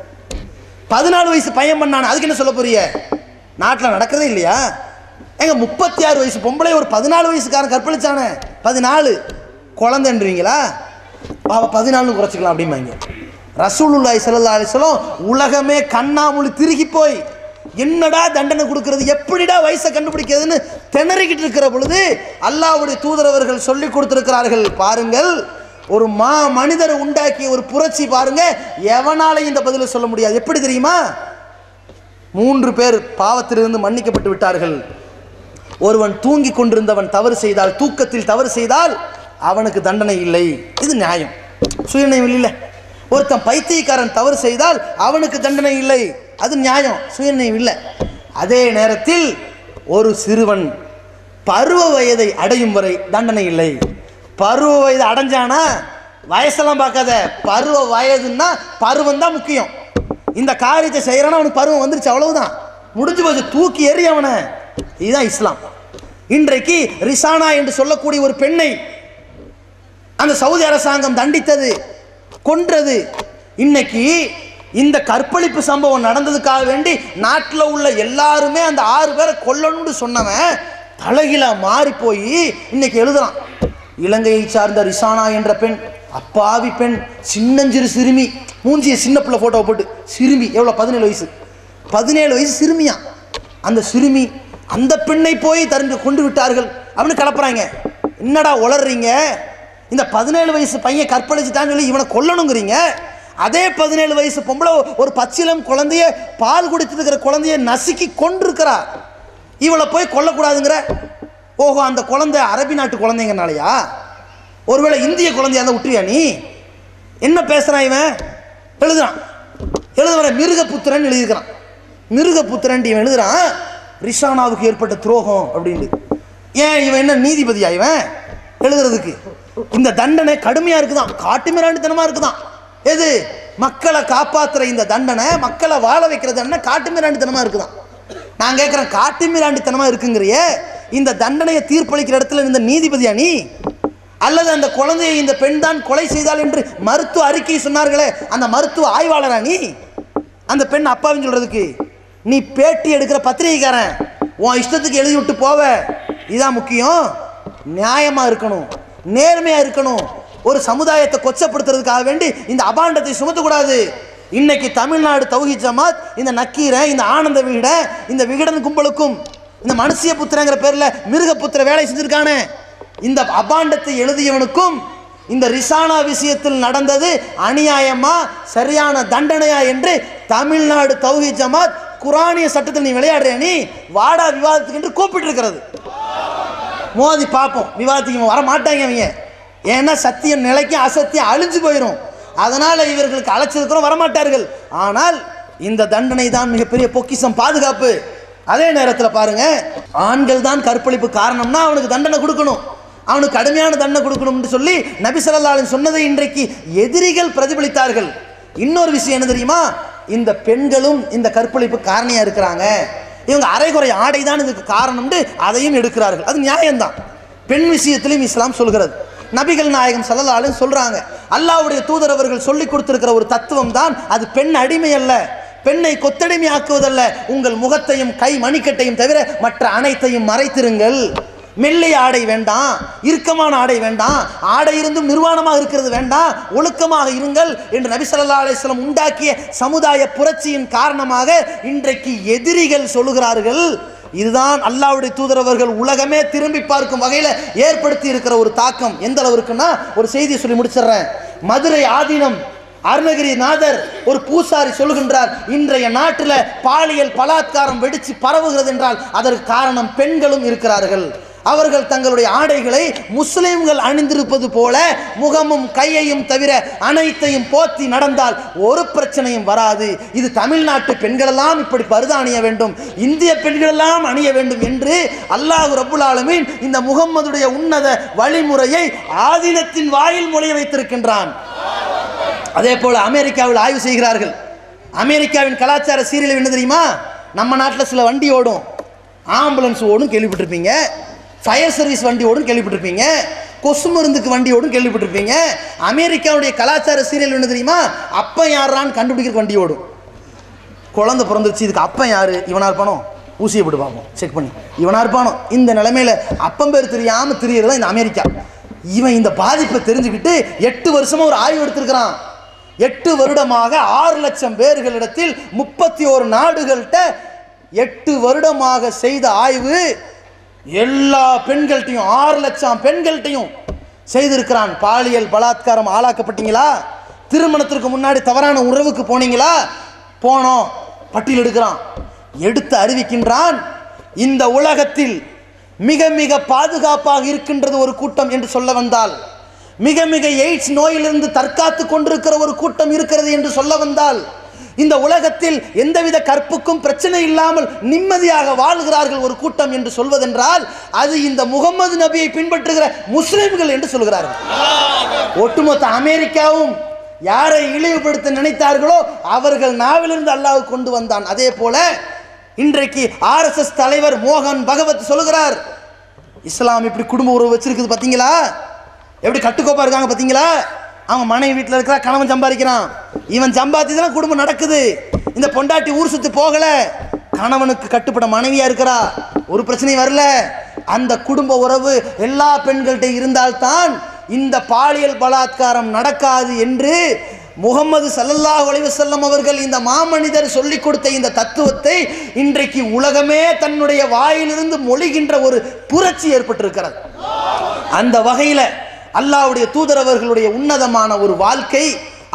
14 வயசு பையன் பண்ணானே, அதுக்கு என்ன சொல்ல போறீங்க? நாட்டில் நடக்கிறதே இல்லையா? எங்க 36 வயசு பொம்பளை ஒரு 14 வயசுக்காரன் கற்பழிச்சானே, 14 குழந்தைன்றீங்களா? 14 குறைச்சிக்கலாம் அப்படிம்பாங்க. ரசூலுல்லாஹி ஸல்லல்லாஹு அலைஹி வஸல்லம் உலகமே கண்ணாமூலி திருகி போய் என்னடா தண்டனை கொடுக்கிறது, எப்படிடா வயசை கண்டுபிடிக்கிறதுன்னு திணறிக்கிட்டு இருக்கிற பொழுது அல்லாஹ்வுடைய தூதரவர்கள் சொல்லி கொடுத்திருக்கிறார்கள். பாருங்கள், ஒரு மனிதரை உண்டாக்கிய ஒரு புரட்சி பாருங்க, எவனாலையும் இந்த பதிலை சொல்ல முடியாது. எப்படி தெரியுமா? 3 பேர் பாவத்திலிருந்து மன்னிக்கப்பட்டு விட்டார்கள். ஒருவன் தூங்கி கொண்டிருந்தவன் தவறு செய்தால், தூக்கத்தில் தவறு செய்தால் அவனுக்கு தண்டனை இல்லை. இது நியாயம், சுயநயம் இல்லை. ஒருத்தன் பைத்தியக்காரன் தவறு செய்தால் அவனுக்கு தண்டனை இல்லை, அது நியாயம், சுயநயம் இல்லை. அதே நேரத்தில் ஒரு சிறுவன் பருவ வயதை அடையும் வரை தண்டனை இல்லை. பருவ வயது அடைஞ்சானா வயசெல்லாம் பார்க்காத, பருவ வயதுன்னா பருவம் தான் முக்கியம். இந்த காரியத்தை செய்யறானா அவனுக்கு பருவம் வந்துருச்சு, அவ்வளவுதான், முடிஞ்சு போச்சு, தூக்கி எறி அவனை. இதுதான் இஸ்லாம். இன்றைக்கு ரிசானா என்று சொல்லக்கூடிய ஒரு பெண்ணை அந்த சவுதி அரசாங்கம் தண்டித்தது, கொன்றது. இன்னைக்கு இந்த கற்பழிப்பு சம்பவம் நடந்ததுக்காக வேண்டி நாட்டில் உள்ள எல்லாருமே அந்த 6 பேரை கொல்லணும்னு சொன்னவன் தலைகிலா மாறி போய் இன்னைக்கு எழுதுறான். இலங்கையை சார்ந்த ரிசானா என்ற பெண், அப்பாவி பெண், சின்னஞ்சிறு சிறுமி, மூஞ்சிய சின்ன பிள்ளை போட்டோ போட்டு சிறுமி, எவ்வளோ? 17 வயசு. 17 வயசு சிறுமியா அந்த சிறுமி. அந்த பெண்ணை போய் தருந்து கொண்டு விட்டார்கள். அவனு கலப்புறாங்க, என்னடா உளறீங்க, இந்த 17 வயசு பையன் கற்பழிச்சுட்டான்னு சொல்லி இவனை கொல்லணுங்கிறீங்க. அதே 17 வயசு பொம்பளை ஒரு பச்சிலம் குழந்தைய, பால் குடித்துட்டு இருக்கிற குழந்தைய நசுக்கி கொண்டிருக்கிறா, இவளை போய் கொல்லக்கூடாதுங்கிற. ஓஹோ, அந்த குழந்தை அரபி நாட்டு குழந்தைங்கனாலயா? ஒருவேளை இந்திய குழந்தையா இருந்தால் விட்டுறியா நீ? என்ன பேசுறான் இவன்? எழுதுறான், எழுதுவர மிருகபுத்திரன் எழுதியிருக்கிறான். மிருகபுத்திரன் இவன் எழுதுறான், ரிசானாவுக்கு ஏற்பட்ட துரோகம் அப்படின்னு. ஏன் இவன் என்ன நீதிபதியா இவன் எழுதுறதுக்கு? இந்த தண்டனை கடுமையா இருக்குதான், காட்டுமிராண்டித்தனமா இருக்குதான். எது? மக்களை காப்பாற்றுற இந்த தண்டனை, மக்களை வாழ வைக்கிற தண்டனை காட்டுமிராண்டித்தனமா இருக்குதான். நான் கேட்குறேன், காட்டுமிராண்டித்தனமா இருக்குங்கிறியே, இந்த தண்டனையை தீர்ப்பளிக்கிற இடத்துல இந்த நீதிபதியா நீ? அல்லது அந்த குழந்தையை இந்த பெண் தான் கொலை செய்தால் என்று மருத்துவ அறிக்கை சொன்னார்களே, அந்த மருத்துவ ஆய்வாளரா நீ? அந்த பெண் அப்பாவின்னு சொல்றதுக்கு நீ பேட்டி எடுக்கிற பத்திரிகைக்காரன், உன் இஷ்டத்துக்கு எழுதி விட்டு போவ. இதுதான் முக்கியம். நியாயமா இருக்கணும், நேர்மையா இருக்கணும். ஒரு சமுதாயத்தை கொச்சப்படுத்துறதுக்காக வேண்டி இந்த அபாண்டத்தை சுமத்தக்கூடாது. இன்னைக்கு தமிழ்நாடு தௌஹீத் ஜமாத் இந்த நக்கீரை, இந்த ஆனந்த விகட, இந்த விகடன் கும்பலுக்கும் இந்த மனுஷிய புத்திரங்கிற பேர்ல மிருகபுத்திர வேலை செஞ்சிருக்கானே, இந்த அபாண்டத்தை எழுதியவனுக்கும் இந்த ரிசானா விஷயத்தில் நடந்தது அநியாயமா சரியான தண்டனையா என்று தமிழ்நாடு தௌஹீத் ஜமாத் குரானிய சட்டத்தில் நீ விளையாடுற, நீ வாடா விவாதத்துக்கு என்று கூப்பிட்டு இருக்கிறது. மோதி பார்ப்போம், விவாதத்துக்கு வர மாட்டாங்க அவங்க. ஏன்னா சத்தியம் நிலைக்கும் அசத்தியம் அழிஞ்சு போயிடும். அதனால இவர்களுக்கு அழைச்சிருக்கிறோம், வரமாட்டார்கள். ஆனால் இந்த தண்டனை தான் மிகப்பெரிய பொக்கிஷம், பாதுகாப்பு. அதே நேரத்தில் பாருங்க, ஆண்கள் தான் கற்பழிப்பு காரணம்னா அவனுக்கு தண்டனை கொடுக்கணும், அவனுக்கு கடுமையான தண்டனை கொடுக்கணும்னு சொல்லி நபி ஸல்லல்லாஹு அலைஹி வஸல்லம் சொன்னதை இன்றைக்கு எதிரிகள் பிரதிபலித்தார்கள். இன்னொரு விஷயம் என்ன தெரியுமா? இந்த பெண்களும் இந்த கற்பழிப்பு காரணியா இருக்கிறாங்க, இவங்க அரைகுறை ஆடை தான் இதுக்கு காரணம்னு அதையும் எடுக்கிறார்கள். அது நியாயம்தான். பெண் விஷயத்திலும் இஸ்லாம் சொல்கிறது. நபிகள் நாயகம் ஸல்லல்லாஹு அலைஹி வஸல்லம் சொல்றாங்க, அல்லாஹ்வுடைய தூதர் அவர்கள் சொல்லி கொடுத்திருக்கிற ஒரு தத்துவம் தான் அது. பெண் அடிமை அல்ல, பெண்ணை கொத்தடிமை ஆக்குவதல்ல. உங்கள் முகத்தையும் கை மணிக்கட்டையும் தவிர மற்ற அனைத்தையும் மறைத்திருங்கள். மெல்லிய ஆடை வேண்டாம், இறுக்கமான ஆடை வேண்டாம், ஆடை இருந்தும் நிர்வாணமாக இருக்கிறது வேண்டாம், ஒழுக்கமாக இருங்கள் என்று நபி ஸல்லல்லாஹு அலைஹி வஸல்லம் உண்டாக்கிய சமுதாய புரட்சியின் காரணமாக இன்றைக்கு எதிரிகள் சொல்லுகிறார்கள், இதுதான் அல்லாஹ்வுடைய தூதர் அவர்கள் உலகமே திரும்பி பார்க்கும் வகையில் ஏற்படுத்தி இருக்கிற ஒரு தாக்கம். எந்த அளவுக்குன்னா, ஒரு செய்தியை சொல்லி முடிச்சிடுறேன். மதுரை ஆதீனம் அருணகிரிநாதர் ஒரு பூசாரி சொல்லுகின்றார், இன்றைய நாட்டில் பாலியல் பலாத்காரம் வெடிச்சு பரவுகிறது என்றால் அதற்கு காரணம் பெண்களும் இருக்கிறார்கள். அவர்கள் தங்களுடைய ஆடைகளை முஸ்லிம்கள் அணிந்திருப்பது போல முகமும் கையையும் தவிர அனைத்தையும் போத்தி நடந்தால் ஒரு பிரச்சனையும் வராது. இது தமிழ்நாட்டு பெண்களெல்லாம் இப்படி பருதா அணிய வேண்டும், இந்திய பெண்களெல்லாம் அணிய வேண்டும் என்று அல்லாஹ் ரப்புல் ஆலமீன் இந்த முகம்மதுடைய உன்னத வழிமுறையை ஆதீனத்தின் வாயில் மொழிய வைத்திருக்கின்றான். அதே போல அமெரிக்காவில் ஆய்வு செய்கிறார்கள். அமெரிக்காவின் கலாச்சார சீரியல் என்ன தெரியுமா? நம்ம நாட்டில் சில வண்டி ஓடும், ஆம்புலன்ஸ் ஓடும் கேள்விப்பட்டிருப்பீங்க, ஃபயர் சர்வீஸ் வண்டி ஓடும் கேள்விப்பட்டிருப்பீங்க, கொசு மருந்துக்கு வண்டி ஓடும் கேள்விப்பட்டிருப்பீங்க. அமெரிக்காவுடைய கலாச்சார சீரியல் என்ன தெரியுமா? அப்பன் யாரான்னு கண்டுபிடிக்கிற வண்டி ஓடும். குழந்தை பிறந்துருச்சு, இதுக்கு அப்பன் யாரு, இவனா இருப்பானோ, ஊசியை போட்டு பார்ப்போம் செக் பண்ணி, இவனா இருப்பானோ. இந்த நிலைமையில அப்பன் பேர் தெரியாமல் திரியறது தான் இந்த அமெரிக்கா. இவன் இந்த பாதிப்பை தெரிஞ்சுக்கிட்டு 8 வருஷமா ஒரு ஆய்வு எடுத்திருக்கிறான். 8 வருடமாக 6 லட்சம் பேர்களிடத்தில் 31 நாடுகள்கிட்ட 8 வருடமாக செய்த ஆய்வு எல்லா பெண்கள்கிட்டையும் 6 லட்சம் பெண்கள்கிட்டையும் செய்திருக்கிறான். பாலியல் பலாத்காரம் ஆளாக்கப்பட்டீங்களா? திருமணத்திற்கு முன்னாடி தவறான உறவுக்கு போனீங்களா? போனோம், பட்டியல் எடுக்கிறான். எடுத்து அறிவிக்கின்றான், இந்த உலகத்தில் மிக மிக பாதுகாப்பாக இருக்கின்றது ஒரு கூட்டம் என்று சொல்ல வந்தால், மிக மிக எய்ட்ஸ் நோயிலிருந்து தற்காத்து கொண்டிருக்கிற ஒரு கூட்டம் இருக்கிறது என்று சொல்ல வந்தால், இந்த உலகத்தில் எந்தவித கற்புக்கும் பிரச்சனை இல்லாமல் நிம்மதியாக வாழ்கிறார்கள் ஒரு கூட்டம் என்று சொல்வதென்றால் அது இந்த முகம்மது நபியை பின்பற்றுகிற முஸ்லிம்கள் என்று சொல்கிறார்கள். ஒட்டுமொத்த அமெரிக்காவும் யாரை இழிவுபடுத்த நினைத்தார்களோ அவர்கள் நாவிலிருந்து அல்லாஹ் கொண்டு வந்தான். அதே போல இன்றைக்கு RSS தலைவர் மோகன் பகவத் சொல்கிறார், இஸ்லாம் இப்படி குடும்ப உறவு வச்சிருக்குது பார்த்தீங்களா, எப்படி கட்டுக்கோப்பா இருக்காங்க பார்த்தீங்களா, அவங்க மனைவி வீட்டில் இருக்கிறா, கணவன் சம்பாதிக்கிறான், இவன் சம்பாதிதான் குடும்பம் நடக்குது. இந்த பொண்டாட்டி ஊர் சுற்றி போகல, கணவனுக்கு கட்டுப்பட மனைவியா இருக்கிறா, ஒரு பிரச்சனையும் வரல. அந்த குடும்ப உறவு எல்லா பெண்கள்கிட்ட இருந்தால்தான் இந்த பாலியல் பலாத்காரம் நடக்காது என்று முகமது ஸல்லல்லாஹு அலைஹி வஸல்லம் அவர்கள் இந்த மாமனிதர் சொல்லிக் கொடுத்த இந்த தத்துவத்தை இன்றைக்கு உலகமே தன்னுடைய வாயிலிருந்து மொழிகின்ற ஒரு புரட்சி ஏற்பட்டிருக்கிறது. அந்த வகையில் அல்லாஹ்வுடைய தூதர் அவர்களுடைய உன்னதமான ஒரு வாழ்க்கை,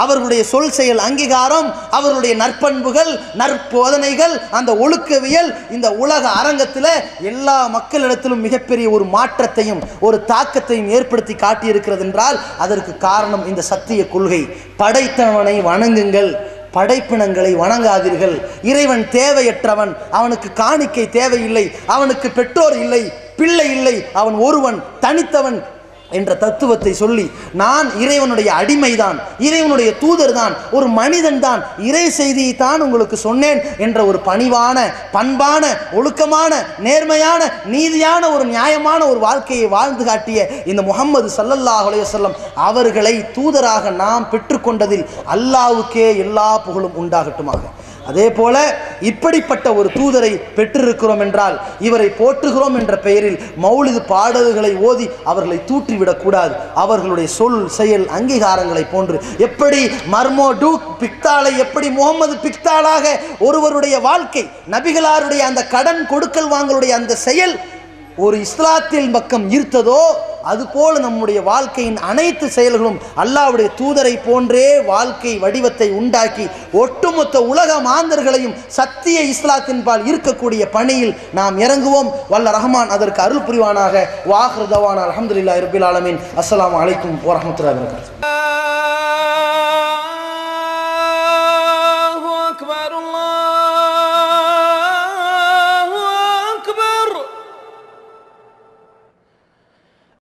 அவர்களுடைய சொல் செயல் அங்கீகாரம், அவர்களுடைய நற்பண்புகள், நற்போதனைகள், அந்த ஒழுக்கவியல் இந்த உலக அரங்கத்தில் எல்லா மக்களிடத்திலும் மிகப்பெரிய ஒரு மாற்றத்தையும் ஒரு தாக்கத்தையும் ஏற்படுத்தி காட்டியிருக்கிறது என்றால் அதற்கு காரணம் இந்த சத்திய கொள்கை. படைத்தவனை வணங்குங்கள், படைப்பினங்களை வணங்காதீர்கள். இறைவன் தேவையற்றவன், அவனுக்கு காணிக்கை தேவையில்லை, அவனுக்கு பெற்றோர் இல்லை, பிள்ளை இல்லை, அவன் ஒருவன் தனித்தவன் என்ற தத்துவத்தை சொல்லி நான் இறைவனுடைய அடிமைதான், இறைவனுடைய தூதர் தான், ஒரு மனிதன் தான், இறை செய்தியை தான் உங்களுக்கு சொன்னேன் என்ற ஒரு பணிவான, பண்பான, ஒழுக்கமான, நேர்மையான, நீதியான, ஒரு நியாயமான ஒரு வாழ்க்கையை வாழ்ந்து காட்டிய இந்த முஹம்மது ஸல்லல்லாஹு அலைஹி வஸல்லம் அவர்களை தூதராக நாம் பெற்றுக்கொண்டதில் அல்லாஹ்வுக்கே எல்லா புகழும் உண்டாகட்டுமாக. அதே போல இப்படிப்பட்ட ஒரு தூதரை பெற்றிருக்கிறோம் என்றால் இவரை போற்றுகிறோம் என்ற பெயரில் மௌலிது பாடல்களை ஓதி அவர்களை தூற்றிவிடக்கூடாது. அவர்களுடைய சொல் செயல் அங்கீகாரங்களை போன்று எப்படி மர்மோ டூக் பிக்தாலை எப்படி முகமது பிக்தாலாக ஒருவருடைய வாழ்க்கை, நபிகளாருடைய அந்த கடன் கொடுக்கல் வாங்கலுடைய அந்த செயல் ஒரு இஸ்லாத்தின் பக்கம் ஈர்த்ததோ அதுபோல நம்முடைய வாழ்க்கையின் அனைத்து செயல்களும் அல்லாஹ்வுடைய தூதரை போன்றே வாழ்க்கை வடிவத்தை உண்டாக்கி ஒட்டுமொத்த உலக மாந்தர்களையும் சத்திய இஸ்லாத்தின் பால் இருக்கக்கூடிய பணியில் நாம் இறங்குவோம். வல்ல ரஹ்மான் அதற்கு அருள் புரிவானாக. வாஹிரு தவானா அல்ஹம்துலில்லாஹி ரப்பில் ஆலமீன். அஸ்ஸலாமு அலைக்கும் வரஹ்மத்துல்லாஹி வபரகாத்துஹு.